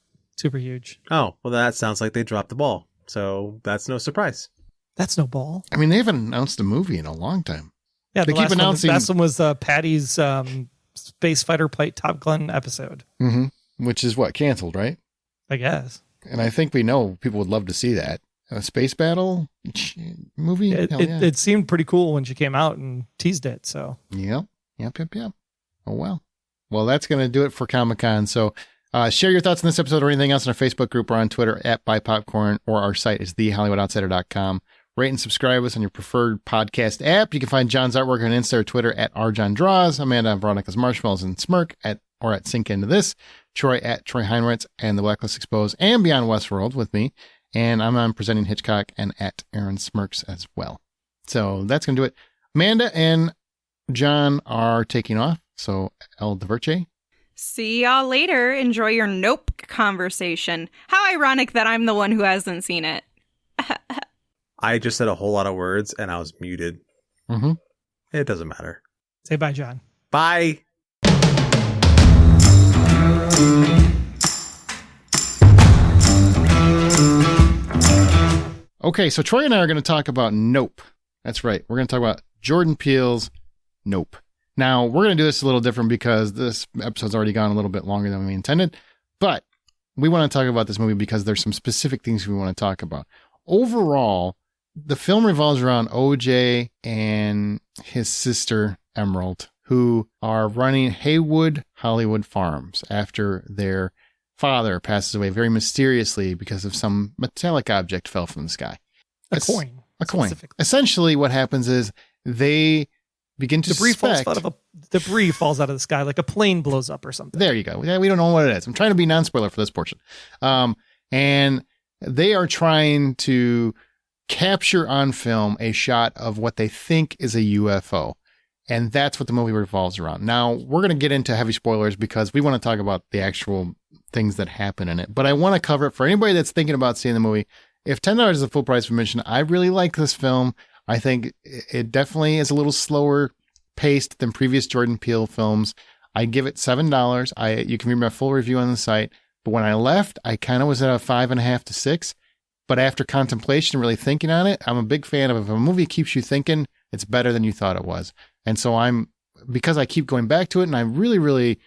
huge. Oh, well, that sounds like they dropped the ball. So that's no surprise. That's no ball. I mean, they haven't announced a movie in a long time. Yeah, They the keep last announcing- one, the last one was Patty's space fighter plate Top Gun episode, Mm-hmm. Which is what? Canceled, right? I guess. And I think we know people would love to see that. A space battle movie? Hell yeah. It seemed pretty cool when she came out and teased it. So Yep. Oh, well. Well, that's going to do it for Comic-Con. So share your thoughts on this episode or anything else in our Facebook group or on Twitter @BuyPopcorn, or our site is thehollywoodoutsider.com. Rate and subscribe us on your preferred podcast app. You can find John's artwork on Insta or Twitter @RJohnDraws, Amanda and Veronica's Marshmallows and Smirk or at Sink Into This, Troy @TroyHeinritz, and The Blacklist Exposed and Beyond Westworld with me. And I'm on Presenting Hitchcock and @Aaron Smirks as well. So that's going to do it. Amanda and John are taking off. So El Diverche. See y'all later. Enjoy your Nope conversation. How ironic that I'm the one who hasn't seen it. I just said a whole lot of words and I was muted. Mm-hmm. It doesn't matter. say bye, John. Bye. Okay, so Troy and I are going to talk about Nope. That's right. We're going to talk about Jordan Peele's Nope. Now, we're going to do this a little different because this episode's already gone a little bit longer than we intended, but we want to talk about this movie because there's some specific things we want to talk about. Overall, the film revolves around OJ and his sister, Emerald, who are running Haywood Hollywood Farms after their father passes away very mysteriously because of some metallic object fell from the sky. A coin. A coin. specifically. Essentially, what happens is they begin to Debris falls suspect. debris falls out of the sky, like a plane blows up or something. There you go. Yeah, we don't know what it is. I'm trying to be non-spoiler for this portion. And they are trying to capture on film a shot of what they think is a UFO. And that's what the movie revolves around. Now, we're going to get into heavy spoilers because we want to talk about the actual things that happen in it. But I want to cover it for anybody that's thinking about seeing the movie. If $10 is the full price of admission, I really like this film. I think it definitely is a little slower paced than previous Jordan Peele films. I give it $7. You can read my full review on the site. But when I left, I kind of was at a 5.5 to 6. But after contemplation and really thinking on it, I'm a big fan of if a movie keeps you thinking, it's better than you thought it was. And so because I keep going back to it, and I really, really,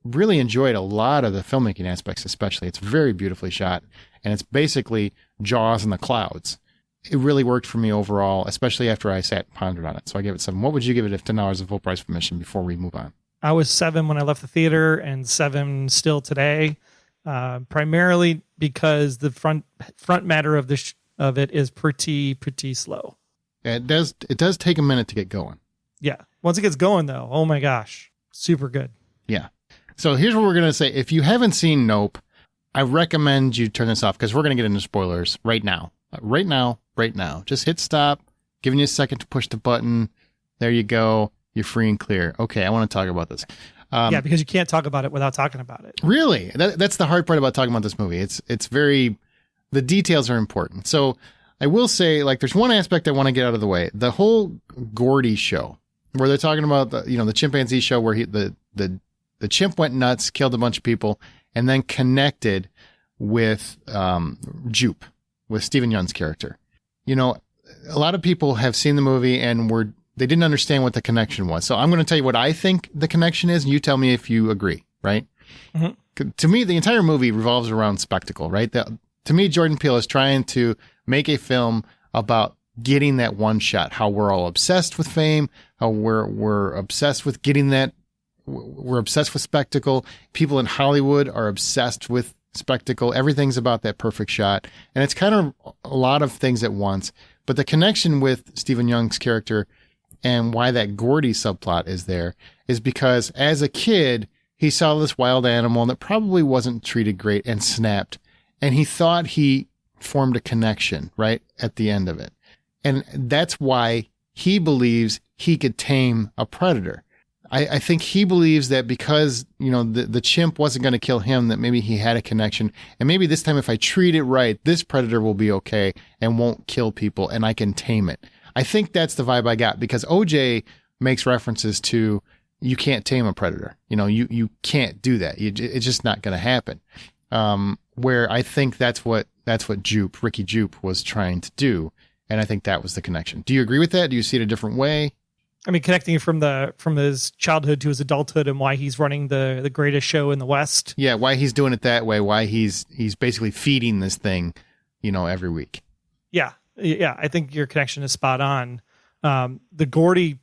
really enjoyed a lot of the filmmaking aspects, especially. It's very beautifully shot, and it's basically Jaws in the clouds. It really worked for me overall, especially after I sat and pondered on it. So I gave it 7. What would you give it if $10 is full price of admission before we move on? I was 7 when I left the theater and 7 still today. Primarily because the front matter of of it is pretty slow. Yeah, it does take a minute to get going. Yeah. Once it gets going, though, oh my gosh, super good. Yeah. So here's what we're going to say. If you haven't seen Nope, I recommend you turn this off because we're going to get into spoilers right now. Right now. Just hit stop, giving you a second to push the button. There you go. You're free and clear. Okay, I want to talk about this. Yeah, because you can't talk about it without talking about it. Really? That's the hard part about talking about this movie. It's very, the details are important. So I will say, like, there's one aspect I want to get out of the way. The whole Gordy show, where they're talking about the chimpanzee show where the chimp went nuts, killed a bunch of people, and then connected with Jupe, with Stephen Young's character. You know, a lot of people have seen the movie and they didn't understand what the connection was. So I'm going to tell you what I think the connection is, and you tell me if you agree, right? Mm-hmm. To me, the entire movie revolves around spectacle, right? To me, Jordan Peele is trying to make a film about getting that one shot, how we're all obsessed with fame, how we're obsessed with getting that, we're obsessed with spectacle. People in Hollywood are obsessed with spectacle. Everything's about that perfect shot. And it's kind of a lot of things at once. But the connection with Stephen Young's character and why that Gordy subplot is there is because as a kid, he saw this wild animal that probably wasn't treated great and snapped. And he thought he formed a connection right at the end of it. And that's why he believes he could tame a predator. I think he believes that because, the chimp wasn't going to kill him, that maybe he had a connection. And maybe this time if I treat it right, this predator will be okay and won't kill people and I can tame it. I think that's the vibe I got because OJ makes references to you can't tame a predator. You can't do that. It's just not going to happen. Where I think that's what Ricky Jupe was trying to do. And I think that was the connection. Do you agree with that? Do you see it a different way? I mean, connecting from his childhood to his adulthood and why he's running the greatest show in the West. Yeah, why he's doing it that way, why he's basically feeding this thing, every week. Yeah, I think your connection is spot on. The Gordy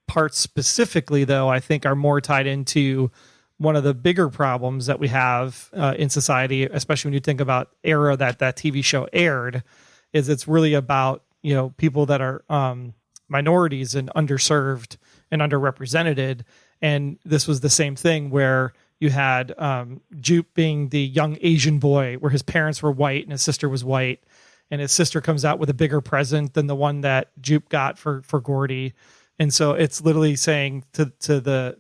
parts specifically, though, I think are more tied into one of the bigger problems that we have in society, especially when you think about era that TV show aired, is it's really about, people that are minorities and underserved and underrepresented. And this was the same thing where you had Jupe being the young Asian boy where his parents were white and his sister was white. And his sister comes out with a bigger present than the one that Jupe got for Gordy. And so it's literally saying to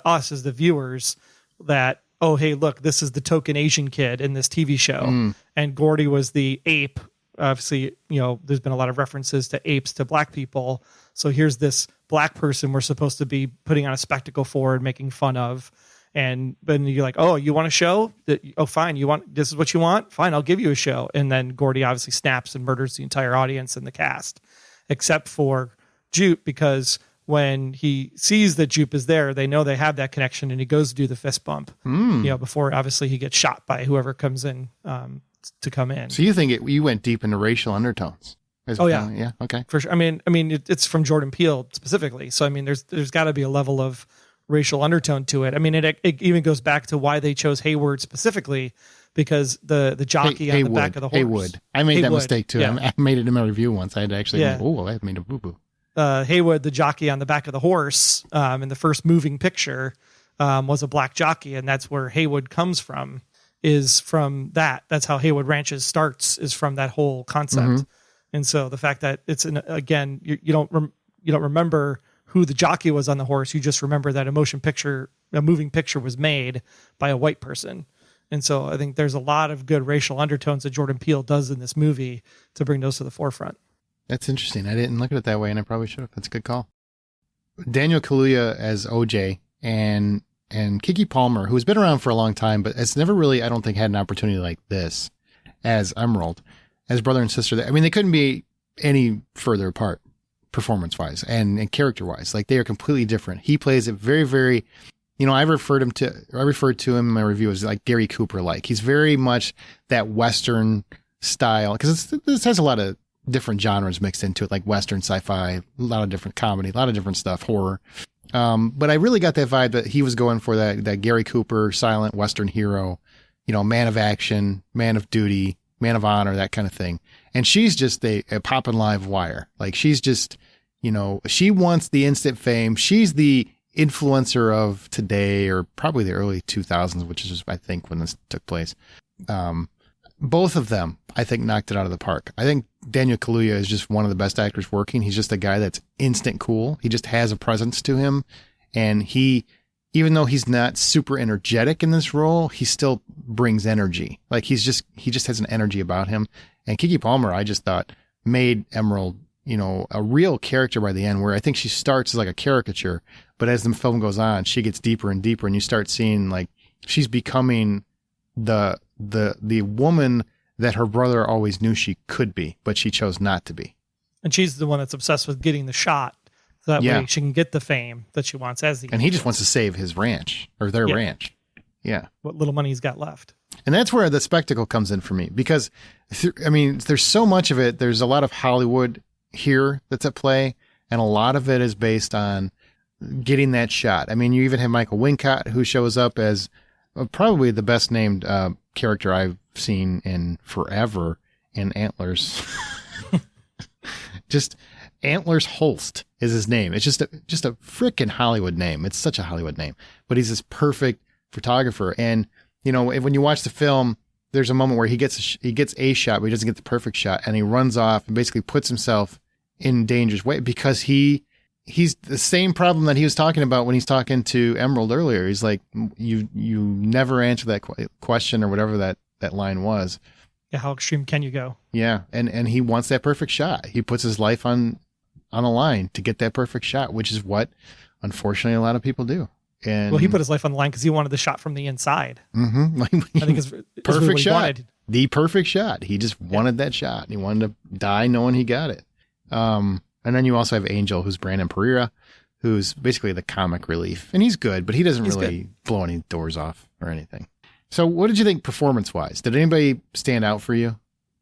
us as the viewers that, oh, hey, look, this is the token Asian kid in this TV show. And Gordy was the ape. Obviously, there's been a lot of references to apes to black people. So here's this black person we're supposed to be putting on a spectacle for and making fun of. And then you're like, oh, you want a show? Oh, fine. This is what you want? Fine, I'll give you a show. And then Gordy obviously snaps and murders the entire audience and the cast, except for Jupe, because when he sees that Jupe is there, they know they have that connection, and he goes to do the fist bump, before obviously he gets shot by whoever comes in to come in. So you think you went deep into racial undertones? Yeah. Yeah. Okay. For sure. I mean, it's from Jordan Peele specifically. So, I mean, there's got to be a level of racial undertone to it. I mean, it even goes back to why they chose Hayward specifically, because the jockey on the back of the horse. Haywood. I made that mistake too. Yeah. I made it in my review once. I had to actually, I made a boo-boo. Haywood, the jockey on the back of the horse, in the first moving picture, was a black jockey. And that's where Haywood comes from, is from that. That's how Haywood Ranches starts, is from that whole concept. Mm-hmm. And so the fact that it's again, you don't remember who the jockey was on the horse. You just remember that a moving picture was made by a white person. And so I think there's a lot of good racial undertones that Jordan Peele does in this movie to bring those to the forefront. That's interesting. I didn't look at it that way, and I probably should have. That's a good call. Daniel Kaluuya as OJ and Keke Palmer, who's been around for a long time, but has never really, I don't think, had an opportunity like this as Emerald, as brother and sister. I mean, they couldn't be any further apart performance-wise and character-wise. Like, they are completely different. He plays it very, very, I referred to him in my review as like Gary Cooper-like. He's very much that Western style, because this has a lot of different genres mixed into it, like Western, sci-fi, a lot of different comedy, a lot of different stuff, horror. But I really got that vibe that he was going for that Gary Cooper silent Western hero, man of action, man of duty, man of honor, that kind of thing. And she's just a poppin' live wire. Like she's just, she wants the instant fame. She's the influencer of today, or probably the early 2000s, which is, I think, when this took place. Both of them, I think, knocked it out of the park. I think Daniel Kaluuya is just one of the best actors working. He's just a guy that's instant cool. He just has a presence to him. And he, even though he's not super energetic in this role, he still brings energy. Like he just has an energy about him. And Keke Palmer, I just thought, made Emerald, a real character by the end, where I think she starts as like a caricature, but as the film goes on, she gets deeper and deeper, and you start seeing like she's becoming the woman that her brother always knew she could be, but she chose not to be. And she's the one that's obsessed with getting the shot. So that way she can get the fame that she wants as the. And he just wants to save his ranch, or their ranch. Yeah. What little money he's got left. And that's where the spectacle comes in for me, because there's so much of it. There's a lot of Hollywood here that's at play, and a lot of it is based on getting that shot. I mean, you even have Michael Wincott, who shows up as probably the best named character I've seen in forever in Antlers. Just Antlers Holst is his name. It's just a freaking Hollywood name. It's such a Hollywood name, but he's this perfect photographer. And when you watch the film, there's a moment where he gets a shot, but he doesn't get the perfect shot, and he runs off and basically puts himself in dangerous way, because he's the same problem that he was talking about when he's talking to Emerald earlier. He's like, you never answer that question, or whatever that line was. Yeah, how extreme can you go? Yeah, and he wants that perfect shot. He puts his life on the line to get that perfect shot, which is what, unfortunately, a lot of people do. And well, he put his life on the line because he wanted the shot from the inside. Mm-hmm. I think it's perfect really shot. The perfect shot. He just wanted that shot. He wanted to die knowing he got it. And then you also have Angel, who's Brandon Pereira, who's basically the comic relief. And he's good, but he doesn't really blow any doors off or anything. So what did you think performance-wise? Did anybody stand out for you?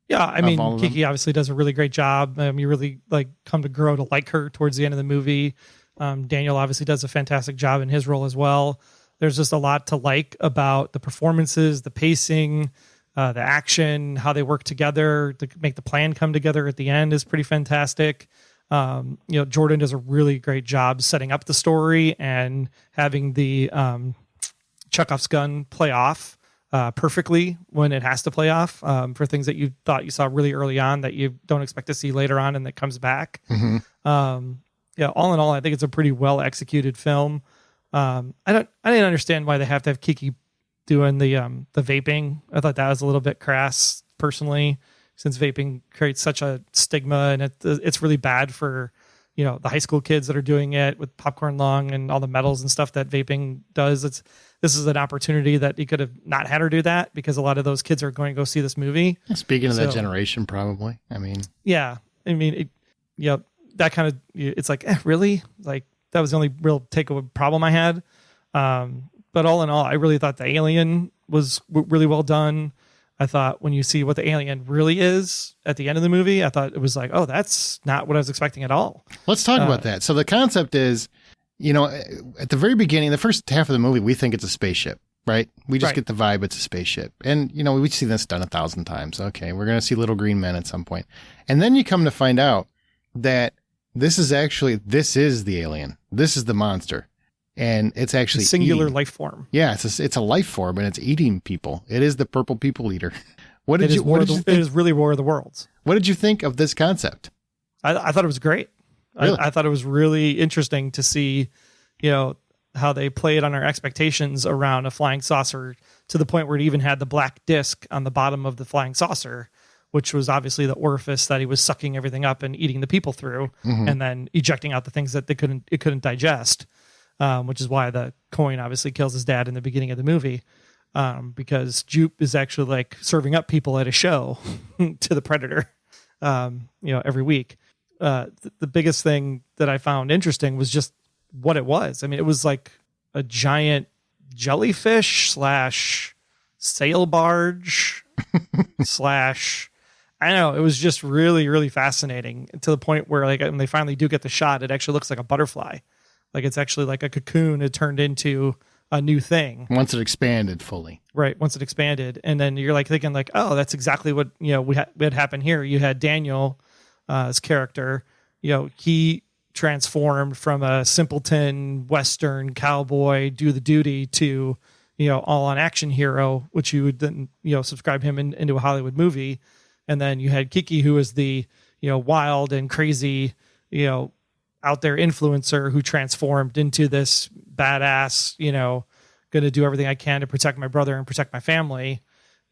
Yeah, I mean, Keke obviously does a really great job. You really come to grow to like her towards the end of the movie. Daniel obviously does a fantastic job in his role as well. There's just a lot to like about the performances, the pacing, the action, how they work together to make the plan come together at the end is pretty fantastic. Jordan does a really great job setting up the story and having the Chekhov's gun play off perfectly when it has to play off for things that you thought you saw really early on that you don't expect to see later on and that comes back. Mm-hmm. All in all, I think it's a pretty well executed film. I didn't understand why they have to have Keke doing the vaping. I thought that was a little bit crass personally, since vaping creates such a stigma, and it's really bad for the high school kids that are doing it with popcorn lung and all the metals and stuff that vaping does. This is an opportunity that he could have not had her do that, because a lot of those kids are going to go see this movie. Speaking of that generation, probably. I mean, yeah, I mean, that kind of, it's like, really? Like, that was the only real takeaway problem I had. But all in all, I really thought the alien was really well done. I thought when you see what the alien really is at the end of the movie, I thought it was like, oh, that's not what I was expecting at all. Let's talk about that. So the concept is, at the very beginning, the first half of the movie, we think it's a spaceship, right? We just get the vibe it's a spaceship. And, we see this done 1,000 times. Okay, we're going to see little green men at some point. And then you come to find out that this is the alien. This is the monster. And it's actually a singular eating. Life form. Yeah, it's a life form, and it's eating people. It is the purple people eater. It is really War of the Worlds. What did you think of this concept? I thought it was great. Really? I thought it was really interesting to see, how they played on our expectations around a flying saucer, to the point where it even had the black disc on the bottom of the flying saucer, which was obviously the orifice that he was sucking everything up and eating the people through, and then ejecting out the things that it couldn't digest. Which is why the coin obviously kills his dad in the beginning of the movie, because Jupe is actually like serving up people at a show to the Predator, every week. The biggest thing that I found interesting was just what it was. I mean, it was like a giant jellyfish / sail barge / I don't know. It was just really, really fascinating, to the point where, like, when they finally do get the shot, it actually looks like a butterfly. Like, it's actually like a cocoon it turned into a new thing. Once it expanded fully. Right. Once it expanded. And then you're like thinking like, oh, that's exactly what, we had happen here. You had Daniel, his character, he transformed from a simpleton Western cowboy, do the duty, to, all on action hero, which you would then, subscribe him into a Hollywood movie. And then you had Kiki, who was the, wild and crazy, out there influencer who transformed into this badass, going to do everything I can to protect my brother and protect my family,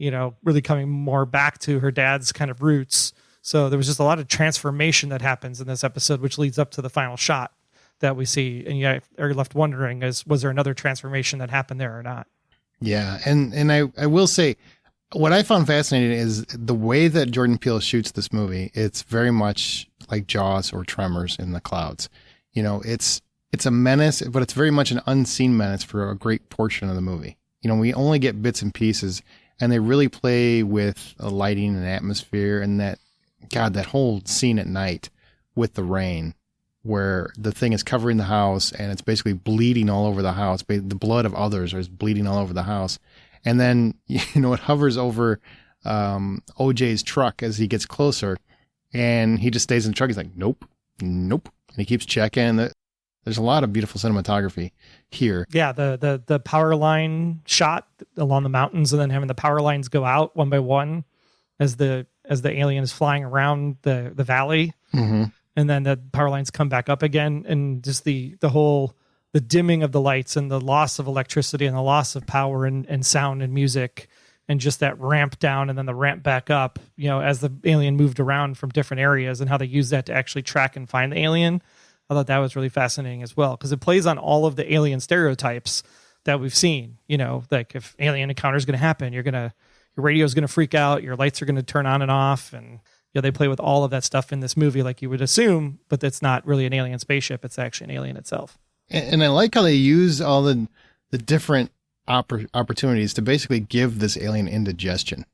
really coming more back to her dad's kind of roots. So there was just a lot of transformation that happens in this episode, which leads up to the final shot that we see. And you are left wondering, was there another transformation that happened there or not? Yeah. And I will say, what I found fascinating is the way that Jordan Peele shoots this movie. It's very much like Jaws or Tremors in the clouds. It's a menace, but it's very much an unseen menace for a great portion of the movie. We only get bits and pieces, and they really play with lighting and atmosphere, and that whole scene at night with the rain, where the thing is covering the house and it's basically bleeding all over the house. The blood of others is bleeding all over the house. And then, it hovers over OJ's truck as he gets closer, and he just stays in the truck. He's like, nope. And he keeps checking. There's a lot of beautiful cinematography here. Yeah, the power line shot along the mountains, and then having the power lines go out one by one as the alien is flying around the valley. Mm-hmm. And then the power lines come back up again, and just the dimming of the lights and the loss of electricity and the loss of power and sound and music, and just that ramp down and then the ramp back up, as the alien moved around from different areas, and how they use that to actually track and find the alien. I thought that was really fascinating as well, because it plays on all of the alien stereotypes that we've seen. Like if alien encounter is going to happen, your radio is going to freak out, your lights are going to turn on and off, and they play with all of that stuff in this movie, like you would assume, but that's not really an alien spaceship; it's actually an alien itself. And I like how they use all the different opportunities to basically give this alien indigestion.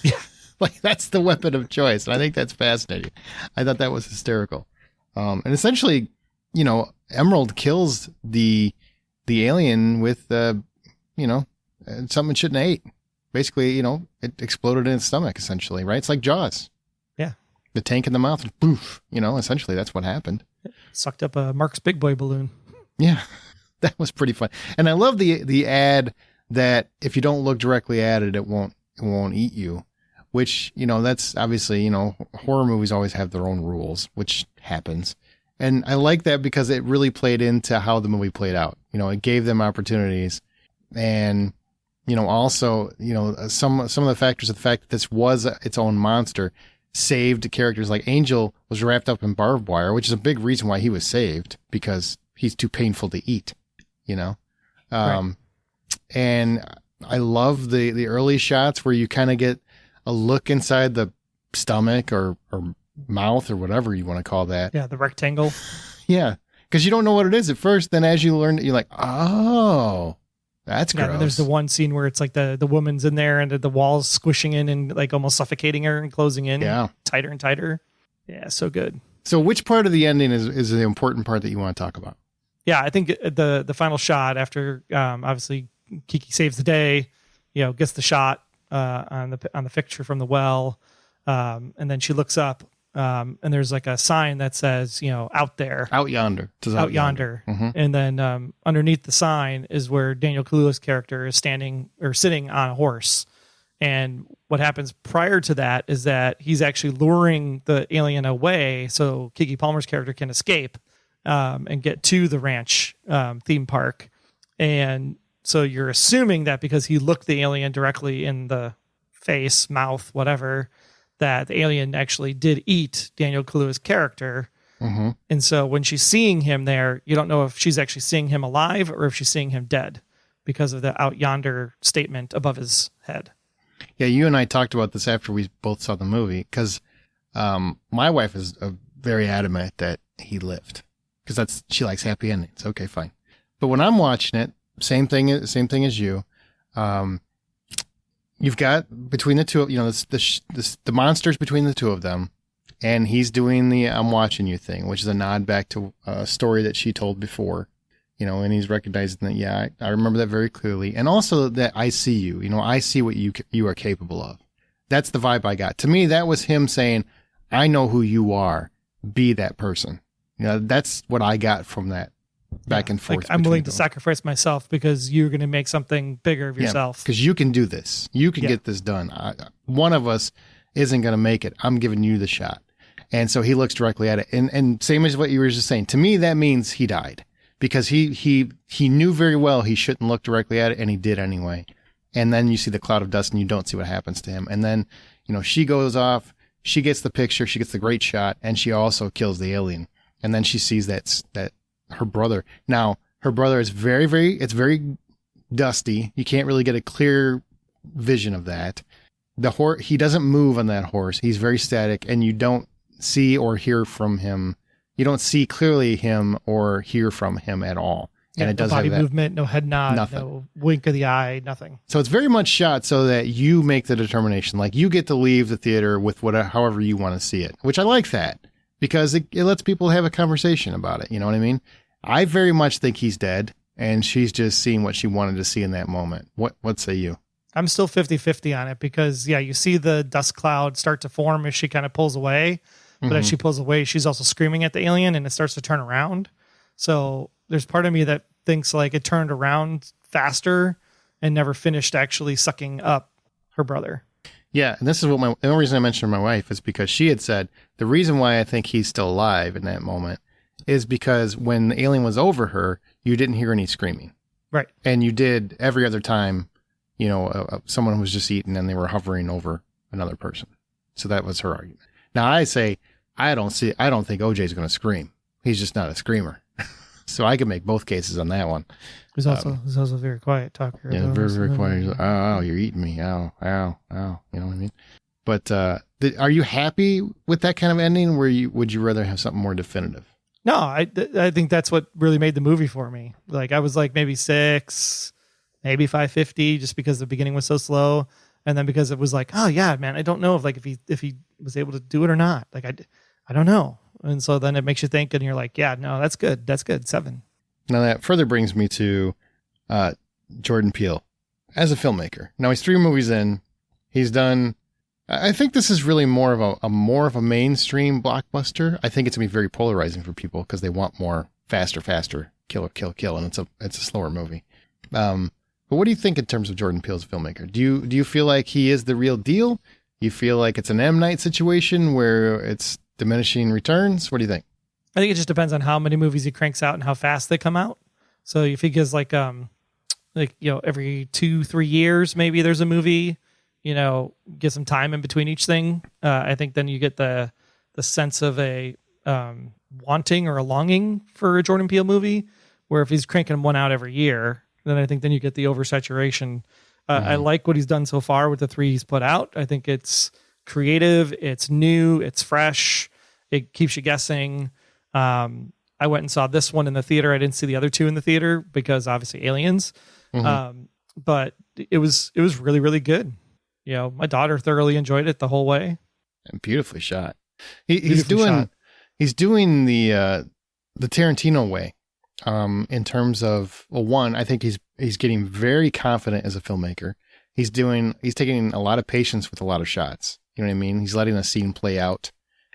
Yeah, like that's the weapon of choice, and I think that's fascinating. I thought that was hysterical. And essentially, Emerald kills the alien with, something it shouldn't have ate. Basically, it exploded in its stomach, essentially, right? It's like Jaws. Yeah. The tank in the mouth, poof, essentially that's what happened. Sucked up a Mark's Big Boy balloon. Yeah, that was pretty fun. And I love the ad that if you don't look directly at it, it won't eat you. Which, that's obviously, horror movies always have their own rules, which happens. And I like that because it really played into how the movie played out. It gave them opportunities. And, also, some of the factors of the fact that this was its own monster saved characters like Angel was wrapped up in barbed wire, which is a big reason why he was saved, because he's too painful to eat, Right. And I love the early shots where you kind of get a look inside the stomach or mouth or whatever you want to call that. Yeah, the rectangle. Yeah, because you don't know what it is at first. Then as you learn, you're like, oh, that's gross. And there's the one scene where it's like the woman's in there and the walls squishing in and like almost suffocating her and closing in tighter and tighter. Yeah, so good. So which part of the ending is the important part that you want to talk about? Yeah, I think the final shot after obviously Kiki saves the day, gets the shot on the picture from the well, and then she looks up, and there's like a sign that says, out there, out yonder, out yonder. Mm-hmm. And then underneath the sign is where Daniel Kaluuya's character is standing or sitting on a horse. And what happens prior to that is that he's actually luring the alien away so Keke Palmer's character can escape and get to the ranch theme park. And so you're assuming that because he looked the alien directly in the face, mouth, whatever, that the alien actually did eat Daniel Kaluuya's character. Mm-hmm. And so when she's seeing him there, you don't know if she's actually seeing him alive or if she's seeing him dead because of the out yonder statement above his head. Yeah, you and I talked about this after we both saw the movie, because my wife is very adamant that he lived, because she likes happy endings. Okay, fine. But when I'm watching it, same thing as you. You've got between the two, the monsters between the two of them, and he's doing the "I'm watching you" thing, which is a nod back to a story that she told before. and he's recognizing that, yeah, I remember that very clearly. And also that I see you, I see what you are capable of. That's the vibe I got. To me, that was him saying, I know who you are. Be that person. That's what I got from that back and forth. Like, I'm willing to sacrifice myself because you're going to make something bigger of yourself. Because you can do this. You can get this done. One of us isn't going to make it. I'm giving you the shot. And so he looks directly at it. And same as what you were just saying, to me, that means he died because he knew very well he shouldn't look directly at it, and he did anyway. And then you see the cloud of dust and you don't see what happens to him. And then, she goes off, she gets the picture, she gets the great shot, and she also kills the alien. And then she sees that her brother. Now, her brother is it's very dusty. You can't really get a clear vision of that. He doesn't move on that horse. He's very static, and you don't see or hear from him. You don't see clearly him or hear from him at all. And it does no body have that movement, no head nod, nothing. No wink of the eye, nothing. So it's very much shot so that you make the determination. Like, you get to leave the theater with however you want to see it, which I like that because it lets people have a conversation about it. You know what I mean? I very much think he's dead, and she's just seeing what she wanted to see in that moment. What say you? I'm still 50-50 on it because, you see the dust cloud start to form as she kind of pulls away. But as she pulls away, she's also screaming at the alien, and it starts to turn around. So there's part of me that thinks like it turned around faster and never finished actually sucking up her brother. Yeah, and this is the only reason I mentioned my wife is because she had said the reason why I think he's still alive in that moment is because when the alien was over her, you didn't hear any screaming. Right. And you did every other time, someone was just eating and they were hovering over another person. So that was her argument. Now I say, I don't think OJ's going to scream. He's just not a screamer. So I could make both cases on that one. He's also a very quiet talker. Yeah, very, very quiet. He's like, oh, you're eating me. Ow, ow, ow. You know what I mean? But are you happy with that kind of ending? Would you rather have something more definitive? No, I think that's what really made the movie for me. Like, I was like maybe 6, maybe 550, just because the beginning was so slow. And then because it was like, oh yeah, man, I don't know if he was able to do it or not. Like, I don't know. And so then it makes you think, and you're like, yeah, no, that's good. That's good. 7. Now that further brings me to Jordan Peele as a filmmaker. Now he's 3 movies in. He's done. I think this is really more of a mainstream blockbuster. I think it's gonna be very polarizing for people because they want more faster, kill, and it's a slower movie. But what do you think in terms of Jordan Peele as a filmmaker? Do you feel like he is the real deal? You feel like it's an M. Night situation where it's diminishing returns? What do you think? I think it just depends on how many movies he cranks out and how fast they come out. So if he gives like every 2-3 years, maybe there's a movie, get some time in between each thing. I think then you get the sense of a wanting or a longing for a Jordan Peele movie, where if he's cranking one out every year, then I think then you get the oversaturation. I like what he's done so far with the 3 he's put out. I think it's creative, it's new, it's fresh, it keeps you guessing. I went and saw this one in the theater. I didn't see the other 2 in the theater because obviously aliens. But it was really, really good. My daughter thoroughly enjoyed it the whole way. And beautifully shot. He's doing the Tarantino way. In terms of, well, one, I think he's getting very confident as a filmmaker. He's taking a lot of patience with a lot of shots. You know what I mean? He's letting a scene play out,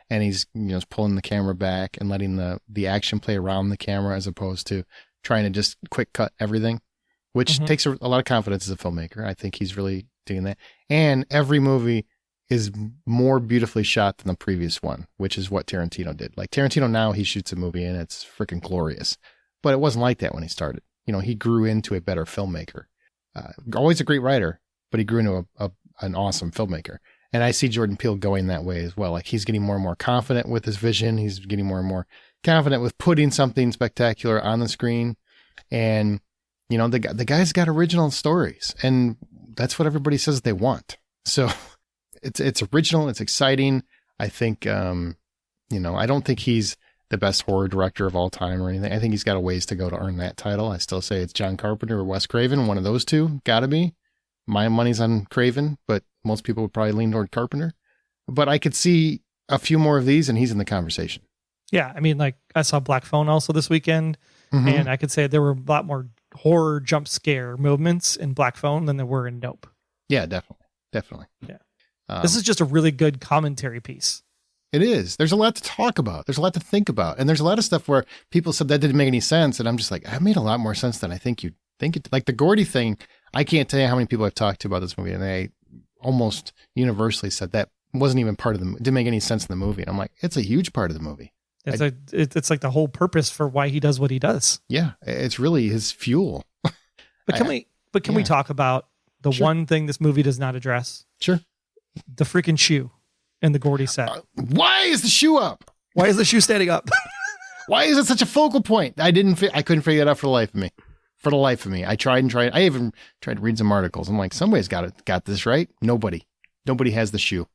and he's pulling the camera back and letting the action play around the camera as opposed to trying to just quick cut everything, which takes a lot of confidence as a filmmaker. I think he's really doing that. And every movie is more beautifully shot than the previous one, which is what Tarantino did. Like Tarantino now, he shoots a movie and it's freaking glorious. But it wasn't like that when he started. He grew into a better filmmaker. Always a great writer, but he grew into an awesome filmmaker. And I see Jordan Peele going that way as well. Like, he's getting more and more confident with his vision. He's getting more and more confident with putting something spectacular on the screen. And, the guy's got original stories, and that's what everybody says they want. So it's original. It's exciting. I think, I don't think he's the best horror director of all time or anything. I think he's got a ways to go to earn that title. I still say it's John Carpenter or Wes Craven. One of those two. Gotta be. My money's on Craven, but most people would probably lean toward Carpenter. But I could see a few more of these, and he's in the conversation. Yeah, I mean, like, I saw Black Phone also this weekend, Mhm. And I could say there were a lot more horror jump scare moments in Black Phone than there were in Nope. Yeah, definitely. Yeah. Um, This is just a really good commentary piece. It is. There's a lot to talk about. There's a lot to think about. And there's a lot of stuff where people said that didn't make any sense. And I'm just like, that made a lot more sense than I think you'd think it. Like the Gordy thing, I can't tell you how many people I've talked to about this movie. And they almost universally said that wasn't even part of the, didn't make any sense in the movie. And I'm like, it's a huge part of the movie. It's like the whole purpose for why he does what he does. Yeah. It's really his fuel. But can we talk about the one thing this movie does not address? Sure. The freaking shoe in the Gordy set. Why is the shoe up? Why is the shoe standing up? Why is it such a focal point? I couldn't figure it out for the life of me. For the life of me. I tried and tried. I even tried to read some articles. I'm like, somebody's got this right. Nobody has the shoe.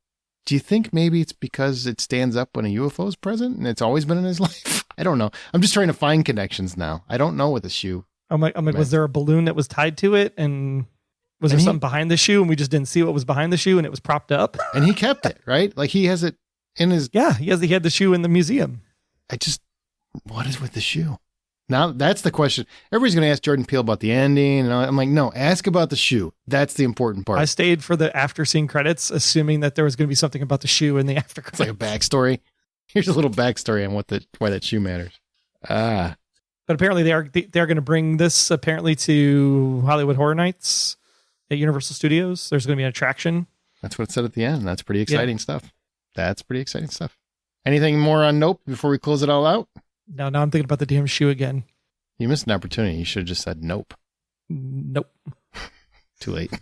Do you think maybe it's because it stands up when a UFO is present and it's always been in his life? I don't know. I'm just trying to find connections now. I don't know with the shoe. I'm like, was there a balloon that was tied to it, and was there something behind the shoe, and we just didn't see what was behind the shoe, and it was propped up? And he kept it, right? Like he has it in his. Yeah, he had the shoe in the museum. What is with the shoe? Now that's the question. Everybody's going to ask Jordan Peele about the ending, and I'm like, no, ask about the shoe. That's the important part. I stayed for the after scene credits, assuming that there was going to be something about the shoe in the after credits. It's like a backstory. Here's a little backstory on why that shoe matters. But apparently they're going to bring this apparently to Hollywood Horror Nights at Universal Studios. There's going to be an attraction. That's what it said at the end. That's pretty exciting stuff. That's pretty exciting stuff. Anything more on Nope before we close it all out? Now I'm thinking about the damn shoe again. You missed an opportunity. You should have just said nope. Nope. Too late.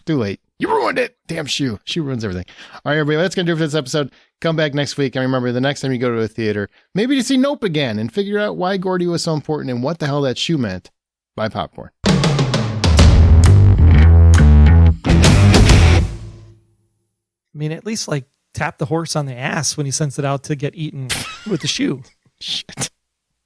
Too late. You ruined it. Damn shoe. Shoe ruins everything. All right, everybody. That's going to do it for this episode. Come back next week. And remember, the next time you go to a theater, maybe to see Nope again and figure out why Gordy was so important and what the hell that shoe meant. Buy popcorn. I mean, at least like tap the horse on the ass when he sends it out to get eaten with the shoe. Shit.